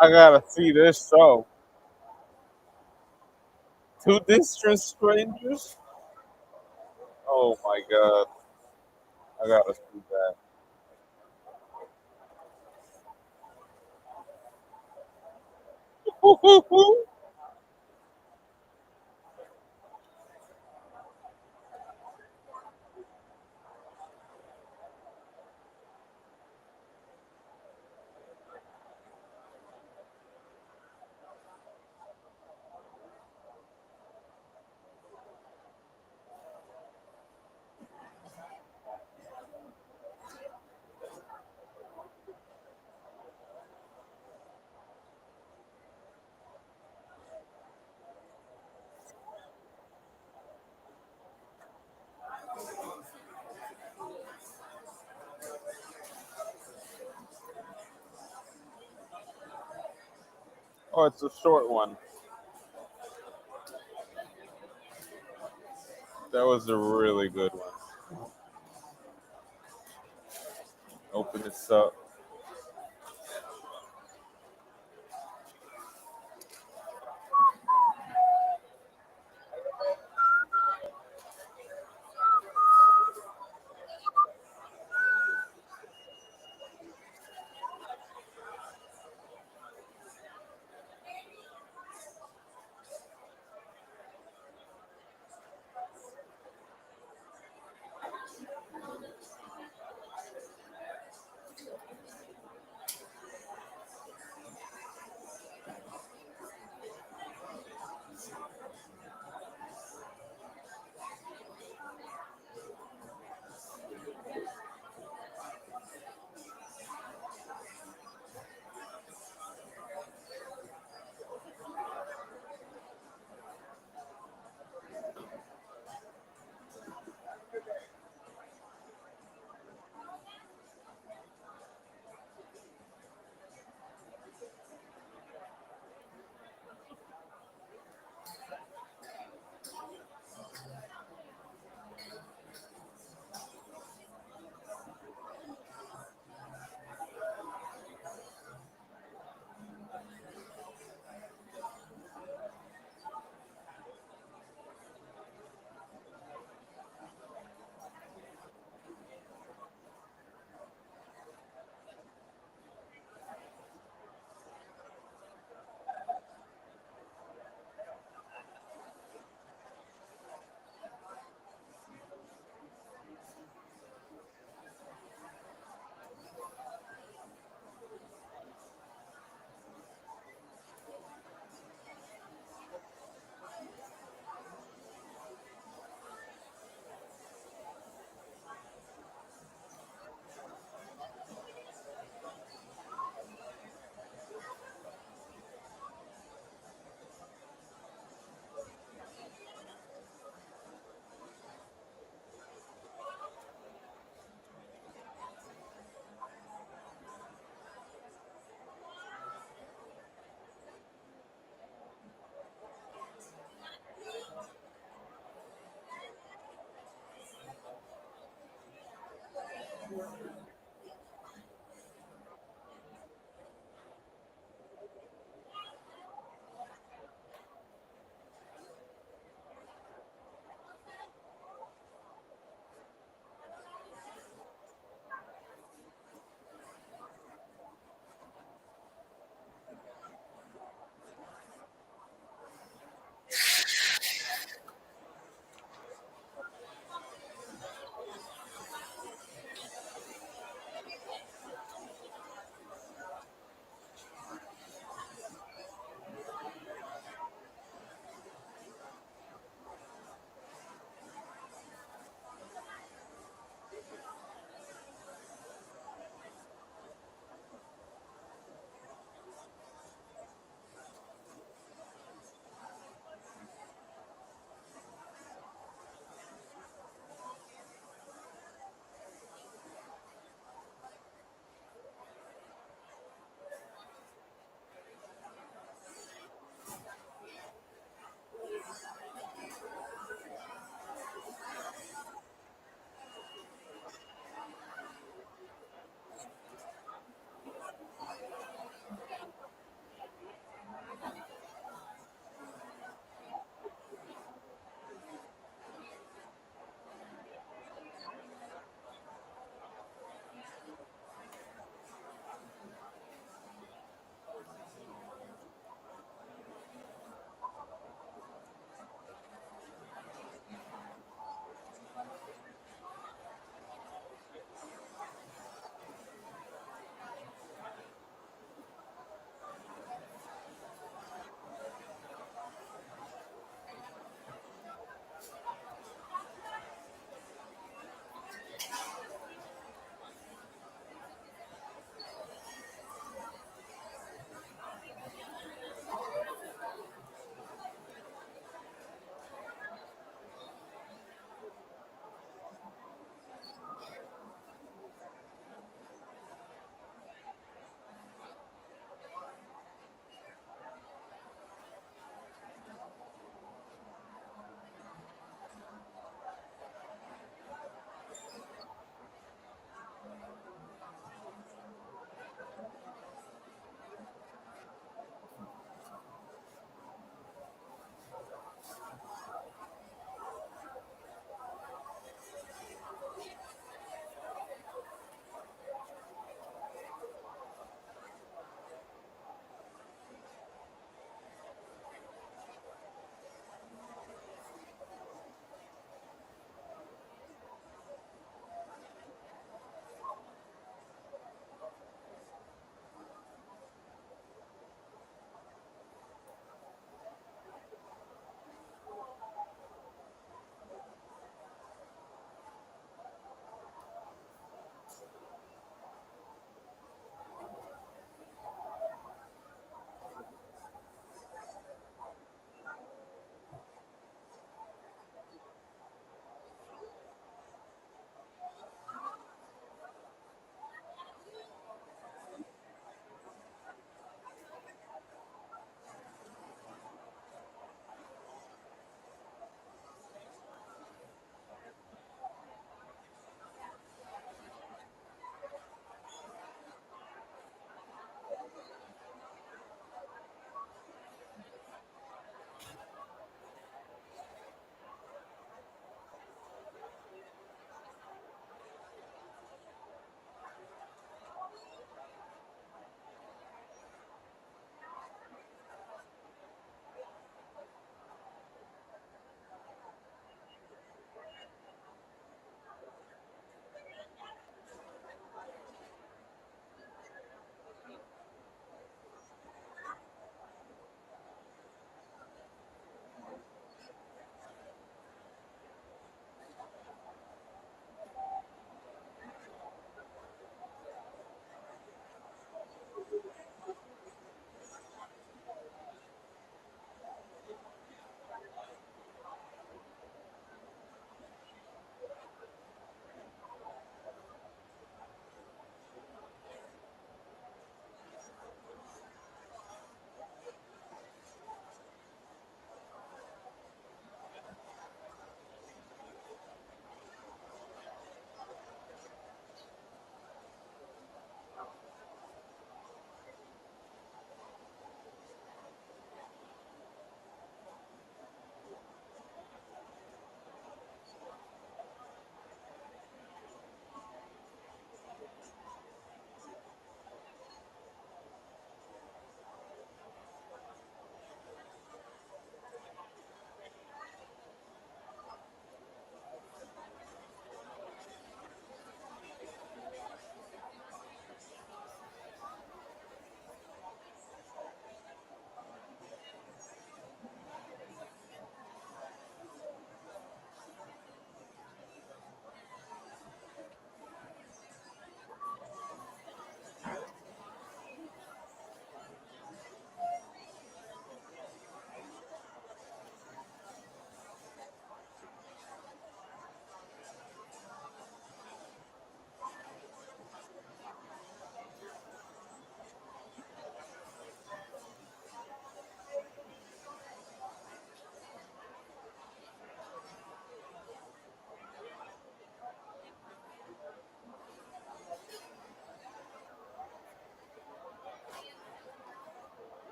I gotta see this show. Two distant strangers. Oh my god, I gotta see that. Oh, it's a short one. That was a really good one. Open this up.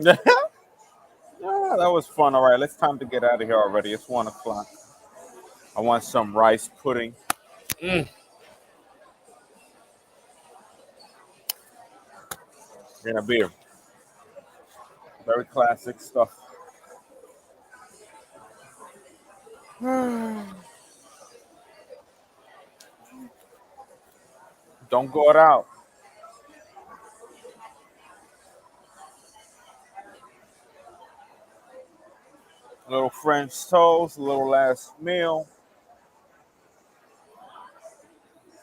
Yeah, that was fun. All right, let's time to get out of here already. It's 1 o'clock. I want some rice pudding. And a beer. Very classic stuff. Don't go it out. Little French toast, a little last meal.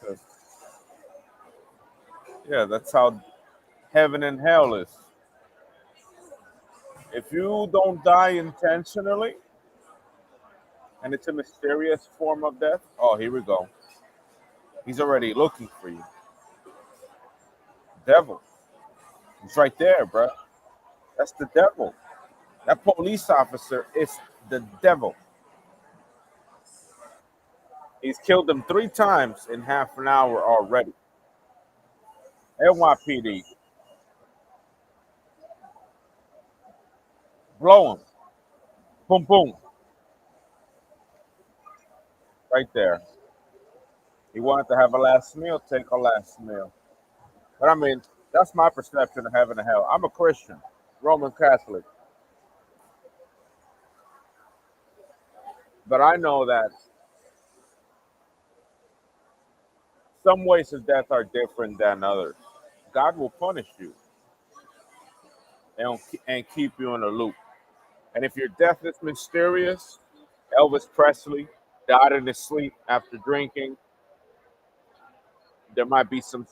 'Cause, yeah, that's how heaven and hell is. If you don't die intentionally, and it's a mysterious form of death, oh, here we go. He's already looking for you. Devil. He's right there, bro. That's the devil. That police officer is the devil. He's killed him 3 times in half an hour already. NYPD. Blow him. Boom, boom. Right there. He wanted to have a last meal, take a last meal. But I mean, that's my perception of heaven and hell. I'm a Christian, Roman Catholic. But I know that some ways of death are different than others. God will punish you and keep you in a loop. And if your death is mysterious, Elvis Presley died in his sleep after drinking, there might be some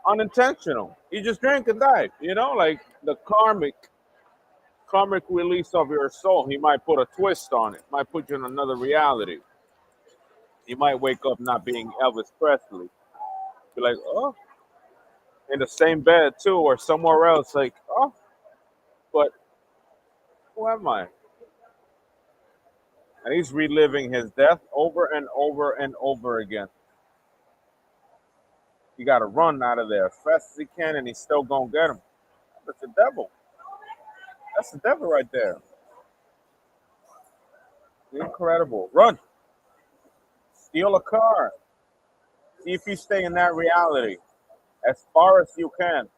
unintentional. He just drank and died, like the karmic release of your soul. He might put a twist on it, might put you in another reality. You might wake up not being Elvis Presley. Be like, oh, in the same bed too, or somewhere else, like, oh, but who am I? And he's reliving his death over and over and over again. He got to run out of there as fast as he can, and he's still gonna get him. That's the devil. That's the devil right there. Incredible. Run. Steal a car. See if you stay in that reality as far as you can.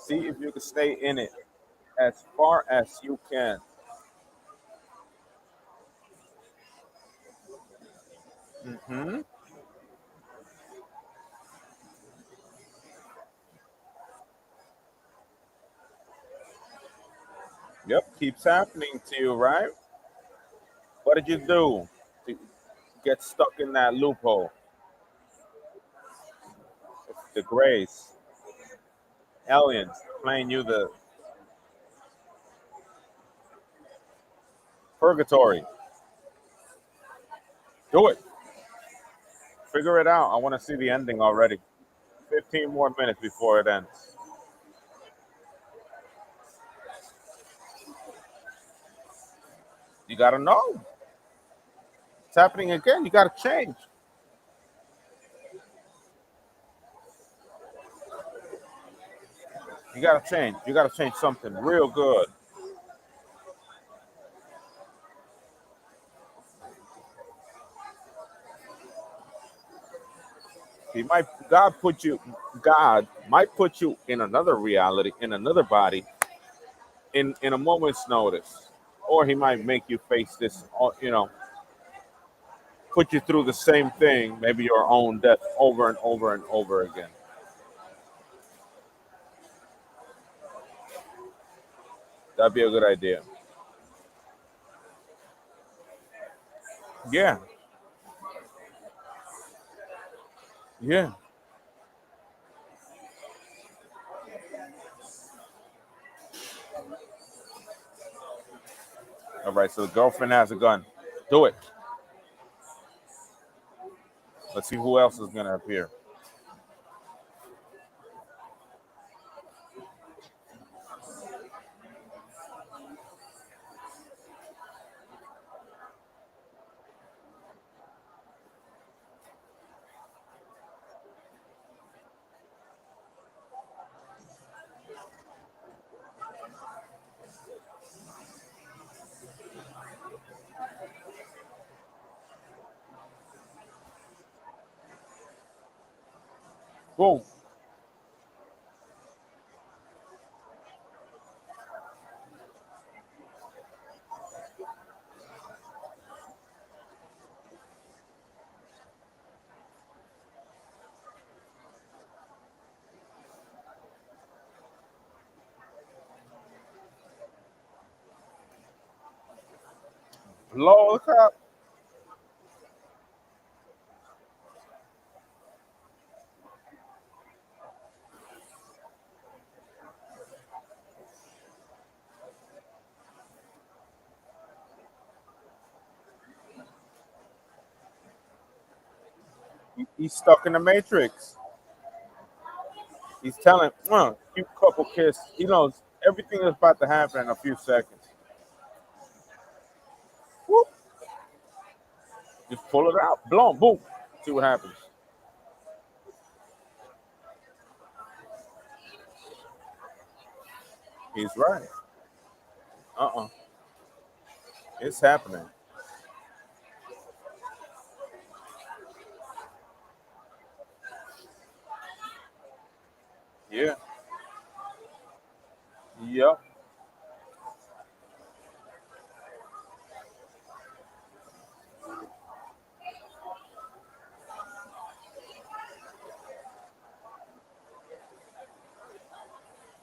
See if you can stay in it as far as you can. hmm Yep, keeps happening to you, right? What did you do to get stuck in that loophole? The grace, aliens playing you the purgatory. Do it. Figure it out. I want to see the ending already. 15 more minutes before it ends. You got to know. It's happening again. You got to change. You got to change. You got to change something real good. He might God might put you in another reality, in another body, in a moment's notice, or he might make you face this, put you through the same thing, maybe your own death over and over and over again. That'd be a good idea. Yeah, yeah. All right. So the girlfriend has a gun. Do it. Let's see who else is gonna appear. Boom. Blow the crap. He's stuck in the matrix. He's telling, cute couple kiss. He knows everything that's about to happen in a few seconds. Whoop. Just pull it out. Blow, boom. See what happens. He's right. Uh-uh. It's happening. Yeah. Yep.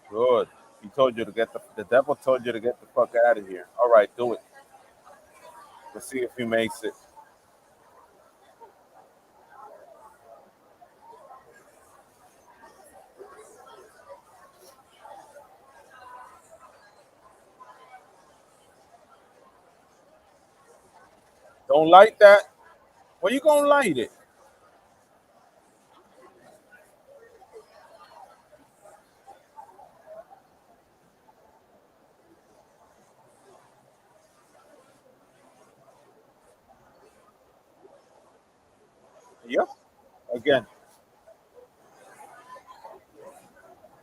Good. He told you to get the devil told you to get the fuck out of here. All right, do it. Let's see if he makes it. Don't light that. Well, you gonna light it. Yep. Again.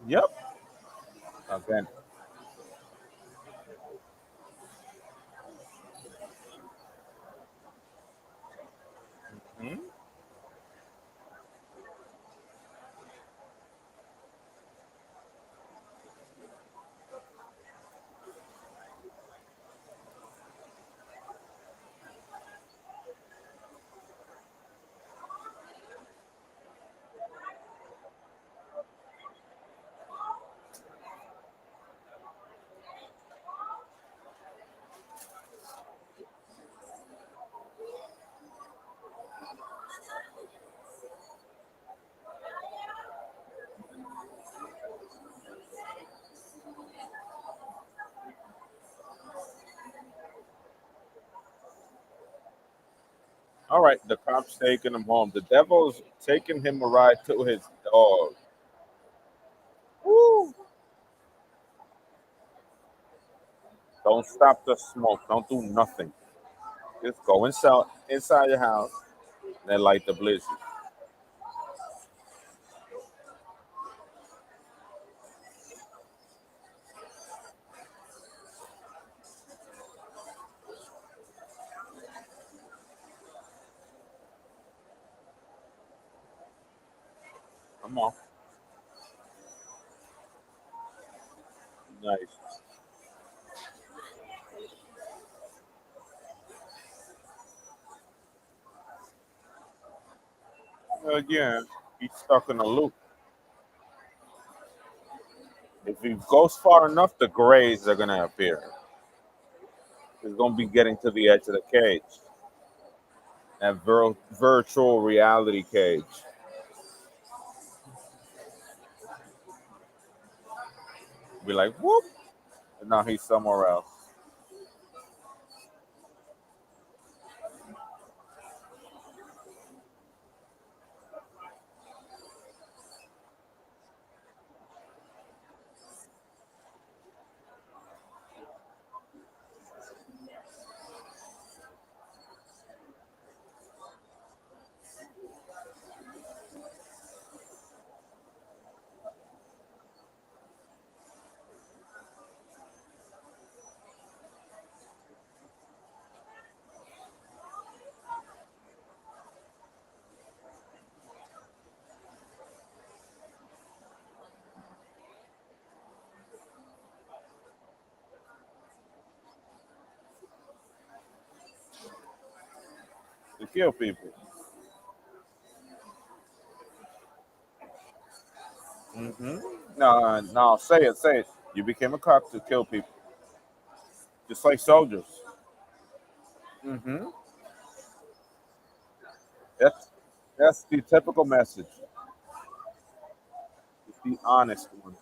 Yep. Again. Hmm? All right, the cop's taking him home. The devil's taking him a ride to his dog. Woo. Don't stop the smoke. Don't do nothing. Just go inside your house and then light the blizzard. Come on. Nice. Again, he's stuck in a loop. If he goes far enough, the grays are gonna appear. He's gonna be getting to the edge of the cage. That virtual reality cage. Be like, whoop, and now he's somewhere else. kill people. Hmm. No, no, say it, say it. You became a cop to kill people, just like soldiers. Hmm. That's that's the typical message. It's the honest one.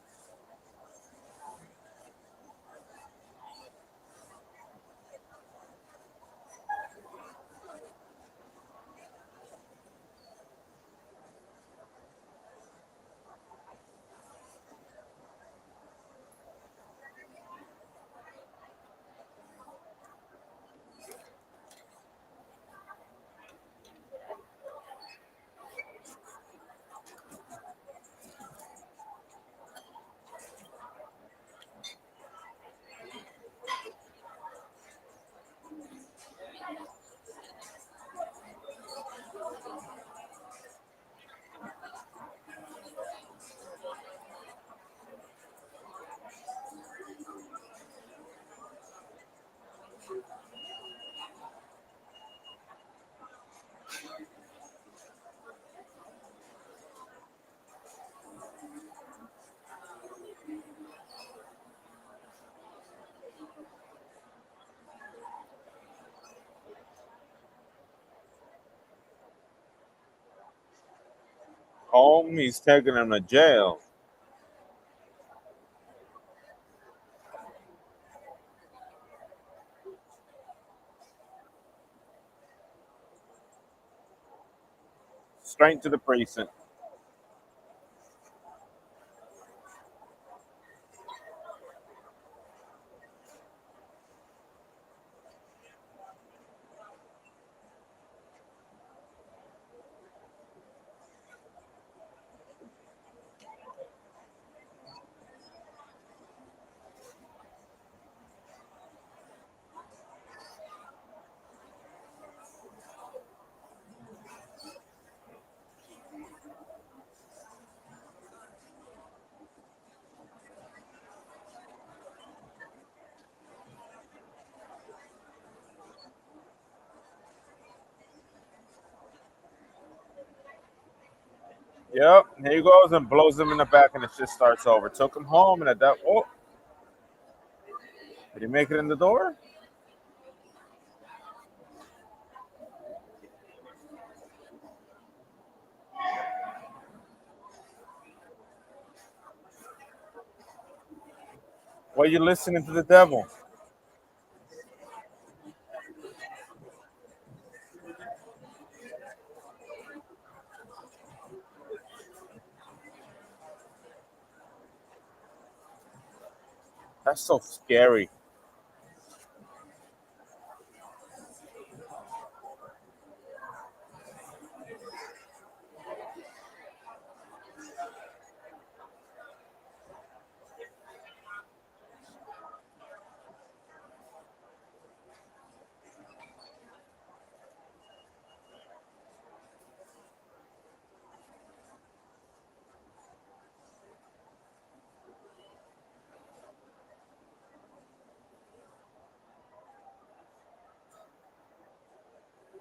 Home, he's taking him to jail. Straight to the precinct. Yep, here he goes and blows him in the back, and it just starts over. Took him home, and at that, oh, did he make it in the door? Why are you listening to the devil? That's so scary.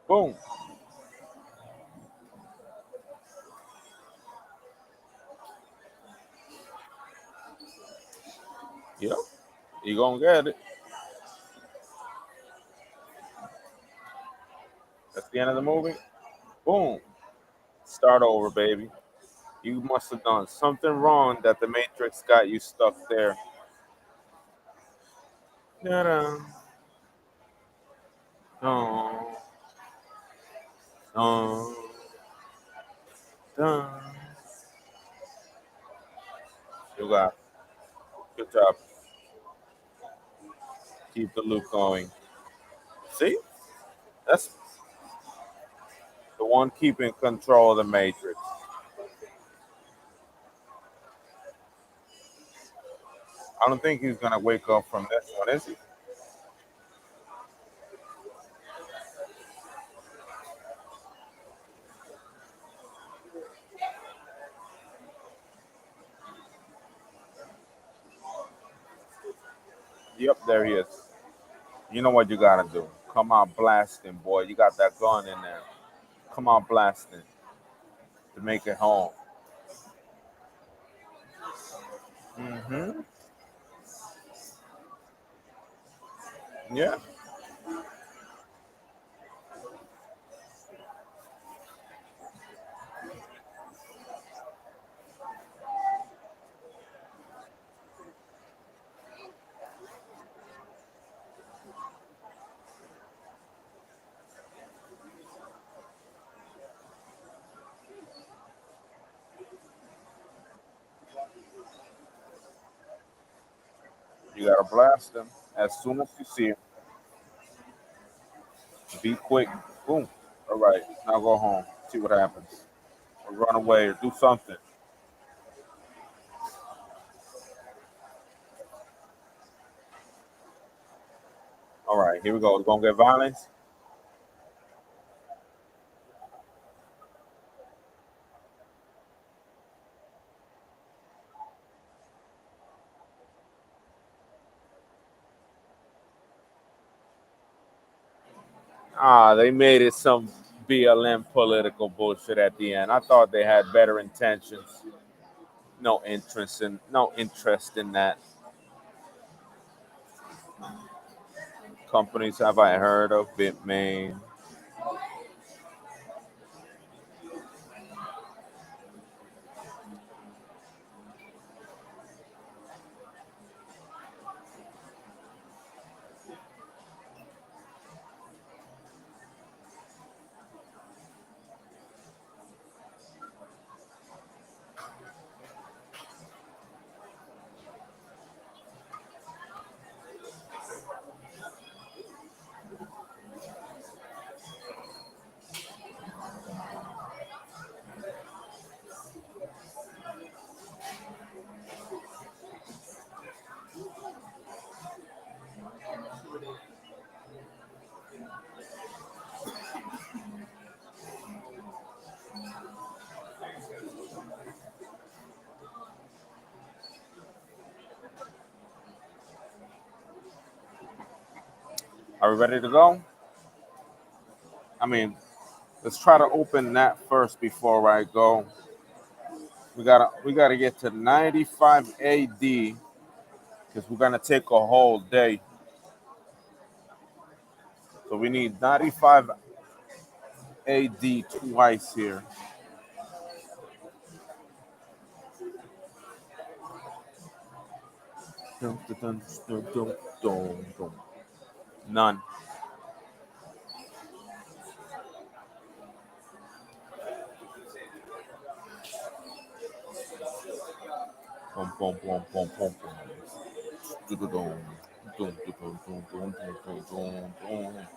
Boom. Yep, you gonna get it. That's the end of the movie. Boom. Start over, baby. You must have done something wrong that the Matrix got you stuck there. Da-da. Dun, dun, dun. You got good job. Keep the loop going. See? That's the one keeping control of the Matrix. I don't think he's gonna wake up from this one, is he? Yep, there he is. You know what you gotta do. Come out blasting, boy. You got that gun in there. come out blasting to make it home. Hmm. Yeah. You gotta blast them as soon as you see them. Be quick. Boom. All right. Now go home. See what happens. Or run away or do something. All right. Here we go. We're gonna get violence. Ah, they made it some BLM political bullshit at the end. I thought they had better intentions. No interest in that. Companies have I heard of? Bitmain. Are we ready to go? I mean, let's try to open that first before I go. We gotta get to 95 AD because we're gonna take a whole day. So we need 95 AD twice here. Dun, dun, dun, dun, dun, dun, dun. None. Boom, boom, boom, boom, boom, boom. Dun, dun, dun. Dun, dun, dun, dun, dun, dun, dun, dun, dun.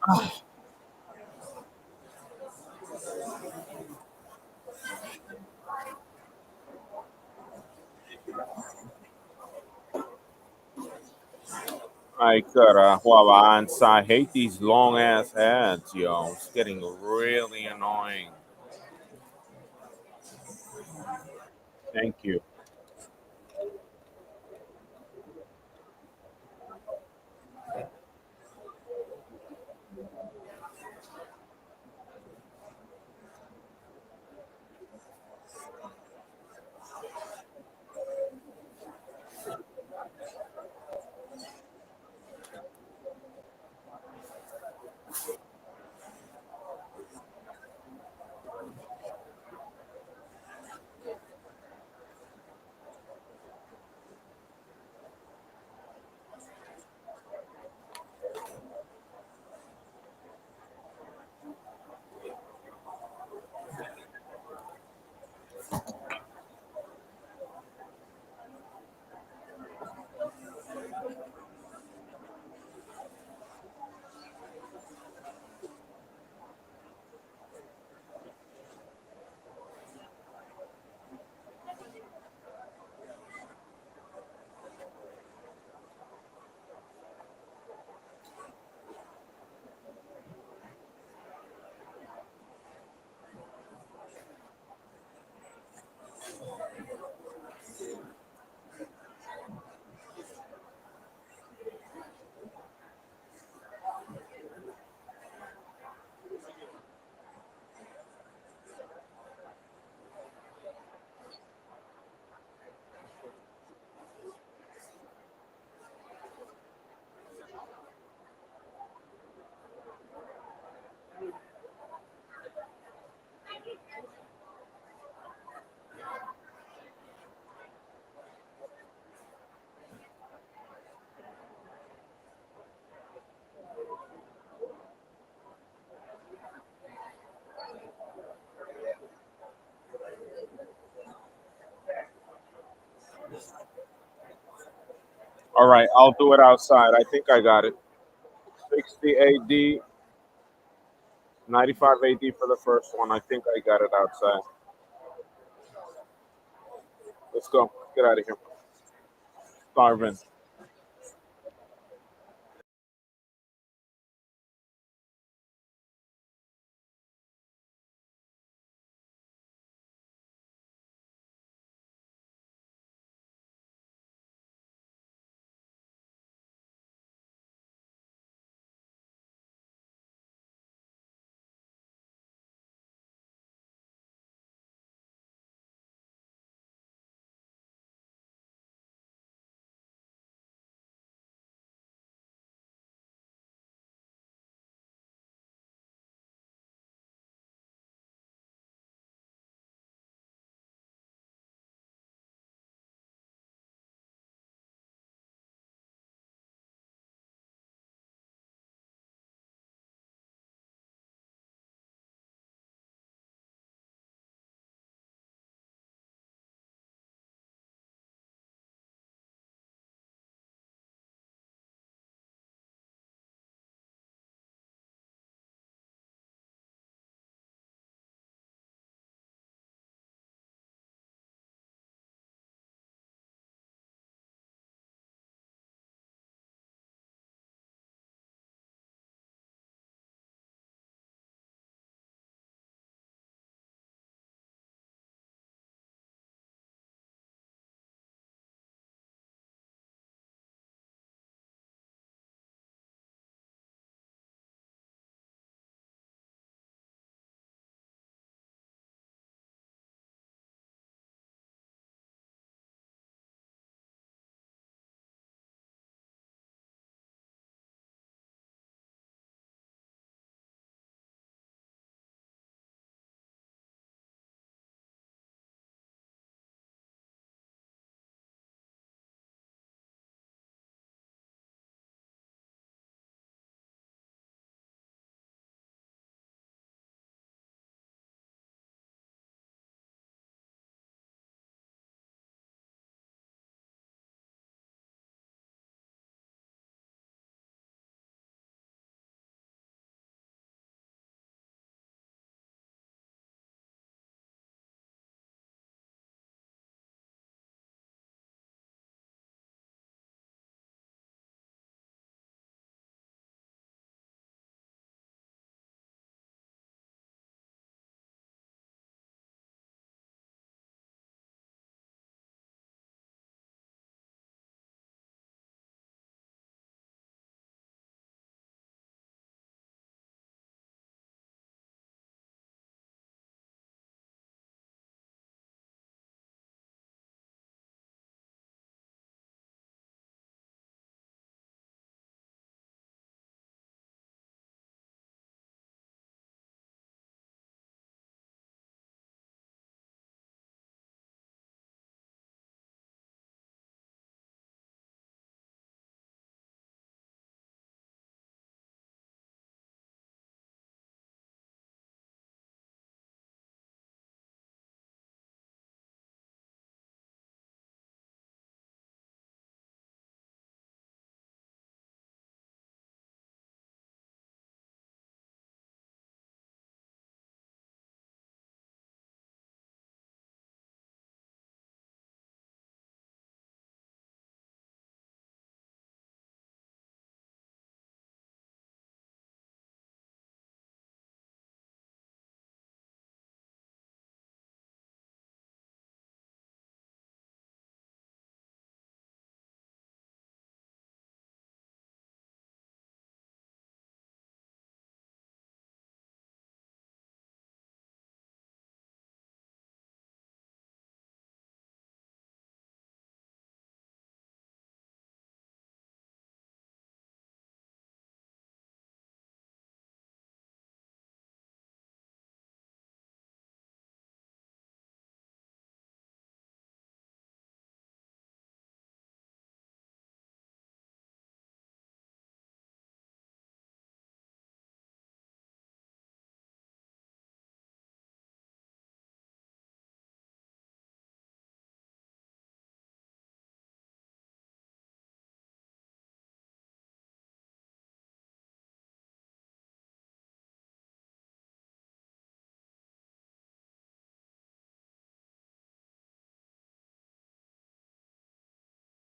Ay, carajo, I hate these long ass ads, yo. It's getting really annoying. Thank you. All right, I'll do it outside. I think I got it. 60 AD, 95 AD for the first one. I think I got it outside. Let's go. Get out of here. Starving.